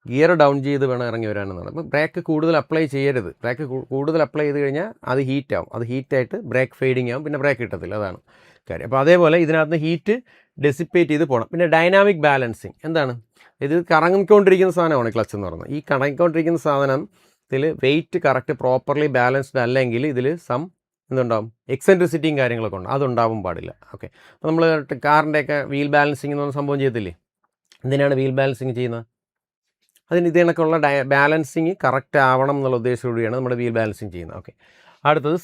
ഗിയർ ഡൗൺ ചെയ്ത് വേണം ഇറങ്ങി വരാനെന്നാണ്. അപ്പോൾ ബ്രേക്ക് കൂടുതൽ അപ്ലൈ ചെയ്യരുത്. ബ്രേക്ക് കൂടുതൽ അപ്ലൈ ചെയ്ത് കഴിഞ്ഞാൽ അത് ഹീറ്റാവും. അത് ഹീറ്റായിട്ട് ബ്രേക്ക് ഫെയ്ഡിങ് ആവും, പിന്നെ ബ്രേക്ക് കിട്ടത്തില്ല. അതാണ് കാര്യം. അപ്പോൾ അതേപോലെ ഇതിനകത്ത് ഹീറ്റ് ഡെസിപ്പേറ്റ് ചെയ്ത് പോകണം. പിന്നെ ഡൈനാമിക് ബാലൻസിങ് എന്താണ്? ഇത് കറങ്ങിക്കൊണ്ടിരിക്കുന്ന സാധനമാണ് ക്ലച്ച് എന്ന് പറയുന്നത്. ഈ കറങ്ങിക്കൊണ്ടിരിക്കുന്ന സാധനത്തിൽ വെയിറ്റ് കറക്റ്റ് പ്രോപ്പർലി ബാലൻസ്ഡ് അല്ലെങ്കിൽ ഇതിൽ എന്തുണ്ടാവും? എക്സെൻട്രിസിറ്റിയും കാര്യങ്ങളൊക്കെ ഉണ്ട്. അതുണ്ടാവാൻ പാടില്ല. ഓക്കെ, അപ്പോൾ നമ്മൾ കാറിൻ്റെയൊക്കെ വീൽ ബാലൻസിങ് എന്ന് പറഞ്ഞ സംഭവം ചെയ്യത്തില്ലേ? എന്തിനാണ് വീൽ ബാലൻസിങ് ചെയ്യുന്നത്? അതിന് ഇതിനൊക്കെയുള്ള ബാലൻസിങ് കറക്റ്റ് ആവണം എന്നുള്ള ഉദ്ദേശത്തോടുകൂടിയാണ് നമ്മുടെ വീൽ ബാലൻസിങ് ചെയ്യുന്നത്. ഓക്കെ, അടുത്തത്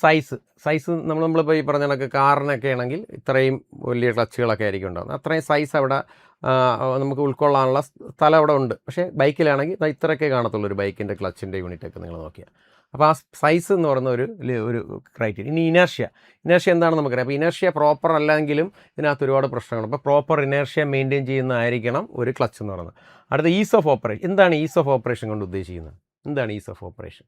സൈസ് നമ്മളിപ്പോൾ ഈ പറഞ്ഞ കണക്ക് കാറിനൊക്കെ ആണെങ്കിൽ ഇത്രയും വലിയ ക്ലച്ചുകളൊക്കെ ആയിരിക്കും ഉണ്ടാകുന്നത്. അത്രയും സൈസ് അവിടെ നമുക്ക് ഉൾക്കൊള്ളാനുള്ള സ്ഥലം അവിടെ ഉണ്ട്. പക്ഷേ ബൈക്കിലാണെങ്കിൽ ഇത്രയൊക്കെ കാണത്തുള്ളൂ ഒരു ബൈക്കിൻ്റെ ക്ലച്ചിൻ്റെ യൂണിറ്റൊക്കെ നിങ്ങൾ നോക്കിയാൽ. അപ്പോൾ ആ സൈസ് എന്ന് പറയുന്ന ഒരു ക്രൈറ്റീരിയ. ഇനി ഇനേർഷ്യ എന്താണെന്ന് നമുക്കറിയാം. അപ്പോൾ ഇനേർഷ്യ പ്രോപ്പർ അല്ലെങ്കിലും ഇതിനകത്ത് ഒരുപാട് പ്രശ്നങ്ങളുണ്ട്. അപ്പോൾ പ്രോപ്പർ ഇനേർഷ്യ മെയിൻറ്റെയിൻ ചെയ്യുന്നതായിരിക്കണം ഒരു ക്ലച്ച് എന്ന് പറയുന്നത്. അടുത്ത ഈസ് ഓഫ് ഓപ്പറേഷൻ. എന്താണ് ഈസ് ഓഫ് ഓപ്പറേഷൻ കൊണ്ട് ഉദ്ദേശിക്കുന്നത്? എന്താണ് ഈസ് ഓഫ് ഓപ്പറേഷൻ?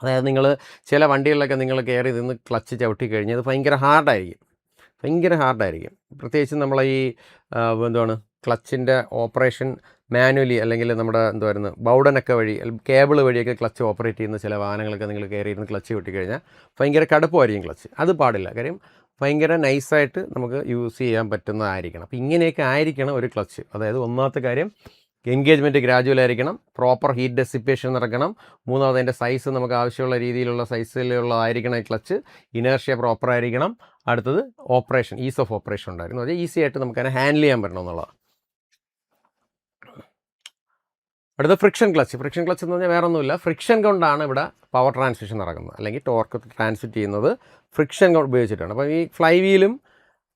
അതായത് നിങ്ങൾ ചില വണ്ടികളിലൊക്കെ നിങ്ങൾ കയറി നിന്ന് ക്ലച്ച് ചവിട്ടി കഴിഞ്ഞാൽ അത് ഭയങ്കര ഹാർഡായിരിക്കും. പ്രത്യേകിച്ച് നമ്മളെ ഈ ക്ലച്ചിൻ്റെ ഓപ്പറേഷൻ മാനുവലി അല്ലെങ്കിൽ നമ്മുടെ ബൗഡനൊക്കെ വഴി കേബിൾ വഴിയൊക്കെ ക്ലച്ച് ഓപ്പറേറ്റ് ചെയ്യുന്ന ചില വാഹനങ്ങളൊക്കെ നിങ്ങൾ കയറിയിരുന്ന് ക്ലച്ച് കിട്ടി കഴിഞ്ഞാൽ ഭയങ്കര കടുപ്പമായിരിക്കും ക്ലച്ച്. അത് പാടില്ല. കാര്യം ഭയങ്കര നൈസായിട്ട് നമുക്ക് യൂസ് ചെയ്യാൻ പറ്റുന്നതായിരിക്കണം. അപ്പോൾ ഇങ്ങനെയൊക്കെ ആയിരിക്കണം ഒരു ക്ലച്ച്. അതായത് ഒന്നാമത്തെ കാര്യം എൻഗേജ്മെൻറ്റ് ഗ്രാജുവൽ ആയിരിക്കണം, പ്രോപ്പർ ഹീറ്റ് ഡെസിപ്പേഷൻ നടക്കണം. മൂന്നാമത് അതിൻ്റെ സൈസ് നമുക്ക് ആവശ്യമുള്ള രീതിയിലുള്ള സൈസിലുള്ളതായിരിക്കണം ഈ ക്ലച്ച്. ഇനേർഷ്യ പ്രോപ്പർ ആയിരിക്കണം. അടുത്തത് ഓപ്പറേഷൻ, ഈസ് ഓഫ് ഓപ്പറേഷൻ ഉണ്ടായിരുന്നു. അത് ഈസി ആയിട്ട് നമുക്കതിനെ ഹാൻഡിൽ ചെയ്യാൻ പറ്റണം എന്നുള്ളതാണ്. അടുത്ത ഫ്രിക്ഷൻ ക്ലച്ച് എന്ന് പറഞ്ഞാൽ വേറെ ഒന്നുമില്ല, ഫ്രിക്ഷൻ കൊണ്ടാണ് ഇവിടെ പവർ ട്രാൻസ്മിഷൻ നടക്കുന്നത്, അല്ലെങ്കിൽ ടോർക്ക് ട്രാൻസ്മിറ്റ് ചെയ്യുന്നത് ഫ്രിക്ഷൻ ഉപയോഗിച്ചിട്ടാണ്. അപ്പോൾ ഈ ഫ്ലൈ വീലും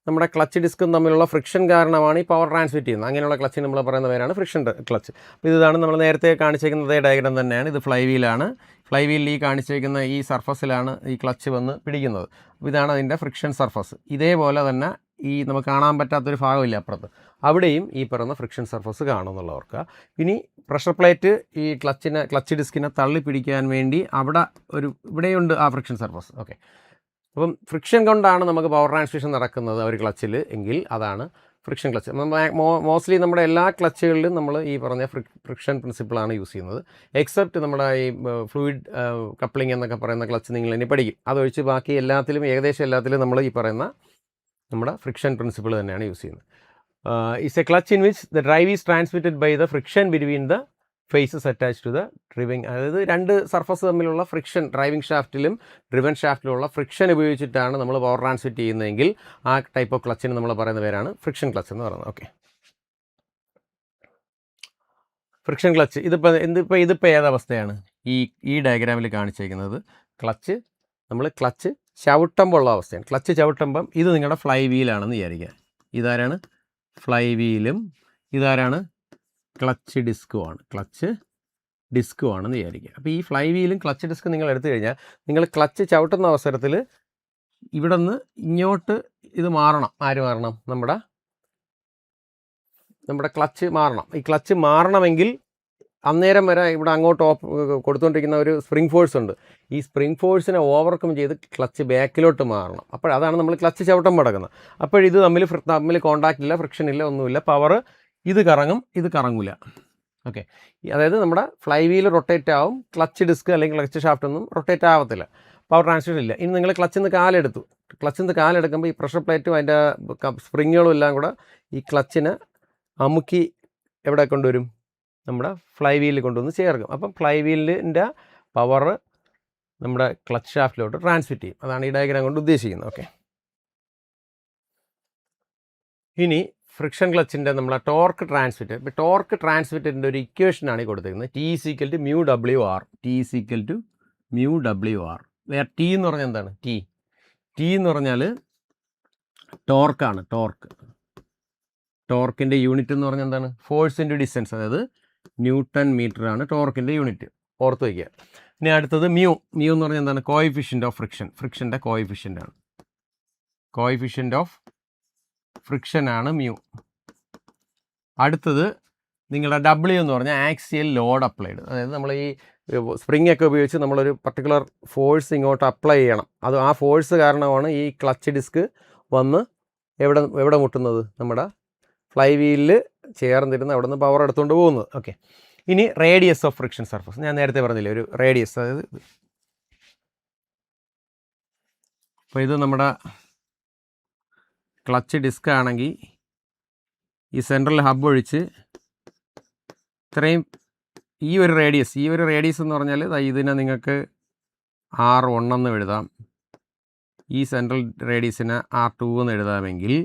നമ്മുടെ ക്ലച്ച് ഡിസ്കും തമ്മിലുള്ള ഫ്രിക്ഷൻ കാരണമാണ് ഈ പവർ ട്രാൻസ്മിറ്റ് ചെയ്യുന്നത്. അങ്ങനെയുള്ള ക്ലച്ചിന് നമ്മൾ പറയുന്ന പേരാണ് ഫ്രിക്ഷൻ ക്ലച്ച്. അപ്പോൾ ഇതാണ് നമ്മൾ നേരത്തെ കാണിച്ചിരിക്കുന്നത് ഡയഗ്രാം തന്നെയാണ്. ഇത് ഫ്ലൈ വീലാണ്. ഫ്ലൈ വീലിൽ ഈ കാണിച്ചിരിക്കുന്ന ഈ സർഫസിലാണ് ഈ ക്ലച്ച് വന്ന് പിടിക്കുന്നത്. അപ്പോൾ ഇതാണ് അതിൻ്റെ ഫ്രിക്ഷൻ സർഫസ്. ഇതേപോലെ തന്നെ ഈ നമുക്ക് കാണാൻ പറ്റാത്തൊരു ഭാഗമില്ല അപ്പുറത്ത്, അവിടെയും ഈ പറയുന്ന ഫ്രിക്ഷൻ സർഫസ് കാണുമെന്നുള്ളവർക്ക്. ഇനി പ്രഷർ പ്ലേറ്റ് ഈ ക്ലച്ച് ഡിസ്കിനെ തള്ളി പിടിക്കാൻ വേണ്ടി ഇവിടെയുണ്ട് ആ ഫ്രിക്ഷൻ സർഫസ്. ഓക്കെ, അപ്പം ഫ്രിക്ഷൻ കൊണ്ടാണ് നമുക്ക് പവർ ട്രാൻസ്മിഷൻ നടക്കുന്നത് ഒരു ക്ലച്ചിൽ എങ്കിൽ അതാണ് ഫ്രിക്ഷൻ ക്ലച്ച്. മോസ്റ്റ്ലി നമ്മുടെ എല്ലാ ക്ലച്ചുകളിലും നമ്മൾ ഈ പറഞ്ഞ ഫ്രിക്ഷൻ പ്രിൻസിപ്പിളാണ് യൂസ് ചെയ്യുന്നത്. എക്സെപ്റ്റ് നമ്മുടെ ഈ ഫ്ലൂയിഡ് കപ്ലിംഗ് എന്നൊക്കെ പറയുന്ന ക്ലച്ച് നിങ്ങൾ ഇനി പഠിക്കും. അതൊഴിച്ച് ബാക്കി എല്ലാത്തിലും ഏകദേശം എല്ലാത്തിലും നമ്മൾ ഈ പറയുന്ന നമ്മുടെ ഫ്രിക്ഷൻ പ്രിൻസിപ്പിൾ തന്നെയാണ് യൂസ് ചെയ്യുന്നത്. It's a clutch in which the drive is transmitted by the friction between the faces attach to the driving. അതായത് രണ്ട് സർഫസ് തമ്മിലുള്ള ഫ്രിക്ഷൻ, ഡ്രൈവിംഗ് ഷാഫ്റ്റിലും ഡ്രിവൻ ഷാഫ്റ്റിലുള്ള ഫ്രിക്ഷൻ ഉപയോഗിച്ചിട്ടാണ് നമ്മൾ പവർ ട്രാൻസ്മിറ്റ് ചെയ്യുന്നതെങ്കിൽ ആ ടൈപ്പ് ഓഫ് ക്ലച്ചിന് നമ്മൾ പറയുന്ന പേരാണ് ഫ്രിക്ഷൻ ക്ലച്ച് എന്ന് പറയുന്നത്. ഓക്കെ, ഫ്രിക്ഷൻ ക്ലച്ച് ഇതിപ്പോൾ ഏതവസ്ഥയാണ്? ഈ ഡയഗ്രാമിൽ കാണിച്ചേക്കുന്നത് ക്ലച്ച് ചവിട്ടുമ്പോൾ ഉള്ള അവസ്ഥയാണ്. ക്ലച്ച് ചവിട്ടുമ്പം ഇത് നിങ്ങളുടെ ഫ്ലൈ വീലാണെന്ന് വിചാരിക്കുക. ഇതാരാണ്? ഫ്ലൈ വീലും ഇതാരാണ്? ക്ലച്ച് ഡിസ്കുമാണെന്ന് വിചാരിക്കുക. അപ്പോൾ ഈ ഫ്ലൈ വീലും ക്ലച്ച് ഡിസ്ക് നിങ്ങൾ എടുത്തു കഴിഞ്ഞാൽ നിങ്ങൾ ക്ലച്ച് ചവിട്ടുന്ന അവസരത്തിൽ ഇവിടെ നിന്ന് ഇങ്ങോട്ട് ഇത് മാറണം. ആര് മാറണം? നമ്മുടെ ക്ലച്ച് മാറണം. ഈ ക്ലച്ച് മാറണമെങ്കിൽ അന്നേരം വരെ ഇവിടെ അങ്ങോട്ട് കൊടുത്തുകൊണ്ടിരിക്കുന്ന ഒരു സ്പ്രിംഗ് ഫോഴ്സ് ഉണ്ട്. ഈ സ്പ്രിംഗ് ഫോഴ്സിനെ ഓവർകം ചെയ്ത് ക്ലച്ച് ബാക്കിലോട്ട് മാറണം. അതാണ് നമ്മൾ ക്ലച്ച് ചവിട്ടം നടക്കുന്നത്. അപ്പോഴിത് തമ്മിൽ കോണ്ടാക്റ്റ് ഇല്ല, ഫ്രിക്ഷൻ ഇല്ല, ഒന്നുമില്ല. പവർ ഇത് കറങ്ങും, ഇത് കറങ്ങില്ല. ഓക്കെ, അതായത് നമ്മുടെ ഫ്ലൈ വീൽ റൊട്ടേറ്റ് ആവും, ക്ലച്ച് ഡിസ്ക് അല്ലെങ്കിൽ ക്ലച്ച് ഷാഫ്റ്റ് ഒന്നും റൊട്ടേറ്റ് ആവത്തില്ല, പവർ ട്രാൻസ്മിഷൻ ഇല്ല. ഇനി നിങ്ങൾ ക്ലച്ചിൽ നിന്ന് കാലെടുക്കുമ്പോൾ ഈ പ്രഷർ പ്ലേറ്റും അതിൻ്റെ സ്പ്രിങ്ങുകളും എല്ലാം കൂടെ ഈ ക്ലച്ചിനെ അമുക്കി എവിടെ കൊണ്ടുവരും? നമ്മുടെ ഫ്ലൈ വീലിൽ കൊണ്ടുവന്ന് ചേർക്കും. അപ്പം ഫ്ലൈ വീലിൻ്റെ പവർ നമ്മുടെ ക്ലച്ച് ഷാഫ്റ്റിലോട്ട് ട്രാൻസ്മിറ്റ് ചെയ്യും. അതാണ് ഈ ഡയഗ്രാം കൊണ്ട് ഉദ്ദേശിക്കുന്നത്. ഓക്കെ, ഇനി ഫ്രിക്ഷൻ ക്ലച്ചിൻ്റെ നമ്മളെ ടോർക്ക് ട്രാൻസ്മിറ്റർ. ഇപ്പോൾ ടോർക്ക് ട്രാൻസ്മിറ്ററിൻ്റെ ഒരു ഇക്വേഷനാണ് ഈ കൊടുത്തിരിക്കുന്നത്. T=μWR. വേറെ ടി എന്ന് പറഞ്ഞാൽ എന്താണ്? ടി എന്ന് പറഞ്ഞാൽ ടോർക്കാണ്. ടോർക്കിൻ്റെ യൂണിറ്റ് എന്ന് പറഞ്ഞാൽ എന്താണ്? Force into distance. അതായത് ന്യൂട്ടൺ മീറ്റർ ആണ് ടോർക്കിൻ്റെ യൂണിറ്റ്. ഓർത്ത് വയ്ക്കുക. ഇനി അടുത്തത് മ്യൂ എന്ന് പറഞ്ഞാൽ എന്താണ്? കോഎഫിഷ്യൻ്റ് ഓഫ് ഫ്രിക്ഷൻ്റെ കോഎഫിഷ്യൻ്റ് ഓഫ് ഫ്രിക്ഷൻ ആണ് മ്യൂ. അടുത്തത് നിങ്ങളുടെ W എന്ന് പറഞ്ഞാൽ ആക്സിയൽ ലോഡ് അപ്ലൈഡ്. അതായത് നമ്മൾ ഈ സ്പ്രിംഗ് ഒക്കെ ഉപയോഗിച്ച് നമ്മളൊരു പർട്ടിക്കുലർ ഫോഴ്സ് ഇങ്ങോട്ട് അപ്ലൈ ചെയ്യണം. ആ ഫോഴ്സ് കാരണമാണ് ഈ ക്ലച്ച് ഡിസ്ക് വന്ന് എവിടെ മുട്ടുന്നത്? നമ്മുടെ ഫ്ലൈ വീലിൽ ചേർന്നിരുന്ന് അവിടെ നിന്ന് പവർ എടുത്തുകൊണ്ട് പോകുന്നത്. ഓക്കെ, ഇനി റേഡിയസ് ഓഫ് ഫ്രിക്ഷൻ സർഫസ്. ഞാൻ നേരത്തെ പറഞ്ഞില്ലേ ഒരു റേഡിയസ്. അതായത് അപ്പോൾ ഇത് നമ്മുടെ ക്ലച്ച് ഡിസ്ക് ആണെങ്കിൽ ഈ സെൻട്രൽ ഹബ് ഒഴിച്ച് ഇത്രയും ഈ ഒരു റേഡിയസ് എന്ന് പറഞ്ഞാൽ ഇതിനെ നിങ്ങൾക്ക് R1 എന്ന് എഴുതാം. ഈ സെൻട്രൽ റേഡിയസിനെ R2 എന്ന് എഴുതാമെങ്കിൽ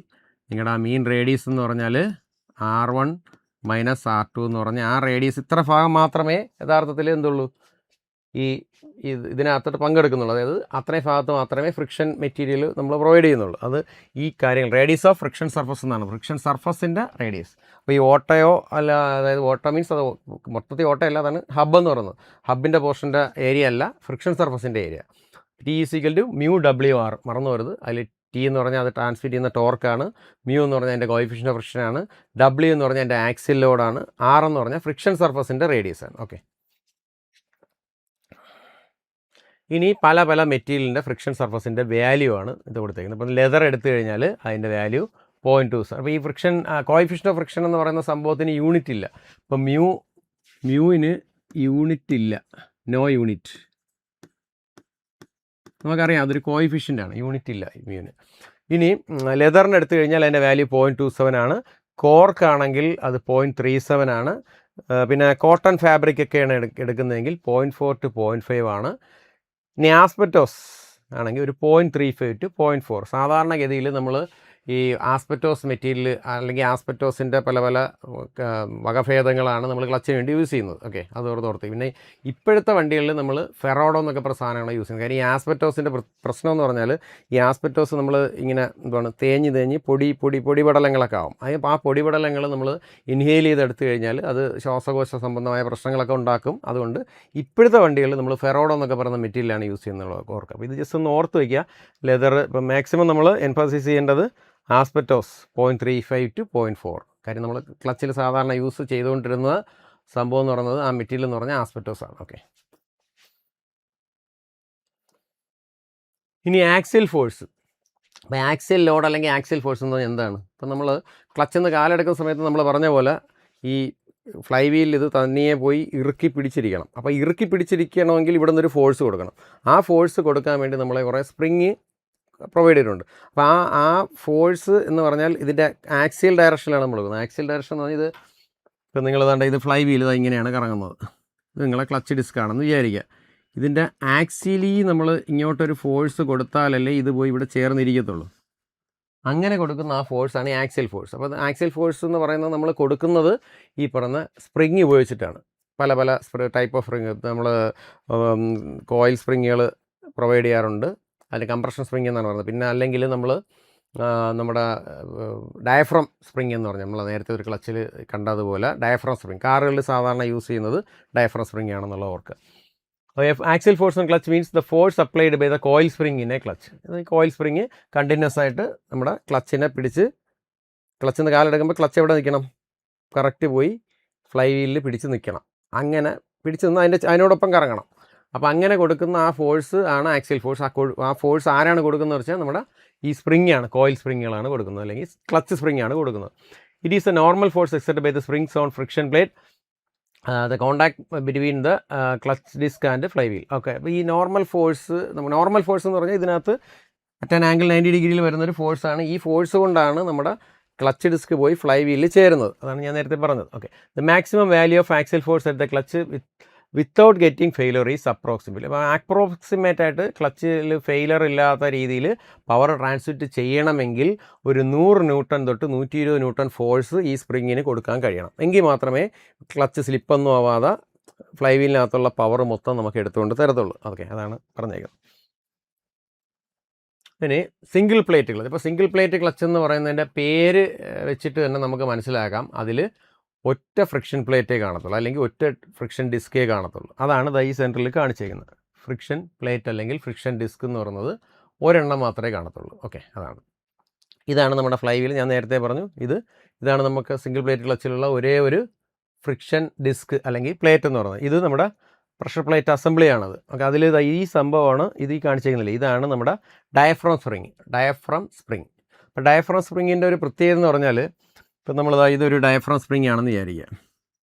നിങ്ങളുടെ ആ മീൻ റേഡിയസ് എന്ന് പറഞ്ഞാൽ R1 - R2 എന്ന് പറഞ്ഞാൽ ആ റേഡിയസ് ഇത്ര ഭാഗം മാത്രമേ യഥാർത്ഥത്തിൽ എന്തുള്ളൂ? ഇതിനകത്തോട്ട് പങ്കെടുക്കുന്നുള്ളൂ. അതായത് അത്രയും ഭാഗത്ത് മാത്രമേ ഫ്രിക്ഷൻ മെറ്റീരിയൽ നമ്മൾ പ്രൊവൈഡ് ചെയ്യുന്നുള്ളൂ. അത് ഈ കാര്യങ്ങൾ റേഡിയസ് ഓഫ് ഫ്രിക്ഷൻ സർഫസ് എന്നാണ്. ഫ്രിക്ഷൻ സർഫസിൻ്റെ റേഡിയസ്. അപ്പോൾ ഈ ഓട്ടയോ അല്ല, അതായത് ഓട്ട മീൻസ് അത് മൊത്തത്തിൽ ഓട്ടയല്ല, അതാണ് ഹബ് എന്ന് പറയുന്നത്. ഹബിൻ്റെ പോർഷൻ്റെ ഏരിയ അല്ല, ഫ്രിക്ഷൻ സർഫസിൻ്റെ ഏരിയ. T=μWR. മറന്നു വരുത്. അതിൽ ടി എന്ന് പറഞ്ഞാൽ അത് ട്രാൻസ്മിറ്റ് ചെയ്യുന്ന ടോർക്കാണ്. മ്യൂ എന്ന് പറഞ്ഞാൽ എൻ്റെ കോഎഫിഷ്യൻ്റ് ഓഫ് ഫ്രിക്ഷനാണ്. W എന്ന് പറഞ്ഞാൽ എൻ്റെ ആക്സിൽ ലോഡാണ്. R എന്ന് പറഞ്ഞാൽ ഫ്രിക്ഷൻ സർഫസിൻ്റെ റേഡിയസ് ആണ്. ഓക്കെ, ഇനി പല മെറ്റീരിയലിൻ്റെ ഫ്രിക്ഷൻ സർഫസിൻ്റെ വാല്യൂ ആണ് ഇത് കൊടുത്തേക്കുന്നത്. ഇപ്പം ലെതർ എടുത്തു കഴിഞ്ഞാൽ അതിൻ്റെ വാല്യൂ 0.27. അപ്പോൾ ഈ ഫ്രിക്ഷൻ കോഎഫിഷ്യൻ്റ് ഓഫ് ഫ്രിക്ഷൻ എന്ന് പറയുന്ന സംഭവത്തിന് യൂണിറ്റ് ഇല്ല. ഇപ്പം മ്യൂവിന് യൂണിറ്റ് ഇല്ല, നോ യൂണിറ്റ്. നമുക്കറിയാം അതൊരു കോഎഫിഷ്യൻ്റ് ആണ്, യൂണിറ്റ് ഇല്ല മ്യൂവിന്. ഇനി ലെതറിന് എടുത്തു കഴിഞ്ഞാൽ അതിൻ്റെ വാല്യൂ 0.27 ആണ്. കോർക്കാണെങ്കിൽ അത് 0.37 ആണ്. പിന്നെ കോട്ടൺ ഫാബ്രിക് ഒക്കെയാണ് എടുക്കുന്നതെങ്കിൽ 0.4 to 0.5 ആണ്. ഇനി ആസ്പെറ്റോസ് ആണെങ്കിൽ ഒരു 0.35 to 0.4. സാധാരണഗതിയിൽ നമ്മൾ ഈ ആസ്പെറ്റോസ് മെറ്റീരിയൽ അല്ലെങ്കിൽ ആസ്പെറ്റോസിൻ്റെ പല വകഭേദങ്ങളാണ് നമ്മൾ ക്ലച്ചിന് വേണ്ടി യൂസ് ചെയ്യുന്നത്. ഓക്കെ, അത് ഓർത്ത്. പിന്നെ ഇപ്പോഴത്തെ വണ്ടികളിൽ നമ്മൾ ഫെറോഡോ എന്നൊക്കെ പറഞ്ഞ സാധനമാണ് യൂസ് ചെയ്യുന്നത്. കാര്യം ഈ ആസ്പെറ്റോസിൻ്റെ പ്രശ്നം എന്ന് പറഞ്ഞാൽ ഈ ആസ്പെറ്റോസ് നമ്മൾ ഇങ്ങനെ തേഞ്ഞ് പൊടിപടലങ്ങളൊക്കെ ആവും. ആ പൊടിപടലങ്ങൾ നമ്മൾ ഇൻഹെയിൽ ചെയ്തെടുത്തു കഴിഞ്ഞാൽ അത് ശ്വാസകോശ സംബന്ധമായ പ്രശ്നങ്ങളൊക്കെ ഉണ്ടാക്കും. അതുകൊണ്ട് ഇപ്പോഴത്തെ വണ്ടികളിൽ നമ്മൾ ഫെറോഡോ എന്നൊക്കെ പറയുന്ന മെറ്റീരിയലാണ് യൂസ് ചെയ്യുന്നത്. ഓർക്കുക. അപ്പോൾ ഇത് ജസ്റ്റ് ഒന്ന് ഓർത്ത് വയ്ക്കുക. ലെതർ ഇപ്പം മാക്സിമം നമ്മൾ എംഫസൈസ് ചെയ്യേണ്ടത് ആസ്പെറ്റോസ് 0.35 to 0.4. കാര്യം നമ്മൾ ക്ലച്ചിൽ സാധാരണ യൂസ് ചെയ്തുകൊണ്ടിരുന്ന സംഭവം എന്ന് പറയുന്നത് ആ മെറ്റീരിയൽ എന്ന് പറഞ്ഞാൽ ആസ്പെറ്റോസ് ആണ്. ഓക്കെ, ഇനി ആക്സിൽ ഫോഴ്സ്. അപ്പോൾ ആക്സിൽ ലോഡ് അല്ലെങ്കിൽ ആക്സിൽ ഫോഴ്സ് എന്ന് പറഞ്ഞാൽ എന്താണ്? ഇപ്പോൾ നമ്മൾ ക്ലച്ചിൽ നിന്ന് കാലെടുക്കുന്ന സമയത്ത് നമ്മൾ പറഞ്ഞ പോലെ ഈ ഫ്ലൈ വീലിൽ ഇത് തനിയെ പോയി ഇറുക്കി പിടിച്ചിരിക്കണം. അപ്പോൾ ഇറുക്കി പിടിച്ചിരിക്കണമെങ്കിൽ ഇവിടെ നിന്നൊരു ഫോഴ്സ് കൊടുക്കണം. ആ ഫോഴ്സ് കൊടുക്കാൻ വേണ്ടി നമ്മളെ കുറേ സ്പ്രിങ് പ്രൊവൈഡ് ചെയ്തിട്ടുണ്ട്. അപ്പോൾ ആ ഫോഴ്സ് എന്ന് പറഞ്ഞാൽ ഇതിൻ്റെ ആക്സിയൽ ഡയറക്ഷനിലാണ് നമ്മൾ കൊടുക്കുന്നത്. ആക്സിയൽ ഡയറക്ഷൻ എന്ന് പറഞ്ഞാൽ ഇത് ഇപ്പോൾ നിങ്ങൾ കണ്ട ഇത് ഫ്ലൈ വീൽ ഇത് ഇങ്ങനെയാണ് കറങ്ങുന്നത്. ഇത് നിങ്ങളെ ക്ലച്ച് ഡിസ്ക് ആണെന്ന് വിചാരിക്കുക. ഇതിൻ്റെ ആക്സിലി നമ്മൾ ഇങ്ങോട്ടൊരു ഫോഴ്സ് കൊടുത്താലല്ലേ ഇത് പോയി ഇവിടെ ചേർന്നിരിക്കത്തുള്ളൂ. അങ്ങനെ കൊടുക്കുന്ന ആ ഫോഴ്സാണ് ഈ ആക്സിയൽ ഫോഴ്സ്. അപ്പോൾ ആക്സിയൽ ഫോഴ്സ് എന്ന് പറയുന്നത് നമ്മൾ കൊടുക്കുന്നത് ഈ പറയുന്ന സ്പ്രിങ് ഉപയോഗിച്ചിട്ടാണ്. പല പല ടൈപ്പ് ഓഫ് സ്പ്രിങ് നമ്മൾ കോയിൽ സ്പ്രിങ്ങുകൾ പ്രൊവൈഡ് ചെയ്യാറുണ്ട്. അതിന് കംപ്രഷൻ സ്പ്രിങ് എന്നാണ് പറയുന്നത്. പിന്നെ അല്ലെങ്കിൽ നമ്മൾ നമ്മുടെ ഡയഫ്രം സ്പ്രിങ് എന്ന് പറഞ്ഞാൽ നമ്മൾ നേരത്തെ ഒരു ക്ലച്ചിൽ കണ്ടതുപോലെ ഡയഫ്രം സ്പ്രിങ് കാറുകളിൽ സാധാരണ യൂസ് ചെയ്യുന്നത് ഡയഫ്രം സ്പ്രിങ് ആണെന്നുള്ള ഓർക്ക്. Axial force on clutch means the force applied by the coil spring in a clutch. Coil spring continuous ആയിട്ട് നമ്മുടെ ക്ലച്ചിനെ പിടിച്ച് ക്ലച്ചിൽ നിന്ന് കാലെടുക്കുമ്പോൾ ക്ലച്ച് എവിടെ നിൽക്കണം? കറക്റ്റ് പോയി ഫ്ലൈ വീലിൽ പിടിച്ച് നിൽക്കണം. അങ്ങനെ പിടിച്ച് നിന്ന് അതിനോടൊപ്പം കറങ്ങണം. അപ്പോൾ അങ്ങനെ കൊടുക്കുന്ന ആ ഫോഴ്സ് ആണ് ആക്സിയൽ ഫോഴ്സ്. ആ ഫോഴ്സ് ആരാണ് കൊടുക്കുന്നത് വെച്ചാൽ നമ്മുടെ ഈ സ്പ്രിങ് ആണ്, കോയിൽ സ്പ്രിങ്ങുകളാണ് കൊടുക്കുന്നത്, അല്ലെങ്കിൽ ക്ലച്ച് സ്പ്രിങ് ആണ് കൊടുക്കുന്നത്. It is a normal force except by the springs on friction plate the contact between the clutch disc and flywheel. Okay, അപ്പോൾ ഈ നോർമൽ ഫോഴ്സ് എന്ന് പറഞ്ഞാൽ ഇതിനകത്ത് അറ്റ് ആൻ ആംഗിൾ 90 ഡിഗ്രിയിൽ വരുന്നൊരു ഫോഴ്സാണ്. ഈ ഫോഴ്സ് കൊണ്ടാണ് നമ്മുടെ ക്ലച്ച് ഡിസ്ക് പോയി ഫ്ലൈ വീലിൽ ചേരുന്നത്. അതാണ് ഞാൻ നേരത്തെ പറഞ്ഞത്. Okay, the maximum value of axial force at the clutch without getting failure is approximate. അപ്പോൾ അപ്രോക്സിമേറ്റ് ആയിട്ട് ക്ലച്ചിൽ ഫെയിലർ ഇല്ലാത്ത രീതിയിൽ പവർ ട്രാൻസ്മിറ്റ് ചെയ്യണമെങ്കിൽ ഒരു 100 ന്യൂട്ടൺ തൊട്ട് 120 ന്യൂട്ടൺ ഫോഴ്സ് ഈ സ്പ്രിങ്ങിന് കൊടുക്കാൻ കഴിയണം. എങ്കിൽ മാത്രമേ ക്ലച്ച് സ്ലിപ്പൊന്നും ആവാതെ ഫ്ലൈ വീലിനകത്തുള്ള പവർ മൊത്തം നമുക്ക് എടുത്തുകൊണ്ട് തരത്തുള്ളൂ. ഓക്കെ, അതാണ് പറഞ്ഞേക്കുന്നത്. പിന്നെ സിംഗിൾ പ്ലേറ്റ് ക്ലച്ച്. ഇപ്പോൾ സിംഗിൾ പ്ലേറ്റ് ക്ലച്ച് എന്ന് പറയുന്നതിൻ്റെ പേര് വെച്ചിട്ട് തന്നെ നമുക്ക് മനസ്സിലാക്കാം, അതിൽ ഒറ്റ ഫ്രിക്ഷൻ പ്ലേറ്റേ കാണത്തുള്ളൂ, അല്ലെങ്കിൽ ഒറ്റ ഫ്രിക്ഷൻ ഡിസ്കേ കാണത്തുള്ളൂ. അതാണ് ഈ സെൻറ്ററിൽ കാണിച്ചേക്കുന്നത്. ഫ്രിക്ഷൻ പ്ലേറ്റ് അല്ലെങ്കിൽ ഫ്രിക്ഷൻ ഡിസ്ക് എന്ന് പറയുന്നത് ഒരെണ്ണം മാത്രമേ കാണത്തുള്ളൂ. ഓക്കെ, ഇതാണ് നമ്മുടെ ഫ്ലൈ വീൽ. ഞാൻ നേരത്തെ പറഞ്ഞു ഇതാണ് നമുക്ക് സിംഗിൾ പ്ലേറ്റ് ക്ലച്ചിലുള്ള ഒരേ ഒരു ഫ്രിക്ഷൻ ഡിസ്ക് അല്ലെങ്കിൽ പ്ലേറ്റ് എന്ന് പറയുന്നത്. ഇത് നമ്മുടെ പ്രഷർ പ്ലേറ്റ് അസംബ്ലിയാണത്. ഓക്കെ, അതിൽ ഈ സംഭവമാണ് ഇത് ഈ കാണിച്ചേക്കുന്നില്ല. ഇതാണ് നമ്മുടെ ഡയഫ്രം സ്പ്രിങ്. അപ്പോൾ ഡയഫ്രം സ്പ്രിങ്ങിൻ്റെ ഒരു പ്രത്യേകത എന്ന് പറഞ്ഞാൽ, ഇപ്പം ഇതൊരു ഡയഫ്രം സ്പ്രിങ് ആണെന്ന് വിചാരിക്കുക.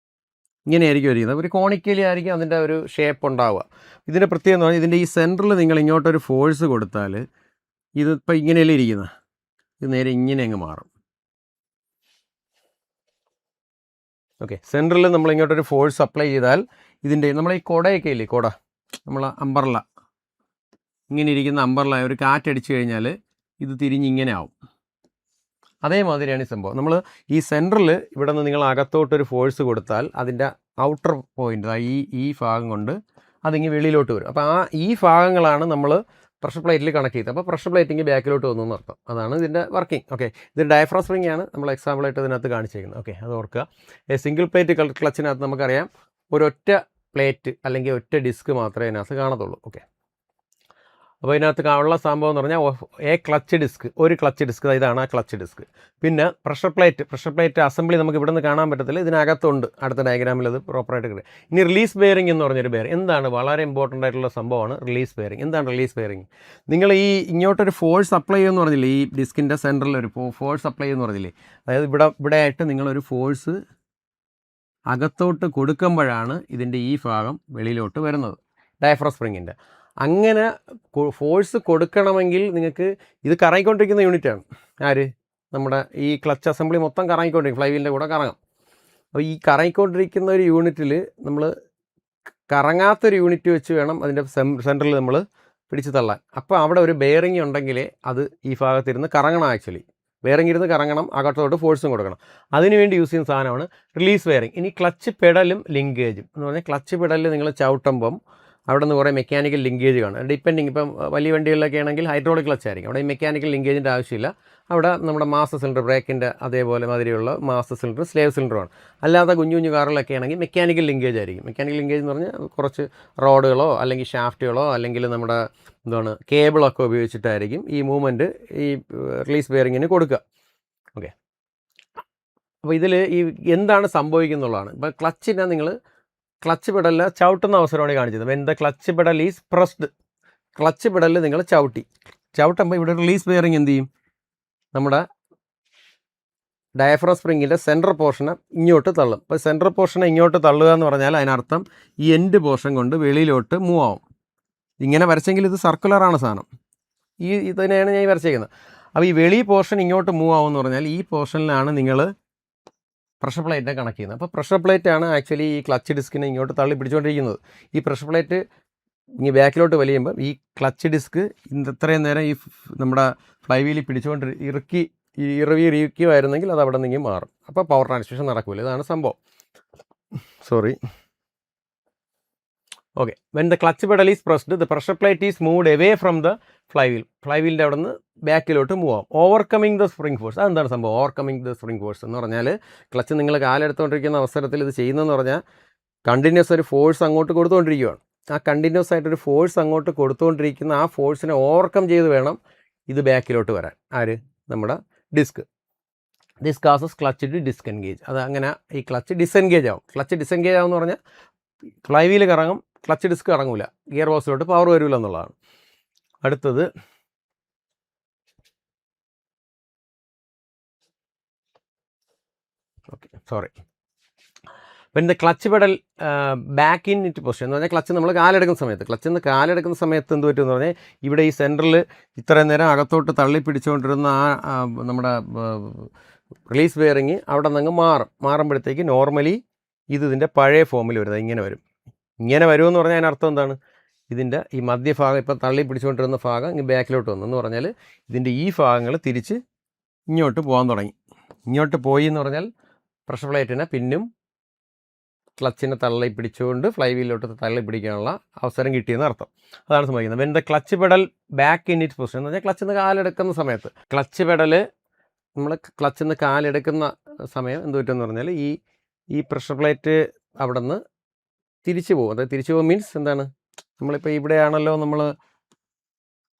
ഇങ്ങനെയായിരിക്കും ഇരിക്കുന്നത്, ഒരു കോണിക്കലി ആയിരിക്കും അതിൻ്റെ ഒരു ഷേപ്പ് ഉണ്ടാവുക. ഇതിൻ്റെ പ്രത്യേകത എന്ന് പറഞ്ഞാൽ ഇതിൻ്റെ ഈ സെൻറ്ററിൽ നിങ്ങൾ ഇങ്ങോട്ടൊരു ഫോഴ്സ് കൊടുത്താൽ ഇതിപ്പോൾ ഇങ്ങനെയല്ലേ ഇരിക്കുന്നത്, ഇത് നേരെ ഇങ്ങനെ അങ്ങ് മാറും. ഓക്കെ, സെൻറ്ററിൽ നമ്മൾ ഇങ്ങോട്ടൊരു ഫോഴ്സ് അപ്ലൈ ചെയ്താൽ ഇതിൻ്റെ നമ്മൾ ഈ കുടയൊക്കെ ഇല്ലേ, കുട നമ്മൾ അമ്പർല, ഇങ്ങനെ ഇരിക്കുന്ന അമ്പർല ഒരു കാറ്റടിച്ചു കഴിഞ്ഞാൽ ഇത് തിരിഞ്ഞിങ്ങനെ ആവും. അതേമാതിരിയാണ് ഈ സംഭവം. നമ്മൾ ഈ സെൻറ്ററിൽ ഇവിടെ നിന്ന് നിങ്ങൾ അകത്തോട്ടൊരു ഫോഴ്സ് കൊടുത്താൽ അതിൻ്റെ ഔട്ടർ പോയിൻ്റ് ഈ ഭാഗം കൊണ്ട് അതിങ്ങനെ വെളിയിലോട്ട് വരും. അപ്പോൾ ഈ ഭാഗങ്ങളാണ് നമ്മൾ പ്രഷർ പ്ലേറ്റിൽ കണക്ട് ചെയ്തത്. അപ്പോൾ പ്രഷർ പ്ലേറ്റിങ് ബാക്കിലോട്ട് വന്നു എന്നർത്ഥം. അതാണ് ഇതിൻ്റെ വർക്കിംഗ്. ഓക്കെ, ഇത് ഡയഫ്രം സ്പ്രിങ് ആണ് നമ്മൾ എക്സാമ്പിളായിട്ട് ഇതിനകത്ത് കാണിച്ചേക്കുന്നത്. ഓക്കെ, അത് ഓർക്കുക. സിംഗിൾ പ്ലേറ്റ് ക്ലച്ചിനകത്ത് നമുക്കറിയാം ഒരൊറ്റ പ്ലേറ്റ് അല്ലെങ്കിൽ ഒറ്റ ഡിസ്ക് മാത്രമേ ഇതിനകത്ത് കാണത്തുള്ളൂ. ഓക്കെ, അപ്പോൾ ഇതിനകത്ത് ഉള്ള സംഭവം എന്ന് പറഞ്ഞാൽ ഒരു ക്ലച്ച് ഡിസ്ക് ഇതാണ് ആ ക്ലച്ച് ഡിസ്ക്. പിന്നെ പ്രഷർ പ്ലേറ്റ് അസംബ്ലി നമുക്ക് ഇവിടെ നിന്ന് കാണാൻ പറ്റത്തില്ല, ഇതിനകത്തുണ്ട്. അടുത്ത ഡയഗ്രാമിൽ അത് പ്രോപ്പറായിട്ട് കിട്ടും. ഇനി റിലീസ് ബെയറിംഗ് എന്ന് പറഞ്ഞൊരു ബെയറിംഗ് എന്താണ്, വളരെ ഇമ്പോർട്ടൻ്റ് ആയിട്ടുള്ള സംഭവമാണ് റിലീസ് ബെയറിംഗ്. എന്താണ് റിലീസ് ബെയറിംഗ്? നിങ്ങൾ ഇങ്ങോട്ടൊരു ഫോഴ്സ് അപ്ലൈ ചെയ്യുമെന്ന് പറഞ്ഞില്ലേ, ഈ ഡിസ്കിൻ്റെ സെൻറ്ററിൽ ഒരു ഫോഴ്സ് അപ്ലൈ ചെയ്യുമെന്ന് പറഞ്ഞില്ലേ, അതായത് ഇവിടെ ആയിട്ട് നിങ്ങളൊരു ഫോഴ്സ് അകത്തോട്ട് കൊടുക്കുമ്പോഴാണ് ഇതിൻ്റെ ഈ ഭാഗം വെളിയിലോട്ട് വരുന്നത്, ഡയഫ്രം സ്പ്രിങ്ങിൻ്റെ. അങ്ങനെ ഫോഴ്സ് കൊടുക്കണമെങ്കിൽ നിങ്ങൾക്ക് ഇത് കറങ്ങിക്കൊണ്ടിരിക്കുന്ന യൂണിറ്റാണ്. നമ്മുടെ ഈ ക്ലച്ച് അസംബ്ലി മൊത്തം കറങ്ങിക്കൊണ്ടിരിക്കും, ഫ്ലൈ വീലിൻ്റെ കൂടെ കറങ്ങാം. അപ്പോൾ ഈ കറങ്ങിക്കൊണ്ടിരിക്കുന്ന ഒരു യൂണിറ്റിൽ നമ്മൾ കറങ്ങാത്തൊരു യൂണിറ്റ് വെച്ച് വേണം അതിൻ്റെ സെൻറ്ററിൽ നമ്മൾ പിടിച്ച് തള്ളാൻ. അപ്പോൾ അവിടെ ഒരു ബെയറിംഗ് ഉണ്ടെങ്കിലേ അത് ഈ ഭാഗത്തിരുന്ന് കറങ്ങണം. ആക്ച്വലി ബെയറിംഗ് ഇരുന്ന് കറങ്ങണം, അകത്തോട്ട് ഫോഴ്സും കൊടുക്കണം. അതിനുവേണ്ടി യൂസ് ചെയ്യുന്ന സാധനമാണ് റിലീസ് ബെയറിംഗ്. ഇനി ക്ലച്ച് പെഡലും ലിങ്കേജും എന്ന് പറഞ്ഞാൽ, ക്ലച്ച് പെഡലിൽ നിങ്ങൾ ചവിട്ടുമ്പം അവിടെ നിന്ന് കുറേ മെക്കാനിക്കൽ ലിങ്കേജ് കാണും. ഡിപ്പെൻഡിങ്, ഇപ്പം വലിയ വണ്ടികളിലൊക്കെ ആണെങ്കിൽ ഹൈഡ്രോളിക് ക്ലച്ച് ആയിരിക്കും, അവിടെ ഈ മെക്കാനിക്കൽ ലിങ്കേജിൻ്റെ ആവശ്യമില്ല. അവിടെ നമ്മുടെ മാസ്റ്റർ സിലിണ്ടർ, ബ്രേക്കിൻ്റെ അതേപോലെ മാതിരിയുള്ള മാസ്റ്റർ സിലിണ്ടർ, സ്ലേവ് സിലിണ്ടറുമാണ്. അല്ലാതെ കുഞ്ഞു കാറുകളൊക്കെ ആണെങ്കിൽ മെക്കാനിക്കൽ ലിങ്കേജ് ആയിരിക്കും. മെക്കാനിക്കൽ ലിങ്കേജ് എന്ന് പറഞ്ഞാൽ കുറച്ച് റോഡുകളോ അല്ലെങ്കിൽ ഷാഫ്റ്റുകളോ അല്ലെങ്കിൽ നമ്മുടെ കേബിളൊക്കെ ഉപയോഗിച്ചിട്ടായിരിക്കും ഈ മൂവ്മെൻറ്റ് ഈ റിലീസ് ബെയറിങ്ങിന് കൊടുക്കുക. ഓക്കെ, അപ്പോൾ ഇതിൽ ഈ എന്താണ് സംഭവിക്കുന്നുള്ളതാണ്. ഇപ്പോൾ ക്ലച്ചിനെ നിങ്ങൾ ക്ലച്ച് പെഡലിൽ ചവിട്ടുന്ന അവസരമാണ് കാണിച്ചത്. When the clutch pedal is pressed, clutch പെഡലിൽ നിങ്ങൾ ചവിട്ടുമ്പോൾ ഇവിടെ റിലീസ് ബെയറിംഗ് എന്ത് ചെയ്യും, നമ്മുടെ ഡയഫ്രം സ്പ്രിങ്ങിൻ്റെ സെൻട്രൽ പോർഷനെ ഇങ്ങോട്ട് തള്ളും. അപ്പോൾ സെൻട്രൽ പോർഷനെ ഇങ്ങോട്ട് തള്ളുക എന്ന് പറഞ്ഞാൽ അതിനർത്ഥം ഈ എൻഡ് പോർഷൻ കൊണ്ട് വെളിയിലോട്ട് മൂവ് ആവും. ഇങ്ങനെ വരച്ചെങ്കിൽ ഇത് സർക്കുലറാണ് സാധനം, ഇതിനെയാണ് ഞാൻ വരച്ചേക്കുന്നത്. അപ്പോൾ ഈ വെളി പോർഷൻ ഇങ്ങോട്ട് മൂവ് ആവും എന്ന് പറഞ്ഞാൽ ഈ പോർഷനിലാണ് നിങ്ങൾ പ്രഷർ പ്ലേറ്റിനെ കണക്ട് ചെയ്യുന്നത്. അപ്പോൾ പ്രഷർ പ്ലേറ്റാണ് ആക്ച്വലി ഈ ക്ലച്ച് ഡിസ്കിനെ ഇങ്ങോട്ട് തള്ളി പിടിച്ചുകൊണ്ടിരിക്കുന്നത്. ഈ പ്രഷർ പ്ലേറ്റ് ഇനി ബാക്കിലോട്ട് വലിയുമ്പോൾ ഈ ക്ലച്ച് ഡിസ്ക് ഇത്രയും നേരം ഈ നമ്മുടെ ഫ്ലൈ വീലിൽ പിടിച്ചുകൊണ്ട് ഇറക്കിയുമായിരുന്നെങ്കിൽ അത് അവിടെ നിന്ന് മാറും. അപ്പോൾ പവർ ട്രാൻസ്മിഷൻ നടക്കില്ല. ഇതാണ് സംഭവം. Sorry. Okay, when the clutch pedal is pressed the pressure plate is moved away from the ഫ്ലൈവീലിൻ്റെ അവിടെ നിന്ന് ബാക്കിലോട്ട് മൂവ് ആവും. Overcoming the spring force. അതെന്താണ് സംഭവം? ഓവർകമ്മിങ് ദ സ്പ്രിംഗ് ഫോഴ്സ് എന്ന് പറഞ്ഞാൽ ക്ലച്ച് നിങ്ങൾ കാലെടുത്തുകൊണ്ടിരിക്കുന്ന അവസരത്തിൽ ഇത് ചെയ്യുന്നതെന്ന് പറഞ്ഞാൽ കണ്ടിന്യൂസ് ഒരു ഫോഴ്സ് അങ്ങോട്ട് കൊടുത്തുകൊണ്ടിരിക്കുകയാണ്. ആ കണ്ടിന്യൂസ് ആയിട്ടൊരു ഫോഴ്സ് അങ്ങോട്ട് കൊടുത്തുകൊണ്ടിരിക്കുന്ന ആ ഫോഴ്സിനെ ഓവർകം ചെയ്ത് വേണം ഇത് ബാക്കിലോട്ട് വരാൻ. ആര്? നമ്മുടെ disc. This causes clutch disc engage. അത് അങ്ങനെ ഈ ക്ലച്ച് ഡിസെൻഗേജ് ആവും. ക്ലച്ച് ഡിസെൻഗേജ് ആവും എന്ന് പറഞ്ഞാൽ ഫ്ലൈ വീല് കറങ്ങും, ക്ലച്ച് ഡിസ്ക് കറങ്ങില്ല, ഗിയർ ബോക്സിലോട്ട് പവർ വരില്ല എന്നുള്ളതാണ്. അടുത്തത് പിന്നെ clutch pedal back in it position എന്ന് പറഞ്ഞാൽ ക്ലച്ച് നമ്മൾ കാലെടുക്കുന്ന സമയത്ത് എന്ത് പറ്റുമെന്ന് പറഞ്ഞാൽ ഇവിടെ ഈ സെൻറ്ററിൽ ഇത്രയും നേരം അകത്തോട്ട് തള്ളി പിടിച്ചുകൊണ്ടിരുന്ന ആ നമ്മുടെ റിലീസ് ബെയറിങ് അവിടെ നിന്ന് മാറുമ്പോഴത്തേക്ക് നോർമലി ഇതിൻ്റെ പഴയ ഫോമിൽ വരുന്നത് ഇങ്ങനെ വരുമെന്ന് പറഞ്ഞാൽ അതിനർത്ഥം എന്താണ്? ഇതിൻ്റെ ഈ മധ്യഭാഗം ഇപ്പം തള്ളി പിടിച്ചുകൊണ്ടിരുന്ന ഭാഗം ഇങ്ങനെ ബാക്കിലോട്ട് വന്നെന്ന് പറഞ്ഞാൽ ഇതിൻ്റെ ഈ ഭാഗങ്ങൾ തിരിച്ച് ഇങ്ങോട്ട് പോകാൻ തുടങ്ങി. ഇങ്ങോട്ട് പോയി എന്ന് പറഞ്ഞാൽ പ്രഷർ പ്ലേറ്റിനെ പിന്നും ക്ലച്ചിനെ തള്ളി പിടിച്ചുകൊണ്ട് ഫ്ലൈ വീലിലോട്ട് തള്ളി പിടിക്കാനുള്ള അവസരം കിട്ടിയെന്ന് അർത്ഥം. അതാണ് സംഭവിക്കുന്നത്. When the clutch pedal back in it position എന്ന് പറഞ്ഞാൽ ക്ലച്ചിൽ കാലെടുക്കുന്ന സമയത്ത് ക്ലച്ച് പെഡൽ നമ്മൾ ക്ലച്ചിൽ കാലെടുക്കുന്ന സമയം എന്ത് പറ്റുമെന്ന് പറഞ്ഞാൽ ഈ പ്രഷർ പ്ലേറ്റ് അവിടെ നിന്ന് തിരിച്ചു പോകും. അതായത് തിരിച്ചു പോകും മീൻസ് എന്താണ്? നമ്മളിപ്പോൾ ഇവിടെയാണല്ലോ നമ്മൾ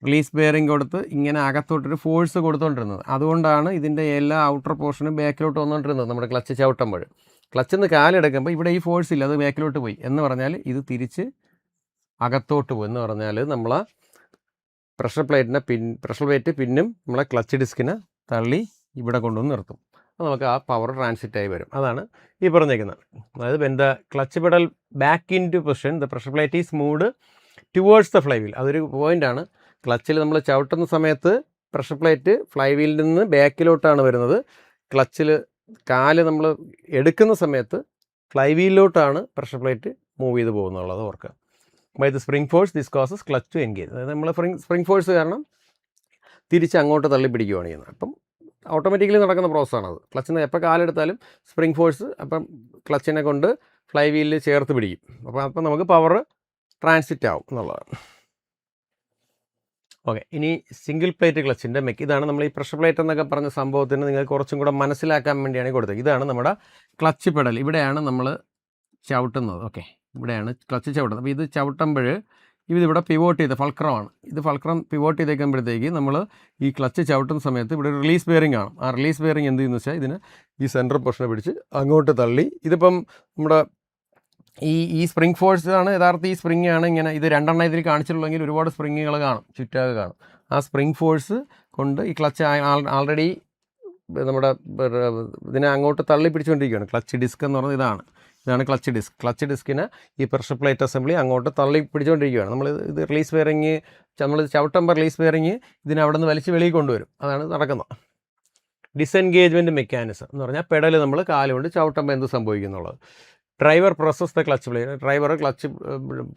റിലീസ് ബെയറിംഗ് കൊടുത്ത് ഇങ്ങനെ അകത്തോട്ടൊരു ഫോഴ്സ് കൊടുത്തുകൊണ്ടിരുന്നത്. അതുകൊണ്ടാണ് ഇതിൻ്റെ എല്ലാ ഔട്ടർ പോർഷനും ബാക്കിലോട്ട് വന്നുകൊണ്ടിരുന്നത്. നമ്മുടെ ക്ലച്ച് ചവിട്ടുമ്പോൾ ക്ലച്ചിൽ നിന്ന് കാലെടുക്കുമ്പോൾ ഇവിടെ ഈ ഫോഴ്സ് ഇല്ല, അത് ബാക്കിലോട്ട് പോയി എന്ന് പറഞ്ഞാൽ ഇത് തിരിച്ച് അകത്തോട്ട് പോകും എന്ന് പറഞ്ഞാൽ നമ്മളെ പ്രഷർ പ്ലേറ്റ് പിന്നും നമ്മളെ ക്ലച്ച് ഡിസ്കിനെ തള്ളി ഇവിടെ കൊണ്ടുവന്ന് നിർത്തും. അപ്പോൾ നമുക്ക് ആ പവർ ട്രാൻസിറ്റായി വരും. അതാണ് ഈ പറഞ്ഞേക്കുന്നത്. അതായത് when the clutch pedal back into position the pressure plate is moved towards the flywheel. അതൊരു പോയിൻ്റാണ്. ക്ലച്ചിൽ നമ്മൾ ചവിട്ടുന്ന സമയത്ത് പ്രഷർ പ്ലേറ്റ് ഫ്ലൈ വീലിൽ നിന്ന് ബാക്കിലോട്ടാണ് വരുന്നത്. ക്ലച്ചിൽ കാല് നമ്മൾ എടുക്കുന്ന സമയത്ത് ഫ്ലൈ വീലിലോട്ടാണ് പ്രഷർ പ്ലേറ്റ് മൂവ് ചെയ്ത് പോകുന്നുള്ളത് ഓർക്കുക. By the spring force this causes clutch to engage. അതായത് നമ്മൾ സ്പ്രിംഗ് ഫോഴ്സ് കാരണം തിരിച്ച് അങ്ങോട്ട് തള്ളി പിടിക്കുകയാണ് ചെയ്യുന്നത്. അപ്പം ഓട്ടോമാറ്റിക്കലി നടക്കുന്ന പ്രോസസ്സാണത്. ക്ലച്ചിൽ നിന്ന് എപ്പോൾ കാലെടുത്താലും സ്പ്രിംഗ് ഫോഴ്സ് അപ്പം ക്ലച്ചിനെ കൊണ്ട് ഫ്ലൈ വീലിൽ ചേർത്ത് പിടിക്കും. അപ്പം നമുക്ക് പവർ ട്രാൻസിറ്റ് ആവും എന്നുള്ളതാണ്. ഓക്കെ, ഇനി സിംഗിൾ പ്ലേറ്റ് ക്ലച്ചിൻ്റെ ഇതാണ് നമ്മൾ ഈ പ്രഷർ പ്ലേറ്റ് എന്നൊക്കെ പറഞ്ഞ സംഭവത്തിന് നിങ്ങൾക്ക് കുറച്ചും കൂടെ മനസ്സിലാക്കാൻ വേണ്ടിയാണ് കൊടുത്തത്. ഇതാണ് നമ്മുടെ ക്ലച്ച് പെഡൽ. ഇവിടെയാണ് നമ്മൾ ചവിട്ടുന്നത്. ഓക്കെ, ഇവിടെയാണ് ക്ലച്ച് ചവിട്ടുന്നത്. അപ്പോൾ ഇത് ചവിട്ടുമ്പോൾ ഇതിവിടെ പിവോട്ട് ചെയ്ത ഫൾക്രമാണ്. ഇത് ഫൾക്രം പിവോട്ട് ചെയ്തേക്കുമ്പോഴത്തേക്ക് നമ്മൾ ഈ ക്ലച്ച് ചവിട്ടുന്ന സമയത്ത് ഇവിടെ റിലീസ് ബെയറിംഗ് ആണ്. ആ റിലീസ് ബെയറിംഗ് എന്ത് ചെയ്യുന്നു വെച്ചാൽ ഇതിന് ഈ സെൻട്രൽ പോർഷനെ പിടിച്ച് അങ്ങോട്ട് തള്ളി. ഇതിപ്പം നമ്മുടെ ഈ സ്പ്രിംഗ് ഫോഴ്സ് ആണ് യഥാർത്ഥ ഈ സ്പ്രിംഗ് ആണ് ഇങ്ങനെ. ഇത് രണ്ടെണ്ണം ഇതിൽ കാണിച്ചിട്ടുള്ളെങ്കിൽ ഒരുപാട് സ്പ്രിങ്ങുകൾ കാണും, ചുറ്റാകെ കാണും. ആ സ്പ്രിംഗ് ഫോഴ്സ് കൊണ്ട് ഈ ക്ലച്ച് ആൾറെഡി നമ്മുടെ ഇതിനെ അങ്ങോട്ട് തള്ളി പിടിച്ചുകൊണ്ടിരിക്കുകയാണ്. ക്ലച്ച് ഡിസ്ക് എന്ന് പറയുന്നത് ഇതാണ് ക്ലച്ച് ഡിസ്ക്. ക്ലച്ച് ഡിസ്കിന് ഈ പ്രഷർ പ്ലേറ്റ് അസംബ്ലി അങ്ങോട്ട് തള്ളി പിടിച്ചുകൊണ്ടിരിക്കുകയാണ്. ഇത് റിലീസ് ബെയറിങ് നമ്മൾ ചവിട്ടുമ്പോൾ റിലീസ് ബെയറിങ് ഇതിനെ അവിടെ നിന്ന് വലിച്ച് വെളിയിൽ കൊണ്ടുവരും. അതാണ് നടക്കുന്നത്. ഡിസെൻഗേജ്മെൻറ്റ് മെക്കാനിസം എന്ന് പറഞ്ഞാൽ പെഡൽ നമ്മൾ കാലുകൊണ്ട് ചവിട്ടുമ്പോൾ എന്ത് സംഭവിക്കുന്നുള്ളത്. Driver presses the clutch plate. Driver clutch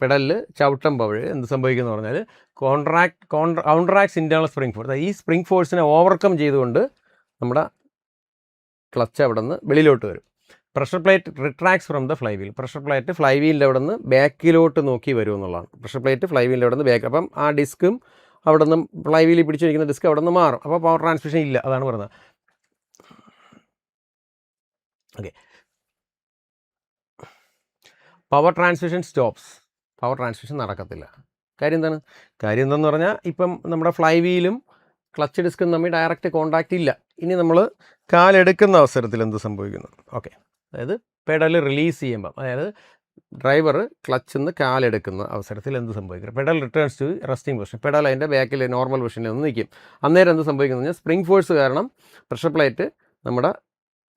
പെഡലിൽ ചവിട്ടുമ്പോൾ എന്ത് സംഭവിക്കുന്നു പറഞ്ഞാൽ കൗണ്ടറാക്ട്സ് ഇൻറ്റേർണൽ സ്പ്രിംഗ് ഫോഴ്സ്. ഈ സ്പ്രിംഗ് ഫോഴ്സിനെ ഓവർകം ചെയ്തുകൊണ്ട് നമ്മുടെ ക്ലച്ച് അവിടെ നിന്ന് വെളിയിലോട്ട് വരും. Pressure plate retracts from the flywheel. Pressure plate ഫ്ലൈ വീലിൻ്റെ അവിടെ നിന്ന് ബാക്കിലോട്ട് നോക്കി വരും എന്നുള്ളതാണ്. പ്രഷർ പ്ലേറ്റ് ഫ്ലൈ വീലിൻ്റെ അവിടെ നിന്ന് ബാക്ക്. അപ്പം ആ ഡിസ്ക്കും അവിടെ നിന്ന് ഫ്ലൈ വീലിൽ പിടിച്ചിരിക്കുന്ന ഡിസ്ക് അവിടെ നിന്ന് മാറും. അപ്പോൾ പവർ ട്രാൻസ്മിഷൻ ഇല്ല. അതാണ് പറയുന്നത്. Okay, power transmission stops. Power transmission നടക്കത്തില്ല. കാര്യം എന്താണെന്ന് പറഞ്ഞാൽ ഇപ്പം നമ്മുടെ ഫ്ലൈ വീലും ക്ലച്ച് ഡിസ്കും തമ്മിൽ ഡയറക്റ്റ് കോണ്ടാക്റ്റ് ഇല്ല. ഇനി നമ്മൾ കാലെടുക്കുന്ന അവസരത്തിൽ എന്ത് സംഭവിക്കുന്നു? ഓക്കെ, അതായത് പെഡൽ റിലീസ് ചെയ്യുമ്പം, അതായത് ഡ്രൈവർ ക്ലച്ചിൽ നിന്ന് കാലെടുക്കുന്ന അവസരത്തിൽ എന്ത് സംഭവിക്കും? Pedal returns to resting position. Pedal അതിൻ്റെ ബാക്കിൽ നോർമൽ പൊസിഷനിൽ ഒന്ന് നിൽക്കും. അന്നേരം എന്ത് സംഭവിക്കുന്നത് പറഞ്ഞാൽ സ്പ്രിംഗ് ഫോഴ്സ് കാരണം പ്രഷർ പ്ലേറ്റ് നമ്മുടെ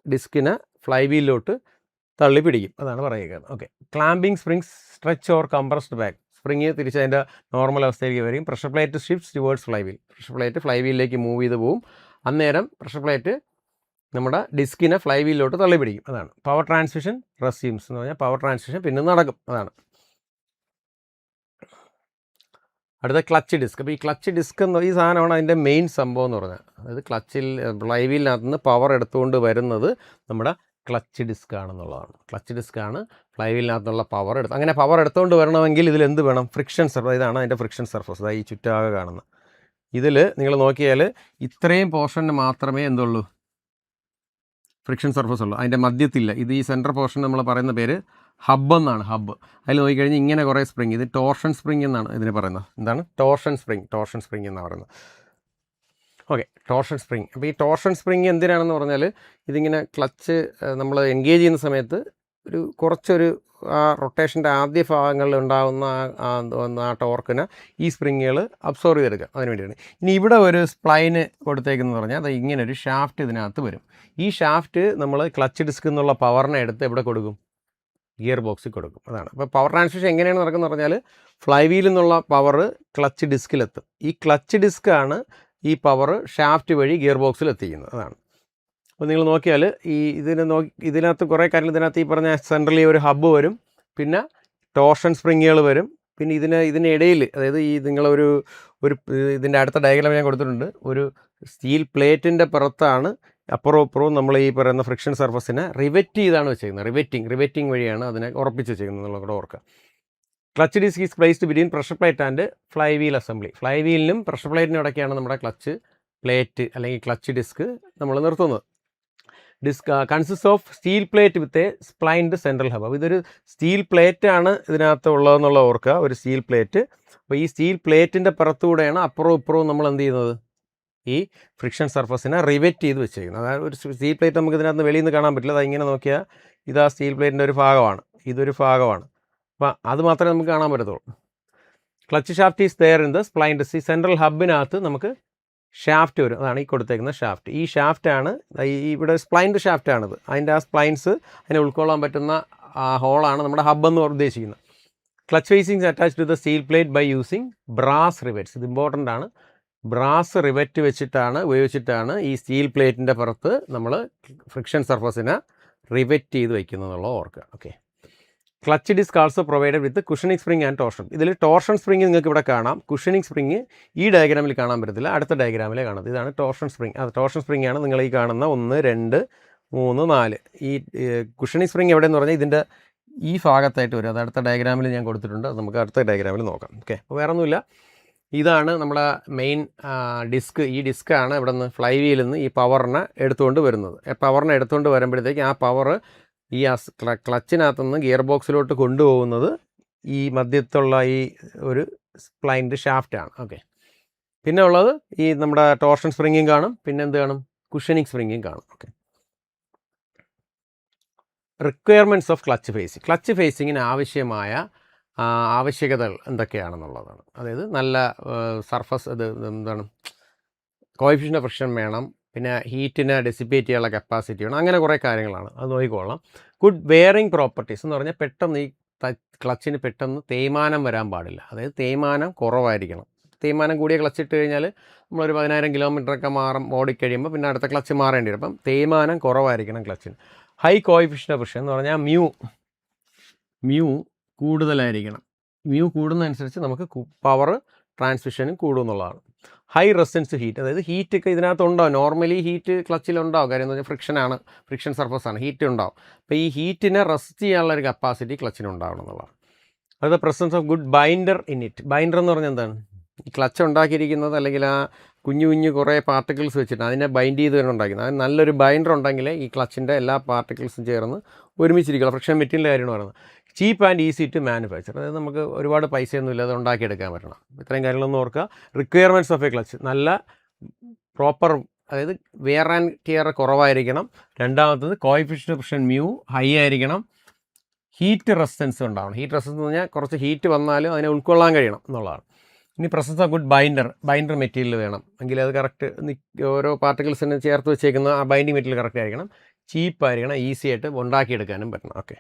ഡിസ്കിനെ ഫ്ലൈ വീലിലോട്ട് തള്ളി പിടിക്കും. അതാണ് പറയുക. Okay. Clamping springs stretch or compressed back. Spring തിരിച്ച് അതിൻ്റെ നോർമൽ അവസ്ഥയിലേക്ക് വരും. Pressure plate shifts towards flywheel. Pressure plate ഫ്ലൈ വീലിലേക്ക് മൂവ് ചെയ്ത് പോവും. അന്നേരം പ്രഷർ പ്ലേറ്റ് നമ്മുടെ ഡിസ്കിനെ ഫ്ലൈ വീലിലോട്ട് തള്ളി പിടിക്കും. അതാണ് പവർ ട്രാൻസ്മിഷൻ റെസ്യൂംസ് എന്ന് പറഞ്ഞാൽ പവർ ട്രാൻസ്മിഷൻ പിന്നെ നടക്കും. അതാണ് അടുത്ത ക്ലച്ച് ഡിസ്ക്. അപ്പോൾ ഈ ക്ലച്ച് ഡിസ്ക് എന്ന ഈ സാധനമാണ് അതിൻ്റെ മെയിൻ സംഭവം എന്ന് പറഞ്ഞാൽ. അതായത് ക്ലച്ചിൽ ഫ്ലൈ വീലിനകത്ത് നിന്ന് പവർ എടുത്തുകൊണ്ട് വരുന്നത് നമ്മുടെ ക്ലച്ച് ഡിസ്ക് ആണെന്നുള്ളതാണ്. ക്ലച്ച് ഡിസ്ക്കാണ് ഫ്ലൈ വീലിനകത്തുള്ള പവർ എടുത്ത്. അങ്ങനെ പവർ എടുത്തുകൊണ്ട് വരണമെങ്കിൽ ഇതിൽ എന്ത് വേണം? Friction surface. ഇതാണ് അതിൻ്റെ ഫ്രിക്ഷൻ സർഫസ്. അതായത് ഈ ചുറ്റാകെ കാണുന്ന ഇതിൽ നിങ്ങൾ നോക്കിയാൽ ഇത്രയും പോർഷന് മാത്രമേ എന്തുള്ളൂ? ഫ്രിക്ഷൻ സർഫസ് ഉള്ളൂ. അതിൻ്റെ മധ്യത്തില്ല. ഇത് ഈ സെൻറ്റർ പോർഷൻ നമ്മൾ പറയുന്ന പേര് ഹബ്ബ് എന്നാണ്. ഹബ്ബ്. അതിൽ നോക്കിക്കഴിഞ്ഞാൽ ഇങ്ങനെ കുറേ സ്പ്രിങ്. ഇത് ടോർഷൻ സ്പ്രിങ് എന്നാണ് ഇതിന് പറയുന്നത്. എന്താണ്? Torsion spring. ടോർഷൻ സ്പ്രിങ് എന്നാണ് പറയുന്നത്. ഓക്കെ. Torsion spring. അപ്പോൾ ഈ ടോർഷൻ സ്പ്രിങ് എന്തിനാണെന്ന് പറഞ്ഞാൽ ഇതിങ്ങനെ ക്ലച്ച് നമ്മൾ എൻഗേജ് ചെയ്യുന്ന സമയത്ത് കുറച്ചൊരു റൊട്ടേഷൻ്റെ ആദ്യ ഭാഗങ്ങളിൽ ഉണ്ടാകുന്ന ആ ടോർക്കിന് ഈ സ്പ്രിങ്ങുകൾ അബ്സോർവ് ചെയ്തെടുക്കുക. അതിന് വേണ്ടിയാണ്. ഇനി ഇവിടെ ഒരു സ്പ്ലൈന് കൊടുത്തേക്കെന്ന് പറഞ്ഞാൽ അത് ഇങ്ങനെ ഒരു ഷാഫ്റ്റ് ഇതിനകത്ത് വരും. ഈ ഷാഫ്റ്റ് നമ്മൾ ക്ലച്ച് ഡിസ്ക് എന്നുള്ള പവറിനെ എടുത്ത് എവിടെ കൊടുക്കും? ഗിയർ ബോക്സിൽ കൊടുക്കും. അതാണ്. അപ്പോൾ പവർ ട്രാൻസ്മിഷൻ എങ്ങനെയാണ് നടക്കുന്നത് പറഞ്ഞാൽ ഫ്ലൈ വീലിൽ നിന്നുള്ള പവർ ക്ലച്ച് ഡിസ്കിലെത്തും. ഈ ക്ലച്ച് ഡിസ്ക്കാണ് ഈ പവർ ഷാഫ്റ്റ് വഴി ഗിയർ ബോക്സിൽ എത്തിക്കുന്നത്. അതാണ്. അപ്പോൾ നിങ്ങൾ നോക്കിയാൽ ഇതിനകത്ത് കുറേ കാര്യങ്ങൾ ഇതിനകത്ത് ഈ പറഞ്ഞ സെൻട്രലി ഒരു ഹബ്ബ് വരും, പിന്നെ ടോർഷൻ സ്പ്രിങ്ങുകൾ വരും, പിന്നെ ഇതിനിടയിൽ അതായത് ഈ നിങ്ങളൊരു ഇതിൻ്റെ അടുത്ത ഡയഗ്രാം ഞാൻ കൊടുത്തിട്ടുണ്ട്. ഒരു സ്റ്റീൽ പ്ലേറ്റിൻ്റെ പുറത്താണ് അപ്പുറവും ഇപ്പുറവും നമ്മൾ ഈ പറയുന്ന ഫ്രിക്ഷൻ സർഫസിനെ റിവെറ്റ് ചെയ്താണ് വെച്ചിരിക്കുന്നത്. റിവെറ്റിംഗ് വഴിയാണ് അതിനെ ഉറപ്പിച്ച് വെച്ചിരിക്കുന്നത് എന്നുള്ളത് ഓർക്കുക. Clutch disc is placed between pressure plate and flywheel assembly. ഫ്ലൈ വീലിനും പ്രഷർ പ്ലേറ്റിനും ഇടയ്ക്കാണ് നമ്മുടെ ക്ലച്ച് പ്ലേറ്റ് അല്ലെങ്കിൽ ക്ലച്ച് ഡിസ്ക് നമ്മൾ നിർത്തുന്നത്. Disc consist of steel plate with a splined central hub. അപ്പോൾ ഇതൊരു സ്റ്റീൽ പ്ലേറ്റ് ആണ് ഇതിനകത്ത് ഉള്ളതെന്നുള്ള ഓർക്കുക. ഒരു സ്റ്റീൽ പ്ലേറ്റ്. അപ്പോൾ ഈ സ്റ്റീൽ പ്ലേറ്റിൻ്റെ പുറത്തുകൂടെയാണ് അപ്പുറവും ഇപ്പുറവും നമ്മൾ എന്ത് ചെയ്യുന്നത്? ഈ ഫ്രിക്ഷൻ സർഫസിനെ റിവെറ്റ് ചെയ്ത് വെച്ചിരിക്കുന്നത്. അതായത് ഒരു സ്റ്റീൽ പ്ലേറ്റ് നമുക്ക് ഇതിനകത്ത് വെളിയിൽ നിന്ന് കാണാൻ പറ്റില്ല. അത് ഇങ്ങനെ നോക്കിയാൽ ഇതാ സ്റ്റീൽ പ്ലേറ്റിൻ്റെ ഒരു ഭാഗമാണ്, ഇതൊരു ഭാഗമാണ്. അപ്പോൾ അത് മാത്രമേ നമുക്ക് കാണാൻ പറ്റത്തുള്ളൂ. Clutch shaft is there in the splined. ഈ സെൻട്രൽ ഹബിനകത്ത് നമുക്ക് ഷാഫ്റ്റ് വരും. അതാണ് ഈ കൊടുത്തേക്കുന്ന ഷാഫ്റ്റ്. ഈ ഷാഫ്റ്റാണ് ഇവിടെ സ്പ്ലൈൻഡ് ഷാഫ്റ്റാണിത്. അതിൻ്റെ ആ സ്പ്ലൈൻസ് അതിനെ ഉൾക്കൊള്ളാൻ പറ്റുന്ന ആ ഹോളാണ് നമ്മുടെ ഹബ്ബ് എന്ന് ഉദ്ദേശിക്കുന്നത്. Clutch facings attach to the steel plate by using brass rivets. ഇത് ഇമ്പോർട്ടൻ്റ് ആണ്. ബ്രാസ് റിവെറ്റ് ഉപയോഗിച്ചിട്ടാണ് ഈ സ്റ്റീൽ പ്ലേറ്റിൻ്റെ പുറത്ത് നമ്മൾ ഫ്രിക്ഷൻ സർഫസിനെ റിവെറ്റ് ചെയ്ത് വയ്ക്കുന്നതെന്നുള്ള ഓർക്കുക. Okay. Clutch disk also provided with cushioning spring and torsion. ഇതിൽ ടോർഷൻ സ്പ്രിങ് നിങ്ങൾക്ക് ഇവിടെ കാണാം. കുഷനിങ് സ്പ്രിങ് ഈ ഡയഗ്രാമിൽ കാണാൻ പറ്റത്തില്ല, അടുത്ത ഡയഗ്രാമിലെ കാണുന്നത്. ഇതാണ് ടോർഷൻ സ്പ്രിങ്. അത് ടോർഷൻ സ്പ്രിങ് ആണ് നിങ്ങൾ ഈ കാണുന്ന 1, 2, 3, 4. ഈ കുഷനിങ് സ്പ്രിങ് എവിടെയെന്ന് പറഞ്ഞാൽ ഇതിൻ്റെ ഈ ഭാഗത്തായിട്ട് വരും. അത് അടുത്ത ഡയഗ്രാമിൽ ഞാൻ കൊടുത്തിട്ടുണ്ട്. അത് നമുക്ക് അടുത്ത ഡയഗ്രാമിൽ നോക്കാം. ഓക്കെ. അപ്പോൾ വേറെ ഒന്നുമില്ല. ഇതാണ് നമ്മുടെ മെയിൻ ഡിസ്ക്. ഈ ഡിസ്ക്കാണ് ഇവിടെ നിന്ന് ഫ്ലൈ വീലിൽ നിന്ന് ഈ പവറിനെ എടുത്തുകൊണ്ട് വരുന്നത്. പവറിനെ എടുത്തുകൊണ്ട് വരുമ്പോഴത്തേക്ക് ആ പവർ ഈ ക്ലച്ചിനകത്തുനിന്ന് ഗിയർ ബോക്സിലോട്ട് കൊണ്ടുപോകുന്നത് ഈ മധ്യത്തുള്ള ഈ ഒരു സ്പ്ലൈൻഡ് ഷാഫ്റ്റാണ്. ഓക്കെ. പിന്നെ ഉള്ളത് ഈ നമ്മുടെ ടോർഷൻ സ്പ്രിങ്ങും കാണും, പിന്നെ എന്ത് കാണും? കുഷനിങ് സ്പ്രിങ്ങും കാണും. Okay. Requirements of clutch facing. Clutch ഫേസിങ്ങിന് ആവശ്യകതകൾ എന്തൊക്കെയാണെന്നുള്ളതാണ്. അതായത് നല്ല സർഫസ് എന്താണ് കോഎഫിഷ്യൻ്റ് ഓഫ് ഫ്രിക്ഷൻ വേണം, പിന്നെ ഹീറ്റിനെ ഡെസിപ്പേറ്റ് ചെയ്യാനുള്ള കപ്പാസിറ്റി വേണം, അങ്ങനെ കുറേ കാര്യങ്ങളാണ്. അത് നോക്കിക്കൊള്ളാം. ഗുഡ് വെയറിംഗ് പ്രോപ്പർട്ടീസ് എന്ന് പറഞ്ഞാൽ പെട്ടെന്ന് ഈ ക്ലച്ചിന് പെട്ടെന്ന് തേയ്മാനം വരാൻ പാടില്ല. അതായത് തേയ്മാനം കുറവായിരിക്കണം. തേയ്മാനം കൂടിയ ക്ലച്ച് ഇട്ട് കഴിഞ്ഞാൽ നമ്മളൊരു 10,000 കിലോമീറ്ററൊക്കെ ഓടിക്കഴിയുമ്പോൾ പിന്നെ അടുത്ത ക്ലച്ച് മാറേണ്ടി വരും. അപ്പം തേയ്മാനം കുറവായിരിക്കണം ക്ലച്ചിന്. ഹൈ കോഎഫിഷ്യൻ്റ് ഓഫ് ഫ്രിക്ഷൻ എന്ന് പറഞ്ഞാൽ മ്യൂ കൂടുതലായിരിക്കണം. മ്യൂ കൂടുന്നതനുസരിച്ച് നമുക്ക് പവർ ട്രാൻസ്മിഷനും കൂടുമെന്നുള്ളതാണ്. ഹൈ റെസിസ്റ്റൻസ് ഹീറ്റ്, അതായത് ഹീറ്റൊക്കെ ഇതിനകത്ത് ഉണ്ടാവും. നോർമലി ഹീറ്റ് ക്ലച്ചിലുണ്ടാവും. കാര്യം എന്ന് പറഞ്ഞാൽ ഫ്രിക്ഷൻ സർഫസാണ്, ഹീറ്റ് ഉണ്ടാവും. അപ്പോൾ ഈ ഹീറ്റിനെ റെസിസ്റ്റ് ചെയ്യാനുള്ള ഒരു കപ്പാസിറ്റി ക്ലച്ചിന് ഉണ്ടാവണം എന്നുള്ളതാണ്. അത് presence of good binder in it. Binder എന്ന് പറഞ്ഞാൽ എന്താണ്? ഈ ക്ലച്ച് ഉണ്ടാക്കിയിരിക്കുന്നത് അല്ലെങ്കിൽ ആ കുഞ്ഞു കുറേ പാർട്ടിക്കിൾസ് വെച്ചിട്ട് അതിനെ ബൈൻഡ് ചെയ്ത് തന്നെ ഉണ്ടാക്കുന്നത്. അത് നല്ലൊരു ബൈൻഡർ ഉണ്ടെങ്കിൽ ഈ ക്ലച്ചിൻ്റെ എല്ലാ പാർട്ടിക്കിൾസും ചേർന്ന് ഒരുമിച്ചിരിക്കുക. ഫ്രിക്ഷൻ മെറ്റീരിയൽ കാര്യമാണ് പറയുന്നത്. Cheap and easy to manufacture, അതായത് നമുക്ക് ഒരുപാട് പൈസയൊന്നും ഇല്ലാതെ ഉണ്ടാക്കിയെടുക്കാൻ പറ്റണം. ഇത്രയും കാര്യങ്ങളൊന്നും ഓർക്കുക. റിക്വയർമെൻറ്റ്സ് ഓഫ് എ ക്ലച്ച്, നല്ല പ്രോപ്പർ, അതായത് വെയർ ആൻഡ് ടിയർ കുറവായിരിക്കണം. രണ്ടാമത്തത് coefficient of friction mu high ആയിരിക്കണം. ഹീറ്റ് റെസിസ്റ്റൻസ് ഉണ്ടാവണം. ഹീറ്റ് റെസിസ്റ്റൻസ് എന്ന് പറഞ്ഞാൽ കുറച്ച് ഹീറ്റ് വന്നാലും അതിനെ ഉൾക്കൊള്ളാൻ കഴിയണം എന്നുള്ളതാണ്. ഇനി presence of good binder material വേണം. എങ്കിൽ അത് കറക്റ്റ് ഓരോ പാർട്ടിക്കിൾസിന് ചേർത്ത് വെച്ചേക്കുന്ന ആ ബൈൻഡിങ് മെറ്റീരിയൽ കറക്റ്റ് ആയിരിക്കണം, ചീപ്പായിരിക്കണം, ഈസി ആയിട്ട് ഉണ്ടാക്കിയെടുക്കാനും പറ്റണം. ഓക്കെ,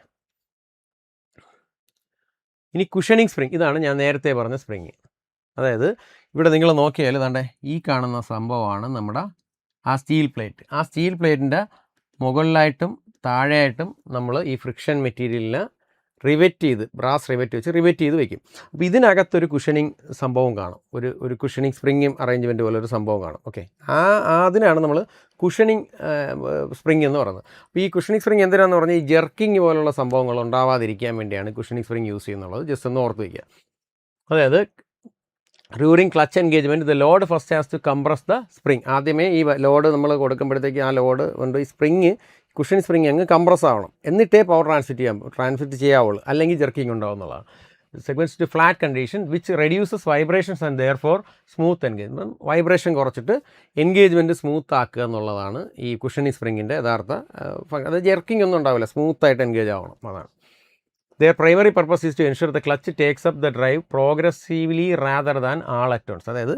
ഇനി കുഷനിങ് സ്പ്രിങ്, ഇതാണ് ഞാൻ നേരത്തെ പറഞ്ഞ സ്പ്രിങ്. അതായത് ഇവിടെ നിങ്ങൾ നോക്കിയാൽ ദാണ്ടെ ഈ കാണുന്ന സംഭവമാണ് നമ്മുടെ ആ സ്റ്റീൽ പ്ലേറ്റ്. ആ സ്റ്റീൽ പ്ലേറ്റിൻ്റെ മുകളിലായിട്ടും താഴെയായിട്ടും നമ്മൾ ഈ ഫ്രിക്ഷൻ മെറ്റീരിയലിനെ റിവെറ്റ് ചെയ്ത്, ബ്രാസ് റിവെറ്റ് വെച്ച് റിവെറ്റ് ചെയ്ത് വെക്കും. അപ്പോൾ ഇതിനകത്തൊരു കുഷനിങ് സംഭവം കാണും, ഒരു കുഷനിങ് സ്പ്രിങ്ങും അറേഞ്ച്മെൻറ്റ് പോലെ ഒരു സംഭവം കാണും. ഓക്കെ, അതിനാണ് നമ്മൾ കുഷനിങ് സ്പ്രിങ് എന്ന് പറയുന്നത്. അപ്പോൾ ഈ കുഷനിങ് സ്പ്രിങ് എന്തിനാണെന്ന് പറഞ്ഞാൽ ഈ ജെർക്കിങ് പോലുള്ള സംഭവങ്ങൾ ഉണ്ടാവാതിരിക്കാൻ വേണ്ടിയാണ് കുഷനിങ് സ്പ്രിങ് യൂസ് ചെയ്യുന്നുള്ളത്. ജസ്റ്റ് ഒന്ന് ഓർത്ത് വയ്ക്കുക. അതായത് during clutch engagement the load first has to compress the spring. ആദ്യമേ ഈ ലോഡ് നമ്മൾ കൊടുക്കുമ്പോഴത്തേക്ക് ആ ലോഡ് കൊണ്ട് ഈ സ്പ്രിങ്, കുഷൻ സ്പ്രിങ് അങ്ങ് കംപ്രസ് ആവണം, എന്നിട്ടേ പവർ ട്രാൻസ്മിറ്റ് ചെയ്യാവുള്ളൂ, അല്ലെങ്കിൽ ജെർക്കിങ് ഉണ്ടാവും എന്നുള്ളതാണ്. Segments to flat condition which reduces vibrations and therefore smooth engagement. Vibration കുറച്ചിട്ട് എൻഗേജ്മെൻറ്റ് സ്മൂത്ത് ആക്കുക എന്നുള്ളതാണ് ഈ കുഷനിങ് സ്പ്രിങ്ങിൻ്റെ യഥാർത്ഥ. അത് ജെർക്കിംഗ് ഒന്നും ഉണ്ടാവില്ല, സ്മൂത്തായിട്ട് എൻഗേജ് ആവണം, അതാണ്. Their primary purpose is to ensure the clutch takes up the drive progressively rather than all at once. അതായത്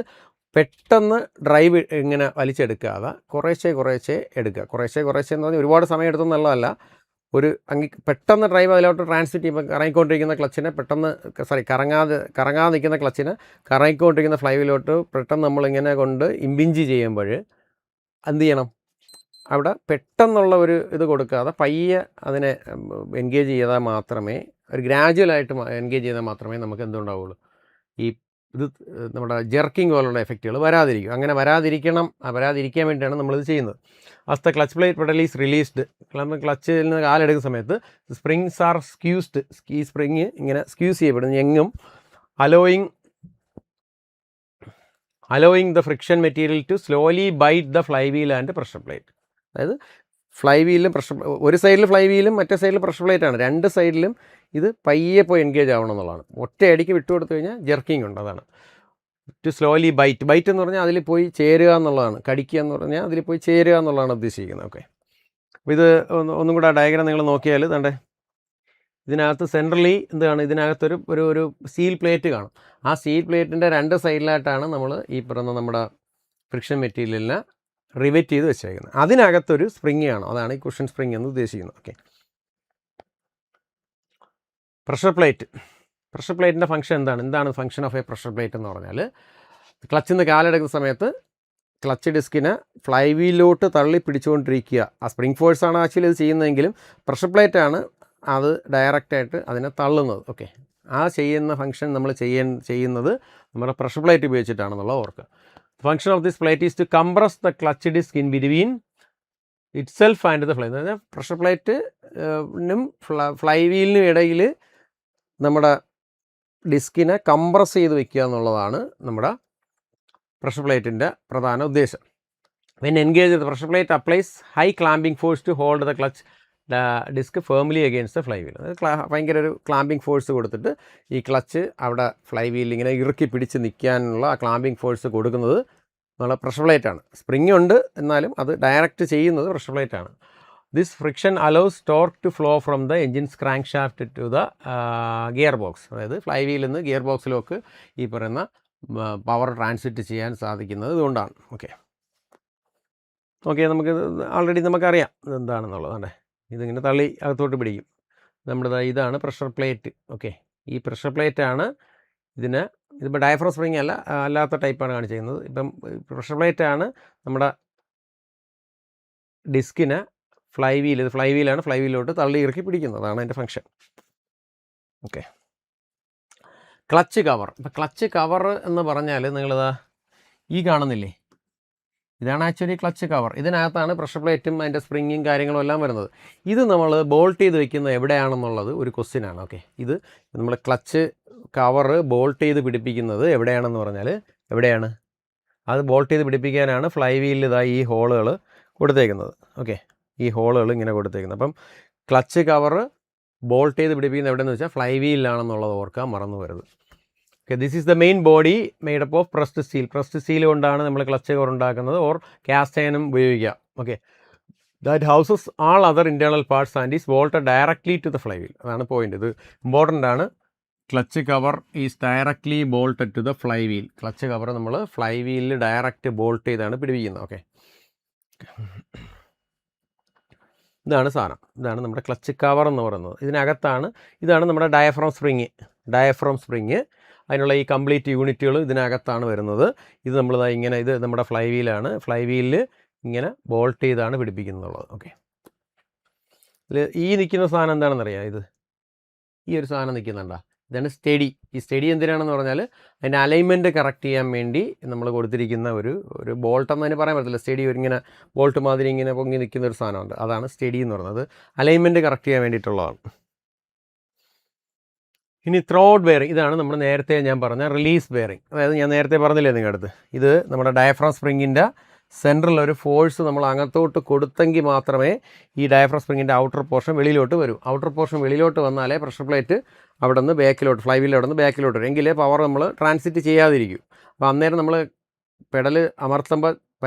പെട്ടെന്ന് ഡ്രൈവ് ഇങ്ങനെ വലിച്ചെടുക്കാതെ കുറേശ്ശെ എടുക്കുക. കുറേശ്ശെ എന്ന് പറഞ്ഞാൽ ഒരുപാട് സമയം എടുത്തെന്നുള്ളതല്ല, പെട്ടെന്ന് ഡ്രൈവ് അതിലോട്ട് ട്രാൻസ്മിറ്റ് ചെയ്യുമ്പോൾ കറങ്ങിക്കൊണ്ടിരിക്കുന്ന ക്ലച്ചിനെ പെട്ടെന്ന് കറങ്ങാതെ നിൽക്കുന്ന ക്ലച്ചിനെ കറങ്ങിക്കൊണ്ടിരിക്കുന്ന ഫ്ലൈവിലോട്ട് പെട്ടെന്ന് നമ്മളിങ്ങനെ കൊണ്ട് ഇമ്പിഞ്ച് ചെയ്യുമ്പോൾ എന്ത് ചെയ്യണം? അവിടെ പെട്ടെന്നുള്ള ഒരു ഇത് കൊടുക്കാതെ പയ്യെ അതിനെ എൻഗേജ് ചെയ്താൽ മാത്രമേ, ഒരു ഗ്രാജുവലായിട്ട് എൻഗേജ് ചെയ്താൽ മാത്രമേ നമുക്ക് എന്തുണ്ടാവുള്ളൂ, ഈ ഇത് നമ്മുടെ ജെർക്കിംഗ് പോലുള്ള എഫക്റ്റുകൾ വരാതിരിക്കും. അങ്ങനെ വരാതിരിക്കാൻ വേണ്ടിയാണ് നമ്മളിത് ചെയ്യുന്നത്. As the clutch plate pedal is released, ക്ലച്ചിൽ നിന്ന് കാലെടുക്കുന്ന സമയത്ത് സ്പ്രിങ്സ് ആർ സ്ക്യൂസ്ഡ്, ഈ സ്പ്രിങ് ഇങ്ങനെ സ്ക്യൂസ് ചെയ്യപ്പെടുന്നു, എങ്ങും allowing the friction material to slowly bite the flywheel and pressure plate. അതായത് ഫ്ലൈ വീലും ഒരു സൈഡിൽ ഫ്ലൈ വീലും മറ്റേ സൈഡിൽ പ്രഷർ പ്ലേറ്റാണ്, രണ്ട് സൈഡിലും ഇത് പയ്യെ പോയി എൻഗേജ് ആവണം എന്നുള്ളതാണ്. ഒറ്റയടിക്ക് വിട്ടുകൊടുത്തു കഴിഞ്ഞാൽ ജെർക്കിംഗ് ഉണ്ട്, അതാണ്. ടു സ്ലോലി ബൈറ്റ് എന്ന് പറഞ്ഞാൽ അതിൽ പോയി ചേരുക എന്നുള്ളതാണ്, കടിക്കുക എന്ന് പറഞ്ഞാൽ അതിൽ പോയി ചേരുക എന്നുള്ളതാണ് ഉദ്ദേശിക്കുന്നത്. ഓക്കെ, അപ്പോൾ ഇത് ഒന്നും കൂടെ ആ ഡയഗ്രാം നിങ്ങൾ നോക്കിയാൽ തണ്ടേ, ഇതിനകത്ത് സെൻട്രലി എന്താണ്, ഇതിനകത്തൊരു ഒരു സ്റ്റീൽ പ്ലേറ്റ് കാണും. ആ സ്റ്റീൽ പ്ലേറ്റിൻ്റെ രണ്ട് സൈഡിലായിട്ടാണ് നമ്മൾ ഈ പറയുന്ന നമ്മുടെ ഫ്രിക്ഷൻ മെറ്റീരിയലിനെ റിവെറ്റ് ചെയ്ത് വെച്ചേക്കുന്നത്. അതിനകത്തൊരു സ്പ്രിങ് കാണും, അതാണ് ഈ കുഷൻ സ്പ്രിങ് എന്ന് ഉദ്ദേശിക്കുന്നത്. ഓക്കെ, പ്രഷർ പ്ലേറ്റിൻ്റെ ഫംഗ്ഷൻ എന്താണ് function of A pressure plate എന്ന് പറഞ്ഞാൽ, ക്ലച്ചിൽ നിന്ന് കാലെടുക്കുന്ന സമയത്ത് ക്ലച്ച് ഡിസ്കിനെ ഫ്ലൈ വീലിലോട്ട് തള്ളി പിടിച്ചുകൊണ്ടിരിക്കുക. ആ സ്പ്രിങ് ഫോഴ്സാണ് ആക്ച്വലി ഇത് ചെയ്യുന്നതെങ്കിലും പ്രഷർ പ്ലേറ്റാണ് അത് ഡയറക്റ്റായിട്ട് അതിനെ തള്ളുന്നത്. ഓക്കെ, ആ ചെയ്യുന്ന ഫംഗ്ഷൻ നമ്മൾ ചെയ്യുന്നത് നമ്മുടെ പ്രഷർ പ്ലേറ്റ് ഉപയോഗിച്ചിട്ടാണെന്നുള്ള ഓർക്കുക. The function of this plate is to compress the clutch disc in between itself and the fly. അതായത് പ്രഷർ പ്ലേറ്റിനും ഫ്ലൈ വീലിനും ഇടയിൽ നമ്മുടെ ഡിസ്കിനെ കംപ്രസ് ചെയ്ത് വെക്കുക എന്നുള്ളതാണ് നമ്മുടെ പ്രഷർ പ്ലേറ്റിൻ്റെ പ്രധാന ഉദ്ദേശം. When engage the pressure plate applies high clamping force to hold the clutch disc firmly against the flywheel. അതായത് ഭയങ്കര ഒരു ക്ലാമ്പിംഗ് ഫോഴ്സ് കൊടുത്തിട്ട് ഈ ക്ലച്ച് അവിടെ ഫ്ലൈ വീലിൽ ഇങ്ങനെ ഇറുക്കി പിടിച്ച് നിൽക്കാനുള്ള ആ ക്ലാമ്പിംഗ് ഫോഴ്സ് കൊടുക്കുന്നത് നമ്മളെ പ്രഷർ പ്ലേറ്റാണ്. സ്പ്രിങ് ഉണ്ട്, എന്നാലും അത് ഡയറക്റ്റ് ചെയ്യുന്നത് പ്രഷർ പ്ലേറ്റാണ്. This friction allows torque to flow from the engine's crankshaft to the gear box. അതായത് ഫ്ലൈ വീലിൽ നിന്ന് ഗിയർ ബോക്സിലേക്ക് ഈ പറയുന്ന പവർ ട്രാൻസ്മിറ്റ് ചെയ്യാൻ സാധിക്കുന്നത് ഇതുകൊണ്ടാണ്. ഓക്കെ, നമുക്ക് ആൾറെഡി നമുക്കറിയാം ഇതെന്താണെന്നുള്ളത്. അതെ, ഇതിങ്ങനെ തള്ളി അകത്തോട്ട് പിടിക്കും. ഇതാണ് പ്രഷർ പ്ലേറ്റ്. ഓക്കെ, ഈ പ്രഷർ പ്ലേറ്റാണ് ഇതിപ്പോൾ ഡയഫ്രം സ്പ്രിങ് അല്ലാത്ത ടൈപ്പാണ് കാണിച്ചിരിക്കുന്നത്. ഇപ്പം പ്രഷർ പ്ലേറ്റാണ് നമ്മുടെ ഡിസ്കിനെ ഫ്ലൈ വീലാണ് ഫ്ലൈ വീലിലോട്ട് തള്ളി ഇറക്കി പിടിക്കുന്നത്, അതാണ് അതിൻ്റെ ഫംഗ്ഷൻ. Okay, clutch cover. ഇപ്പം ക്ലച്ച് കവർ എന്ന് പറഞ്ഞാൽ നിങ്ങളിതാ ഈ കാണുന്നില്ലേ, ഇതാണ് ആക്ച്വലി ക്ലച്ച് കവർ. ഇതിനകത്താണ് പ്രഷർ പ്ലേറ്റും അതിൻ്റെ സ്പ്രിങ്ങും കാര്യങ്ങളും എല്ലാം വരുന്നത്. ഇത് നമ്മൾ ബോൾട്ട് ചെയ്ത് വെക്കുന്നത് എവിടെയാണെന്നുള്ളത് ഒരു ക്വസ്റ്റ്യനാണ്. ഓക്കെ, ഇത് നമ്മൾ ക്ലച്ച് കവർ ബോൾട്ട് ചെയ്ത് പിടിപ്പിക്കുന്നത് എവിടെയാണെന്ന് പറഞ്ഞാൽ എവിടെയാണ്? അത് ബോൾട്ട് ചെയ്ത് പിടിപ്പിക്കാനാണ് ഫ്ലൈ വീലിൽ ഈ ഹോളുകൾ കൊടുത്തേക്കുന്നത്. ഓക്കെ, ഈ ഹോളുകൾ ഇങ്ങനെ കൊടുത്തേക്കുന്നത്. അപ്പം ക്ലച്ച് കവർ ബോൾട്ട് ചെയ്ത് പിടിപ്പിക്കുന്നത് എവിടെയെന്ന് വെച്ചാൽ ഫ്ലൈ വീലിലാണെന്നുള്ളത് ഓർക്കാൻ മറന്നു വരുത്. Okay, this is the main body made up of pressed steel കൊണ്ടാണ് നമ്മൾ ക്ലച്ച് കവർ ഉണ്ടാക്കുന്നത്, ഓർ കാസ്റ്റ് അയണും ഉപയോഗിക്കാം. Okay, that houses all other internal parts and is bolted directly to the flywheel. അതാണ് പോയിന്റ്. ഇത് ഇമ്പോർട്ടൻ്റ് ആണ്. Clutch cover is directly bolted to the flywheel. Clutch cover നമ്മൾ ഫ്ലൈ വീലിൽ ഡയറക്റ്റ് ബോൾട്ട് ചെയ്താണ് പിടിപ്പിക്കുന്നത്. ഓക്കെ, ഇതാണ് സാധനം. ഇതാണ് നമ്മുടെ ക്ലച്ച് കവർ എന്ന് പറയുന്നത്. ഇതിനകത്താണ്, ഇതാണ് നമ്മുടെ ഡയഫ്രം സ്പ്രിങ്. അതിനുള്ള ഈ കംപ്ലീറ്റ് യൂണിറ്റുകൾ ഇതിനകത്താണ് വരുന്നത്. ഇത് നമ്മൾ ഇങ്ങനെ, ഇത് നമ്മുടെ ഫ്ലൈ വീലാണ്. ഫ്ലൈ വീലിൽ ഇങ്ങനെ ബോൾട്ട് ചെയ്താണ് പിടിപ്പിക്കുന്നുള്ളത്. ഓക്കെ, ഇതിൽ ഈ നിൽക്കുന്ന സാധനം എന്താണെന്നറിയാം? ഇത് ഈ ഒരു സാധനം നിൽക്കുന്നുണ്ടോ? ഇതാണ് സ്റ്റഡി. ഈ സ്റ്റഡി എന്തിനാണെന്ന് പറഞ്ഞാൽ അതിൻ്റെ അലൈൻമെൻറ്റ് കറക്റ്റ് ചെയ്യാൻ വേണ്ടി നമ്മൾ കൊടുത്തിരിക്കുന്ന ഒരു ബോൾട്ട് എന്ന് അതിന് പറയാൻ പറ്റില്ല. സ്റ്റഡി ഒരു ഇങ്ങനെ ബോൾട്ട് മാതിരി ഇങ്ങനെ പൊങ്ങി നിൽക്കുന്ന ഒരു സാധനമുണ്ട്. അതാണ് സ്റ്റഡി എന്ന് പറയുന്നത്. അലൈൻമെൻറ്റ് കറക്റ്റ് ചെയ്യാൻ വേണ്ടിയിട്ടുള്ളതാണ്. ഇനി ത്രോട്ട് ബെയറിംഗ്, ഇതാണ് നമ്മൾ നേരത്തെ ഞാൻ പറഞ്ഞ റിലീസ് ബെയറിംഗ്. അതായത് ഞാൻ നേരത്തെ പറഞ്ഞില്ലേ നിങ്ങളുടെ അടുത്ത്, ഇത് നമ്മുടെ ഡയഫ്രം സ്പ്രിങ്ങിൻ്റെ സെൻറ്ററിൽ ഒരു ഫോഴ്സ് നമ്മൾ അകത്തോട്ട് കൊടുത്തെങ്കിൽ മാത്രമേ ഈ ഡയഫ്രം സ്പ്രിങ്ങിൻ്റെ ഔട്ടർ പോർഷൻ വെളിയിലോട്ട് വരും. ഔട്ടർ പോർഷൻ വെളിയിലോട്ട് വന്നാലേ പ്രഷർ പ്ലേറ്റ് അവിടെ നിന്ന് ബാക്കിലോട്ട്, ഫ്ലൈ വീലിൽ അവിടെ നിന്ന് ബാക്കിലോട്ട് വരും. എങ്കിലേ പവർ നമ്മൾ ട്രാൻസിറ്റ് ചെയ്യാതിരിക്കും. അപ്പോൾ അന്നേരം നമ്മൾ പെഡൽ അമർത്തുമ്പോൾ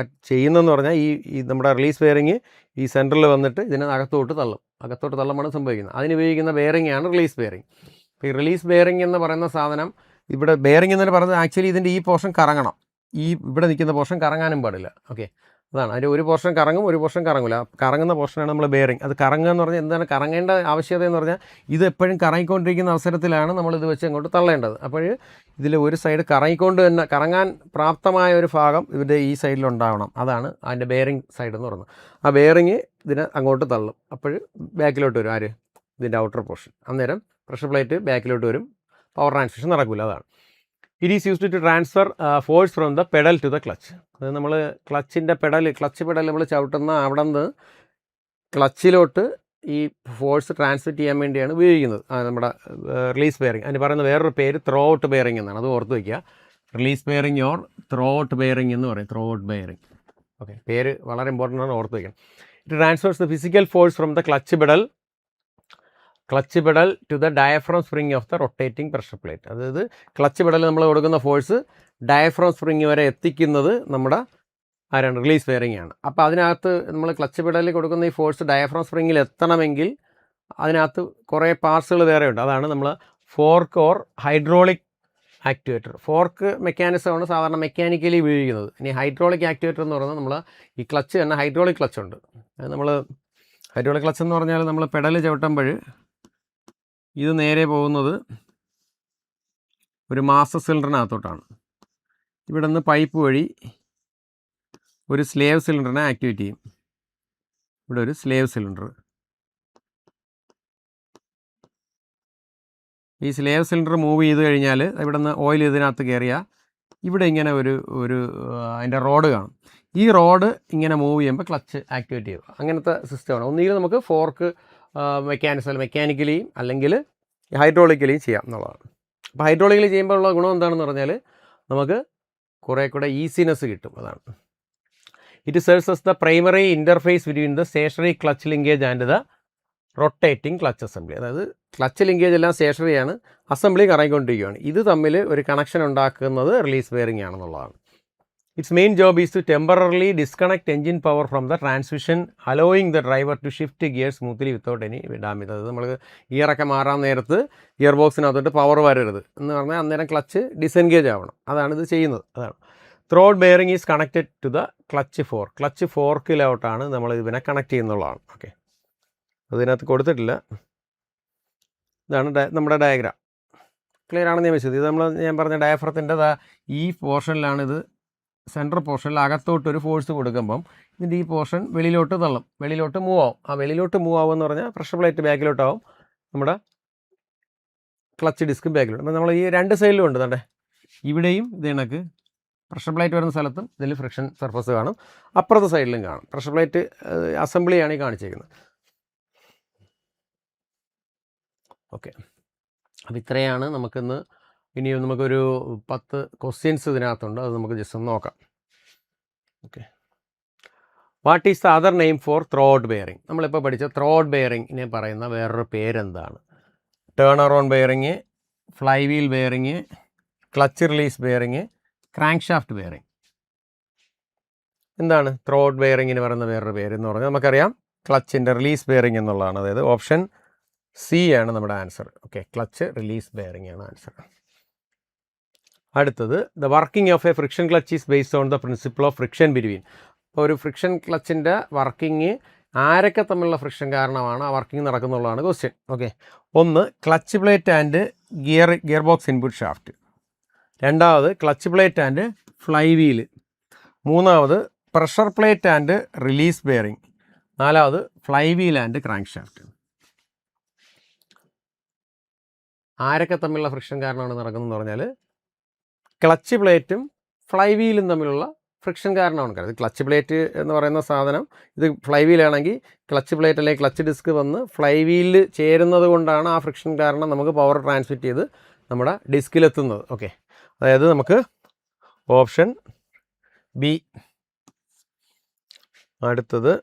ചെയ്യുന്നതെന്ന് പറഞ്ഞാൽ ഈ നമ്മുടെ റിലീസ് ബെയറിങ് ഈ സെൻറ്ററിൽ വന്നിട്ട് ഇതിനെ അകത്തോട്ട് തള്ളുമാണ് സംഭവിക്കുന്നത്. അതിന് ഉപയോഗിക്കുന്ന ബെയറിംഗ് ആണ് റിലീസ് ബെയറിംഗ്. അപ്പോൾ ഈ റിലീസ് ബെയറിംഗ് എന്ന് പറയുന്ന സാധനം, ഇവിടെ ബെയറിംഗ് എന്ന് പറയുന്നത് ആക്ച്വലി ഇതിൻ്റെ ഈ പോർഷൻ കറങ്ങണം. ഈ ഇവിടെ നിൽക്കുന്ന പോർഷൻ കറങ്ങാനും പാടില്ല. ഓക്കെ, അതാണ് അതിൻ്റെ ഒരു പോർഷൻ കറങ്ങും, ഒരു പോർഷൻ കറങ്ങില്ല. കറങ്ങുന്ന പോർഷനാണ് നമ്മൾ ബെയറിംഗ്. അത് കറങ്ങുക എന്ന് പറഞ്ഞാൽ എന്താണ് കറങ്ങേണ്ട ആവശ്യകത എന്ന് പറഞ്ഞാൽ, ഇത് എപ്പോഴും കറങ്ങിക്കൊണ്ടിരിക്കുന്ന അവസരത്തിലാണ് നമ്മളിത് വെച്ച് അങ്ങോട്ട് തള്ളേണ്ടത്. അപ്പോൾ ഇതിൽ ഒരു സൈഡ് കറങ്ങിക്കൊണ്ട് തന്നെ കറങ്ങാൻ പ്രാപ്തമായ ഒരു ഭാഗം ഇതിൻ്റെ ഈ സൈഡിലുണ്ടാവണം. അതാണ് അതിൻ്റെ ബെയറിംഗ് സൈഡ് എന്ന് പറയുന്നത്. ആ ബെയറിങ് ഇതിനെ അങ്ങോട്ട് തള്ളും. അപ്പോൾ ബാക്കിലോട്ട് വരും ആര്? ഇതിൻ്റെ ഔട്ടർ പോർഷൻ. അന്നേരം പ്രഷർ പ്ലേറ്റ് ബാക്കിലോട്ട് വരും, പവർ ട്രാൻസ്മിഷൻ നടക്കില്ല. അതാണ്. It is used to transfer force from the pedal to the clutch. അത് നമ്മൾ ക്ലച്ച് പെഡൽ നമ്മൾ ചവിട്ടുന്ന അവിടെ നിന്ന് ക്ലച്ചിലോട്ട് ഈ ഫോഴ്സ് ട്രാൻസ്മിറ്റ് ചെയ്യാൻ വേണ്ടിയാണ് ഉപയോഗിക്കുന്നത് നമ്മുടെ റിലീസ് ബെയറിംഗ്. അതിന് പറയുന്ന വേറൊരു പേര് ത്രോ ഔട്ട് ബെയറിംഗ് എന്നാണ്. അത് ഓർത്ത് വയ്ക്കുക. Release bearing or throw out bearing എന്ന് പറയും. Throw out bearing. ഓക്കെ, പേര് വളരെ ഇമ്പോർട്ടൻ്റ് ആണ്, ഓർത്ത് വയ്ക്കണം. It transfers the physical force from the clutch pedal to the diaphragm spring of the rotating pressure plate. അതായത് ക്ലച്ച് പെഡൽ നമ്മൾ കൊടുക്കുന്ന ഫോഴ്സ് ഡയഫ്രം സ്പ്രിങ് വരെ എത്തിക്കുന്നത് നമ്മുടെ ആരാണ്? റിലീസ് ബെയറിംഗ് ആണ്. അപ്പോൾ അതിനകത്ത് നമ്മൾ ക്ലച്ച് പെഡലിൽ കൊടുക്കുന്ന ഈ ഫോഴ്സ് ഡയഫ്രം സ്പ്രിങ്ങിൽ എത്തണമെങ്കിൽ അതിനകത്ത് കുറേ പാർട്സുകൾ വേറെയുണ്ട്. അതാണ് നമ്മൾ fork or hydraulic actuator. Fork മെക്കാനിസമാണ് സാധാരണ മെക്കാനിക്കലി ഉപയോഗിക്കുന്നത്. ഇനി ഹൈഡ്രോളിക് ആക്റ്റുവേറ്റർ എന്ന് പറയുന്നത് നമ്മൾ ഈ ക്ലച്ച് തന്നെ ഹൈഡ്രോളിക് ക്ലച്ച് ഉണ്ട്. നമ്മൾ ഹൈഡ്രോളിക് ക്ലച്ച് എന്ന് പറഞ്ഞാൽ നമ്മൾ പെഡൽ ചവിട്ടുമ്പോൾ ഇത് നേരെ പോകുന്നത് ഒരു മാസ്റ്റർ സിലിണ്ടറിനകത്തോട്ടാണ്. ഇവിടെ നിന്ന് പൈപ്പ് വഴി ഒരു സ്ലേവ് സിലിണ്ടറിനെ ആക്ടിവേറ്റ് ചെയ്യും. ഇവിടെ ഒരു സ്ലേവ് സിലിണ്ടർ. ഈ സ്ലേവ് സിലിണ്ടർ മൂവ് ചെയ്ത് കഴിഞ്ഞാൽ ഇവിടെ നിന്ന് ഓയിൽ ഇതിനകത്ത് കയറിയാൽ ഇവിടെ ഇങ്ങനെ ഒരു അതിൻ്റെ റോഡ് കാണും. ഈ റോഡ് ഇങ്ങനെ മൂവ് ചെയ്യുമ്പോൾ ക്ലച്ച് ആക്ടിവേറ്റ് ചെയ്യും. അങ്ങനത്തെ സിസ്റ്റമാണ്. ഒന്നുകിൽ നമുക്ക് ഫോർക്ക് മെക്കാനിക്കലിയും അല്ലെങ്കിൽ ഹൈഡ്രോളിക്കലിയും ചെയ്യാം എന്നുള്ളതാണ്. അപ്പോൾ ഹൈഡ്രോളിക്കലി ചെയ്യുമ്പോൾ ഉള്ള ഗുണം എന്താണെന്ന് പറഞ്ഞാൽ നമുക്ക് കുറേ കൂടെ ഈസിനെസ് കിട്ടും. അതാണ്. It serves as the primary interface between the stationary clutch linkage and the rotating clutch assembly. അതായത് ക്ലച്ച് ലിങ്കേജ് എല്ലാം സ്റ്റേഷണറിയാണ്, അസംബ്ലി കറങ്ങിക്കൊണ്ടിരിക്കുകയാണ്. ഇത് തമ്മിൽ ഒരു കണക്ഷൻ ഉണ്ടാക്കുന്നത് റിലീസ് ബെയറിംഗ് ആണെന്നുള്ളതാണ്. It's main job is to temporarily disconnect engine power from the transmission, allowing the driver to shift gear smoothly without any damage. അത് നമ്മൾ ഗിയറൊക്കെ മാറാൻ നേരത്ത് ഗിയർ ബോക്സിനകത്തോട്ട് പവർ വരരുത് എന്ന് പറഞ്ഞാൽ അന്നേരം ക്ലച്ച് ഡിസെൻഗേജ് ആവണം. അതാണ് ഇത് ചെയ്യുന്നത്. അതാണ്. Throw out bearing is connected to the clutch ഫോർക്കിലോട്ടാണ് നമ്മൾ ഇതിനെ കണക്ട് ചെയ്യുന്നുള്ളതാണ്. ഓക്കെ, അതിനകത്ത് കൊടുത്തിട്ടില്ല. ഇതാണ് നമ്മുടെ ഡയഗ്രാം. ക്ലിയർ ആണെന്ന് ഞാൻ വെച്ചത്. ഇത് ഞാൻ പറഞ്ഞ ഡയഫ്രത്തിൻ്റെ ഈ പോർഷനിലാണിത്. സെൻട്രൽ പോർഷനിൽ അകത്തോട്ടൊരു ഫോഴ്സ് കൊടുക്കുമ്പം ഇതിൻ്റെ ഈ പോർഷൻ വെളിയിലോട്ട് തള്ളും, വെളിയിലോട്ട് മൂവ് ആവും. ആ വെളിയിലോട്ട് മൂവ് ആവുമെന്ന് പറഞ്ഞാൽ പ്രഷർ പ്ലേറ്റ് ബാക്കിലോട്ടാവും, നമ്മുടെ ക്ലച്ച് ഡിസ്ക് ബാക്കിലോട്ട്. അപ്പോൾ നമ്മൾ ഈ രണ്ട് സൈഡിലും ഉണ്ട്. തണ്ടേ ഇവിടെയും ഇത് കണക്ക് പ്രഷർ പ്ലേറ്റ് വരുന്ന സ്ഥലത്തും ഇതിൽ ഫ്രിക്ഷൻ സർഫസ് കാണും, അപ്പുറത്തെ സൈഡിലും കാണും. പ്രഷർ പ്ലേറ്റ് അസംബ്ലിയാണ് ഈ കാണിച്ചേക്കുന്നത്. ഓക്കെ, അപ്പോൾ ഇത്രയാണ് നമുക്കിന്ന്. ഇനിയും നമുക്കൊരു 10 ക്വസ്റ്റ്യൻസ് ഇതിനകത്തുണ്ട്, അത് നമുക്ക് ജസ്റ്റ് ഒന്ന് നോക്കാം. Okay, what is the other name for throw out bearing? നമ്മളിപ്പോൾ പഠിച്ച ത്രോ ഔട്ട് ബെയറിങ്ങിനെ പറയുന്ന വേറൊരു പേരെന്താണ്? Turner on bearing, fly wheel bearing, clutch release bearing, crank shaft bearing. എന്താണ് ത്രോട്ട് ബെയറിങ്ങിന് പറയുന്ന വേറൊരു പേര് എന്ന് പറഞ്ഞാൽ നമുക്കറിയാം ക്ലച്ചിൻ്റെ റിലീസ് ബെയറിംഗ് എന്നുള്ളതാണ്. അതായത് ഓപ്ഷൻ സി ആണ് നമ്മുടെ answer. Okay, clutch release bearing ആണ് ആൻസർ. അടുത്തത് the working of A friction clutch is based on the principle of friction between. അപ്പോൾ ഒരു ഫ്രിക്ഷൻ ക്ലച്ചിൻ്റെ വർക്കിംഗ് ആരൊക്കെ തമ്മിലുള്ള ഫ്രിക്ഷൻ കാരണമാണ് ആ വർക്കിംഗ് നടക്കുന്നുള്ളതാണ് ക്വസ്റ്റ്യൻ. ഓക്കെ, ഒന്ന് clutch plate and gearbox input shaft, രണ്ടാമത് clutch plate and flywheel, മൂന്നാമത് pressure plate and release bearing, നാലാമത് flywheel and crankshaft. ആരൊക്കെ തമ്മിലുള്ള ഫ്രിക്ഷൻ കാരണമാണ് നടക്കുന്നതെന്ന് പറഞ്ഞാൽ ക്ലച്ച് പ്ലേറ്റും ഫ്ലൈ വീലും തമ്മിലുള്ള ഫ്രിക്ഷൻ കാരണമാണ്. കാരണം ക്ലച്ച് പ്ലേറ്റ് എന്ന് പറയുന്ന സാധനം, ഇത് ഫ്ലൈ വീലാണെങ്കിൽ ക്ലച്ച് പ്ലേറ്റ് അല്ലെങ്കിൽ ക്ലച്ച് ഡിസ്ക് വന്ന് ഫ്ലൈ വീലിൽ ചേരുന്നത് കൊണ്ടാണ് ആ ഫ്രിക്ഷൻ കാരണം നമുക്ക് പവർ ട്രാൻസ്മിറ്റ് ചെയ്ത് നമ്മുടെ ഡിസ്കിലെത്തുന്നത്. ഓക്കെ, അതായത് നമുക്ക് ഓപ്ഷൻ ബി. അടുത്തത്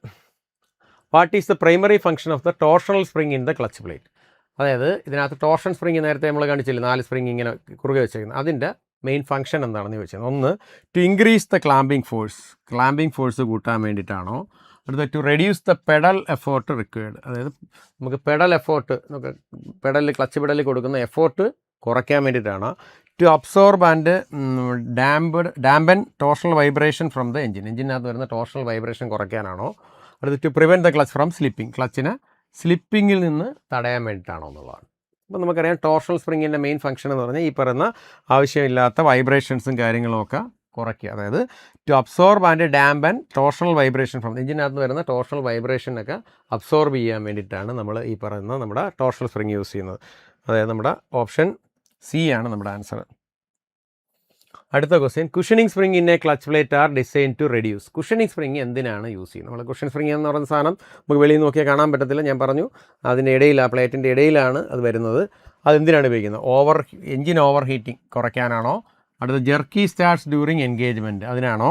what is the primary function of the torsional spring in the clutch plate. അതായത് ഇതിനകത്ത് ടോർഷൻ സ്പ്രിങ് നേരത്തെ നമ്മൾ കാണിച്ചില്ല, 4 സ്പ്രിങ് ഇങ്ങനെ കുറുകെ വെച്ചേക്കുന്നത്, അതിൻ്റെ മെയിൻ ഫംഗ്ഷൻ എന്താണെന്ന് ചോദിച്ചത്. ഒന്ന് to increase the clamping force കൂട്ടാൻ വേണ്ടിയിട്ടാണോ, അടുത്ത to reduce the pedal effort required, അതായത് നമുക്ക് പെഡൽ എഫോർട്ട്, ക്ലച്ച് പെഡലിൽ കൊടുക്കുന്ന എഫോർട്ട് കുറയ്ക്കാൻ വേണ്ടിയിട്ടാണ്, to absorb and dampen torsional vibration from the എഞ്ചിനകത്ത് വരുന്ന ടോർഷണൽ വൈബ്രേഷൻ കുറയ്ക്കാനാണോ, അടുത്ത് to prevent the clutch from slipping, ക്ലച്ചിനെ സ്ലിപ്പിങ്ങിൽ നിന്ന് തടയാൻ വേണ്ടിയിട്ടാണോ എന്നുള്ളതാണ്. അപ്പോൾ നമുക്കറിയാം ടോർഷണൽ സ്പ്രിങ്ങിൻ്റെ മെയിൻ ഫംഗ്ഷൻ എന്ന് പറഞ്ഞാൽ ഈ പറയുന്ന ആവശ്യമില്ലാത്ത വൈബ്രേഷൻസും കാര്യങ്ങളും ഒക്കെ കുറയ്ക്കുക. അതായത് to absorb and dampen torsional vibration from എഞ്ചിനകത്ത് വരുന്ന ടോർഷണൽ വൈബ്രേഷനൊക്കെ അബ്സോർബ് ചെയ്യാൻ വേണ്ടിയിട്ടാണ് നമ്മൾ ഈ പറയുന്ന നമ്മുടെ ടോർഷണൽ സ്പ്രിങ് യൂസ് ചെയ്യുന്നത്. അതായത് നമ്മുടെ ഓപ്ഷൻ സി ആണ് നമ്മുടെ ആൻസർ. അടുത്ത question, cushioning spring in a clutch plate are design to reduce. Cushioning spring എന്തിനാണ് യൂസ് ചെയ്യുന്നത്? നമ്മൾ കുഷൻ സ്പ്രിങ് എന്ന് പറയുന്ന സാധനം നമുക്ക് വെളിയിൽ നോക്കിയാൽ കാണാൻ പറ്റത്തില്ല. ഞാൻ പറഞ്ഞു അതിൻ്റെ ഇടയിൽ, ആ പ്ലേറ്റിൻ്റെ ഇടയിലാണ് അത് വരുന്നത്. അതെന്തിനാണ് ഉപയോഗിക്കുന്നത്? എഞ്ചിൻ ഓവർ ഹീറ്റിംഗ് കുറയ്ക്കാനാണോ, അടുത്ത ജെർക്കി സ്റ്റാർട്ട്സ് ഡ്യൂറിങ് എൻഗേജ്മെൻറ്റ് അതിനാണോ,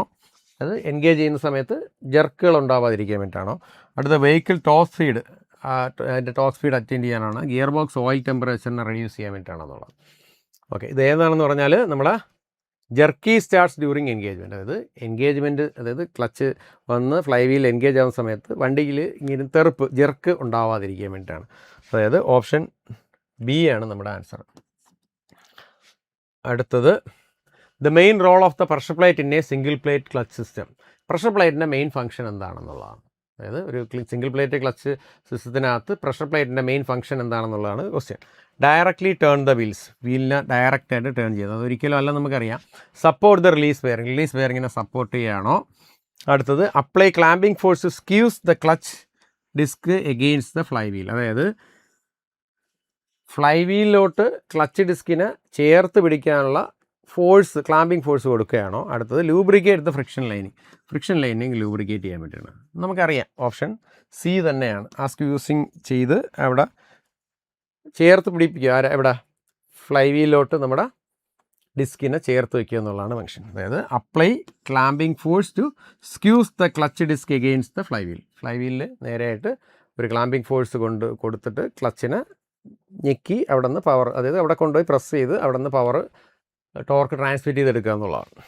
അത് എൻഗേജ് ചെയ്യുന്ന സമയത്ത് ജെർക്കുകൾ ഉണ്ടാവാതിരിക്കാൻ വേണ്ടിയിട്ടാണോ, അടുത്ത വെഹിക്കിൾ ടോപ്പ് സ്പീഡ്, അതിൻ്റെ ടോപ്പ് സ്പീഡ് അറ്റൻഡ് ചെയ്യാനാണ്, ഗിയർ ബോക്സ് ഓയിൽ ടെമ്പറേച്ചറിനെ റെഡ്യൂസ് ചെയ്യാൻ വേണ്ടിയിട്ടാണോ എന്നുള്ളത്. ഓക്കെ, ഇത് ഏതാണെന്ന് പറഞ്ഞാൽ നമ്മുടെ ജെർക്കി സ്റ്റാർട്ട്സ് ഡ്യൂറിങ് എൻഗേജ്മെൻറ്റ്, അതായത് ക്ലച്ച് വന്ന് ഫ്ലൈ വീൽ എൻഗേജ് ആവുന്ന സമയത്ത് വണ്ടിയിൽ ഇങ്ങനെ ജെർക്ക് ഉണ്ടാവാതിരിക്കാൻ വേണ്ടിയിട്ടാണ്. അതായത് ഓപ്ഷൻ ബി ആണ് നമ്മുടെ ആൻസർ. അടുത്തത് the main role of the pressure plate in a single plate clutch system. Pressure പ്ലേറ്റിൻ്റെ മെയിൻ ഫംഗ്ഷൻ എന്താണെന്നുള്ളതാണ്. അതായത് ഒരു സിംഗിൾ പ്ലേറ്റ് ക്ലച്ച് സിസ്റ്റത്തിനകത്ത് പ്രഷർ പ്ലേറ്റിൻ്റെ മെയിൻ ഫംഗ്ഷൻ എന്താണെന്നുള്ളതാണ് ക്വസ്റ്റ്യൻ. ഡയറക്റ്റ്ലി ടേൺ ദ വീലിനെ ഡയറക്റ്റായിട്ട് ടേൺ ചെയ്യുന്നത്, അതൊരിക്കലും അല്ല, നമുക്കറിയാം. സപ്പോർട്ട് ദ റിലീസ് ബെയറിങ്ങിനെ സപ്പോർട്ട് ചെയ്യുകയാണോ, അടുത്തത് apply clamping force squeeze the clutch disc against the flywheel, അതായത് ഫ്ലൈ വീലിലോട്ട് ക്ലച്ച് ഡിസ്കിനെ ചേർത്ത് പിടിക്കാനുള്ള ഫോഴ്സ്, ക്ലാമ്പിംഗ് ഫോഴ്സ് കൊടുക്കുകയാണോ, അടുത്തത് lubricate the friction lining lubricate ചെയ്യാൻ വേണ്ടിയിട്ടാണ്. നമുക്കറിയാം ഓപ്ഷൻ സി തന്നെയാണ്. ആ സ്ക്യൂസിങ് ചെയ്ത് അവിടെ ചേർത്ത് പിടിപ്പിക്കുക, എവിടെ ഫ്ലൈ വീലിലോട്ട് നമ്മുടെ ഡിസ്കിനെ ചേർത്ത് വയ്ക്കുക എന്നുള്ളതാണ് ഫംഗ്ഷൻ. അതായത് apply clamping force to squeeze the clutch disc against the fly വീലിൽ നേരെയായിട്ട് ഒരു ക്ലാമ്പിംഗ് ഫോഴ്സ് കൊടുത്തിട്ട് ക്ലച്ചിനെ ഞെക്കി അവിടെ നിന്ന് പവർ, അതായത് അവിടെ കൊണ്ടുപോയി പ്രസ് ചെയ്ത് അവിടെ നിന്ന് പവർ ടോർക്ക് ട്രാൻസ്മിറ്റ് ചെയ്തെടുക്കുക എന്നുള്ളതാണ്.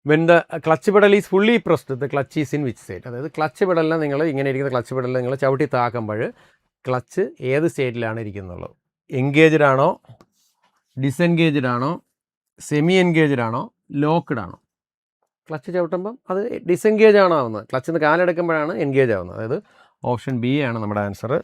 When the clutch pedal is fully pressed the clutch is in which state, അതായത് ക്ലച്ച് പെഡലിനെ നിങ്ങൾ ഇങ്ങനെ ഇരിക്കുന്ന ക്ലച്ച് പെഡലിൽ നിങ്ങൾ ചവിട്ടി താക്കുമ്പോൾ ക്ലച്ച് ഏത് സ്റ്റേറ്റിലാണ് ഇരിക്കുന്നുള്ളത്? എൻഗേജ്ഡ് ആണോ, ഡിസെൻഗേജ്ഡ് ആണോ, സെമി എൻഗേജ്ഡ് ആണോ, ലോക്ക്ഡ് ആണോ? ക്ലച്ച് ചവിട്ടുമ്പം അത് ഡിസെൻഗേജ് ആണോ ആവുന്നത്, ക്ലച്ചിൽ നിന്ന് കാലെടുക്കുമ്പോഴാണ് എൻഗേജ് ആവുന്നത്. അതായത് ഓപ്ഷൻ ബി ആണ് നമ്മുടെ ആൻസർ.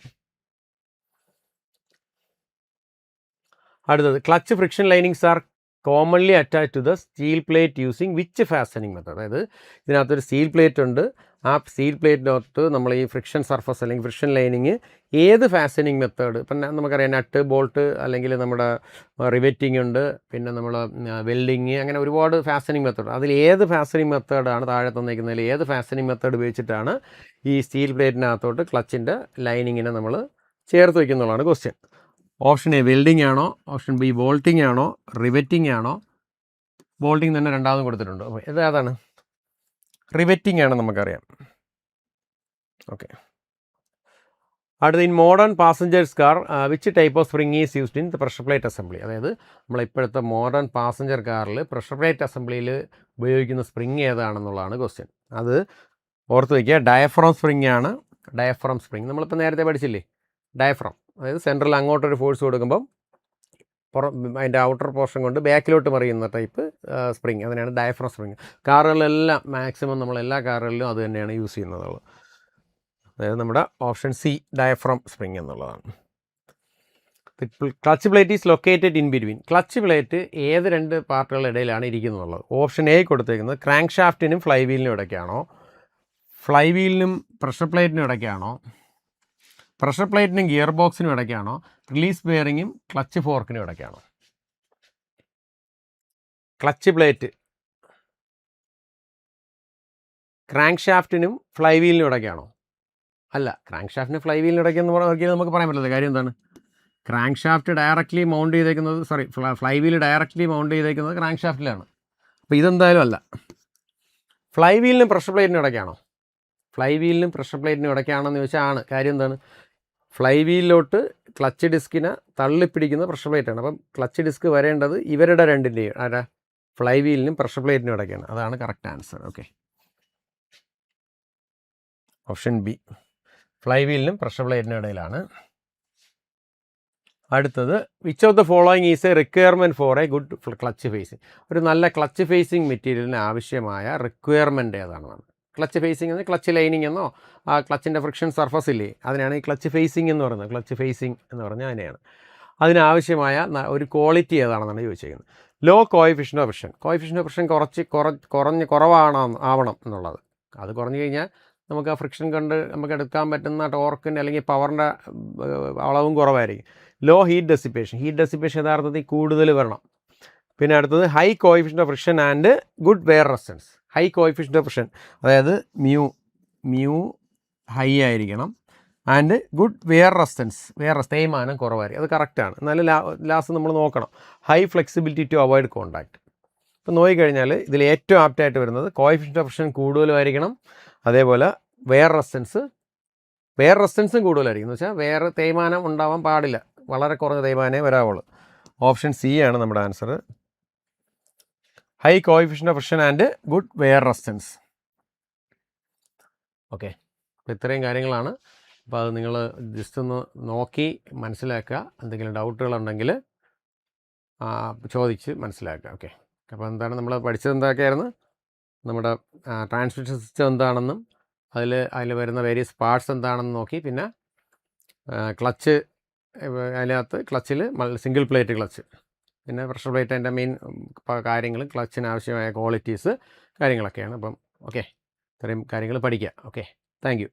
അടുത്തത് clutch friction linings are commonly attach to the steel plate using which fastening method, അതായത് ഇതിനകത്തൊരു സ്റ്റീൽ പ്ലേറ്റ് ഉണ്ട്, ആ സ്റ്റീൽ പ്ലേറ്റിനകത്ത് നമ്മൾ ഈ ഫ്രിക്ഷൻ സർഫസ് അല്ലെങ്കിൽ ഫ്രിക്ഷൻ ലൈനിങ് ഏത് ഫാസ്റ്റനിങ് മെത്തേഡ്, ഇപ്പം നമുക്കറിയാം നട്ട് ബോൾട്ട് അല്ലെങ്കിൽ നമ്മുടെ റിവെറ്റിംഗ് ഉണ്ട്, പിന്നെ നമ്മൾ വെൽഡിങ്, അങ്ങനെ ഒരുപാട് ഫാസ്റ്റനിങ് മെത്തേഡ്. അതിൽ ഏത് ഫാസ്റ്റനിങ് മെത്തേഡാണ് താഴെ തന്നിരിക്കുന്നതിൽ ഏത് ഫാസ്റ്റനിങ് മെത്തേഡ് ഉപയോഗിച്ചിട്ടാണ് ഈ സ്റ്റീൽ പ്ലേറ്റിനകത്തോട്ട് ക്ലച്ചിൻ്റെ ലൈനിങ്ങിനെ നമ്മൾ ചേർത്ത് വയ്ക്കുന്നുള്ളതാണ് ക്വസ്റ്റ്യൻ. ഓപ്ഷൻ എ വെൽഡിംഗ് ആണോ, ഓപ്ഷൻ ബി ബോൾട്ടിംഗ് ആണോ, റിവെറ്റിംഗ് ആണോ? ബോൾട്ടിംഗ് തന്നെ രണ്ടാമതും കൊടുത്തിട്ടുണ്ട്. അപ്പോൾ ഇത് ഏതാണ്? റിവെറ്റിംഗ് ആണ് നമുക്കറിയാം. ഓക്കെ, അടുത്ത in modern passengers car which type of spring is used in the pressure plate assembly. അതായത് നമ്മളിപ്പോഴത്തെ മോഡേൺ പാസഞ്ചർ കാറിൽ പ്രഷർ പ്ലേറ്റ് അസംബ്ലിയിൽ ഉപയോഗിക്കുന്ന സ്പ്രിങ് ഏതാണെന്നുള്ളതാണ് ക്വസ്റ്റ്യൻ. അത് ഓർത്ത് വയ്ക്കുക. ഡയഫ്രം സ്പ്രിങ് ആണ്. ഡയഫ്രം സ്പ്രിങ് നമ്മളിപ്പോൾ നേരത്തെ പഠിച്ചില്ലേ, ഡയഫ്രം. അതായത് സെൻട്രൽ അങ്ങോട്ടൊരു ഫോഴ്സ് കൊടുക്കുമ്പം അതിൻ്റെ ഔട്ടർ പോർഷൻ കൊണ്ട് ബാക്കിലോട്ട് മറിയുന്ന ടൈപ്പ് സ്പ്രിങ്, അതിനാണ് ഡയഫ്രം സ്പ്രിങ്. കാറുകളിലെല്ലാം മാക്സിമം നമ്മളെല്ലാ കാറുകളിലും അത് തന്നെയാണ് യൂസ് ചെയ്യുന്നത്. അതായത് നമ്മുടെ ഓപ്ഷൻ സി ഡയഫ്രം സ്പ്രിങ് എന്നുള്ളതാണ്. Clutch plate is located in between. Clutch plate ഏത് രണ്ട് പാർട്ടുകളുടെ ഇടയിലാണ് ഇരിക്കുന്നുള്ളത്? ഓപ്ഷൻ എ കൊടുത്തേക്കുന്നത് ക്രാങ്ക് ഷാഫ്റ്റിനും ഫ്ലൈ വീലിനും ഇടയ്ക്കാണോ, ഫ്ലൈ വീലിനും പ്രഷർ പ്ലേറ്റിനും ഇടയ്ക്കാണോ, പ്രഷർ പ്ലേറ്റിനും ഗിയർ ബോക്സിനും ഇടയ്ക്കാണോ, റിലീസ് ബെയറിങ്ങും ക്ലച്ച് ഫോർക്കിനും ഇടയ്ക്കാണോ? ക്ലച്ച് പ്ലേറ്റ് ക്രാങ്ക് ഷാഫ്റ്റിനും ഫ്ലൈ വീലിനും ഇടയ്ക്കാണോ? അല്ല, ക്രാങ്ക് ഷാഫ്റ്റിന് ഫ്ലൈ വീലിന് ഇടയ്ക്കെന്ന് പറഞ്ഞാൽ നമുക്ക് പറയാൻ പറ്റില്ല. കാര്യം എന്താണ്? ക്രാങ്ക് ഷാഫ്റ്റ് ഡയറക്റ്റ്ലി മൗണ്ട് ചെയ്തേക്കുന്നത്, ഫ്ലൈ വീൽ ഡയറക്റ്റ്ലി മൗണ്ട് ചെയ്തേക്കുന്നത് ക്രാങ്ക് ഷാഫ്റ്റിലാണ്. അപ്പോൾ ഇതെന്തായാലും അല്ല. ഫ്ലൈ വീലിനും പ്രഷർ പ്ലേറ്റിനും ഇടയ്ക്കാണോ? ഫ്ലൈ വീലിനും പ്രഷർ പ്ലേറ്റിനും ഇടയ്ക്കാണെന്ന് ചോദിച്ചാൽ ആണ്. കാര്യം എന്താണ്? ഫ്ലൈ വീലിലോട്ട് ക്ലച്ച് ഡിസ്കിനെ തള്ളിപ്പിടിക്കുന്ന പ്രഷർ പ്ലേറ്റാണ്. അപ്പം ക്ലച്ച് ഡിസ്ക് വരേണ്ടത് ഇവരുടെ രണ്ടിൻ്റെയും, ആരാ, ഫ്ലൈ വീലിനും പ്രഷർ പ്ലേറ്റിനും ഇടയ്ക്കാണ്. അതാണ് correct answer. Okay, option B fly വീലിനും പ്രഷർ പ്ലേറ്റിനും ഇടയിലാണ്. അടുത്തത് which of the following is a requirement for a good clutch facing. ഒരു നല്ല ക്ലച്ച് ഫേസിങ് മെറ്റീരിയലിന് ആവശ്യമായ റിക്വയർമെൻറ്റ് ഏതാണെന്നാണ്. ക്ലച്ച് ഫേസിങ് എന്ന് ക്ലച്ച് ലൈനിങ് എന്നോ ആ ക്ലച്ചിൻ്റെ ഫ്രിക്ഷൻ സർഫസ് ഇല്ലേ, അതിനാണ് ഈ ക്ലച്ച് ഫേസിങ് എന്ന് പറയുന്നത്. ക്ലച്ച് ഫേസിങ് എന്ന് പറഞ്ഞാൽ അതിനെയാണ്. അതിനാവശ്യമായ ഒരു ക്വാളിറ്റി ഏതാണെന്നാണ് ചോദിച്ചിരിക്കുന്നത്. Low coefficient of friction. Coefficient of friction ആവണം എന്നുള്ളത്. അത് കുറഞ്ഞു കഴിഞ്ഞാൽ നമുക്ക് ആ ഫ്രിക്ഷൻ കണ്ട് നമുക്ക് എടുക്കാൻ പറ്റുന്ന ടോർക്കിൻ്റെ അല്ലെങ്കിൽ പവറിൻ്റെ അളവും കുറവായിരിക്കും. Low heat dissipation. Heat dissipation യഥാർത്ഥത്തിൽ കൂടുതൽ വരണം. പിന്നെ അടുത്തത് high coefficient of friction and good wear resistance. High coefficient of friction, അതായത് മ്യൂ ഹൈ ആയിരിക്കണം. ആൻഡ് ഗുഡ് വെയർ റെസിസ്റ്റൻസ് തേയ്മാനം കുറവായിരിക്കും. അത് കറക്റ്റാണ്. എന്നാലും ലാസ്റ്റ് നമ്മൾ നോക്കണം high flexibility to avoid contact. ഇപ്പോൾ നോക്കിക്കഴിഞ്ഞാൽ ഇതിൽ ഏറ്റവും ആപ്റ്റായിട്ട് വരുന്നത് കോയിഫിഷ്യൻ്റ് ഓഫ് ഫ്രിക്ഷൻ കൂടുതലുമായിരിക്കണം. അതേപോലെ വെയർ റെസിസ്റ്റൻസും കൂടുതലായിരിക്കും. എന്ന് വെച്ചാൽ വേറെ തേയ്മാനം ഉണ്ടാവാൻ പാടില്ല, വളരെ കുറഞ്ഞ തേയ്മാനേ വരാവുള്ളൂ. ഓപ്ഷൻ സി ആണ് നമ്മുടെ answer. High coefficient of friction and good wear resistance. Okay, അപ്പോൾ ഇത്രയും കാര്യങ്ങളാണ്. അപ്പോൾ അത് നിങ്ങൾ ജസ്റ്റ് ഒന്ന് നോക്കി മനസ്സിലാക്കുക. എന്തെങ്കിലും ഡൗട്ടുകളുണ്ടെങ്കിൽ ചോദിച്ച് മനസ്സിലാക്കുക. ഓക്കെ, അപ്പോൾ എന്താണ് നമ്മൾ പഠിച്ചത്? എന്തൊക്കെയായിരുന്നു നമ്മുടെ ട്രാൻസ്മിഷൻ സിസ്റ്റം എന്താണെന്നും അതിൽ വരുന്ന വേരിയസ് പാർട്സ് എന്താണെന്ന് നോക്കി, പിന്നെ ക്ലച്ച്, അതിനകത്ത് ക്ലച്ചിൽ സിംഗിൾ പ്ലേറ്റ് ക്ലച്ച്, പിന്നെ പ്രഷർ പ്ലേറ്റ്, അതിൻ്റെ മെയിൻ കാര്യങ്ങൾ, ക്ലച്ചിന് ആവശ്യമായ ക്വാളിറ്റീസ് കാര്യങ്ങളൊക്കെയാണ്. അപ്പം ഓക്കെ, ഇത്രയും കാര്യങ്ങൾ പഠിക്കുക. Okay, thank you.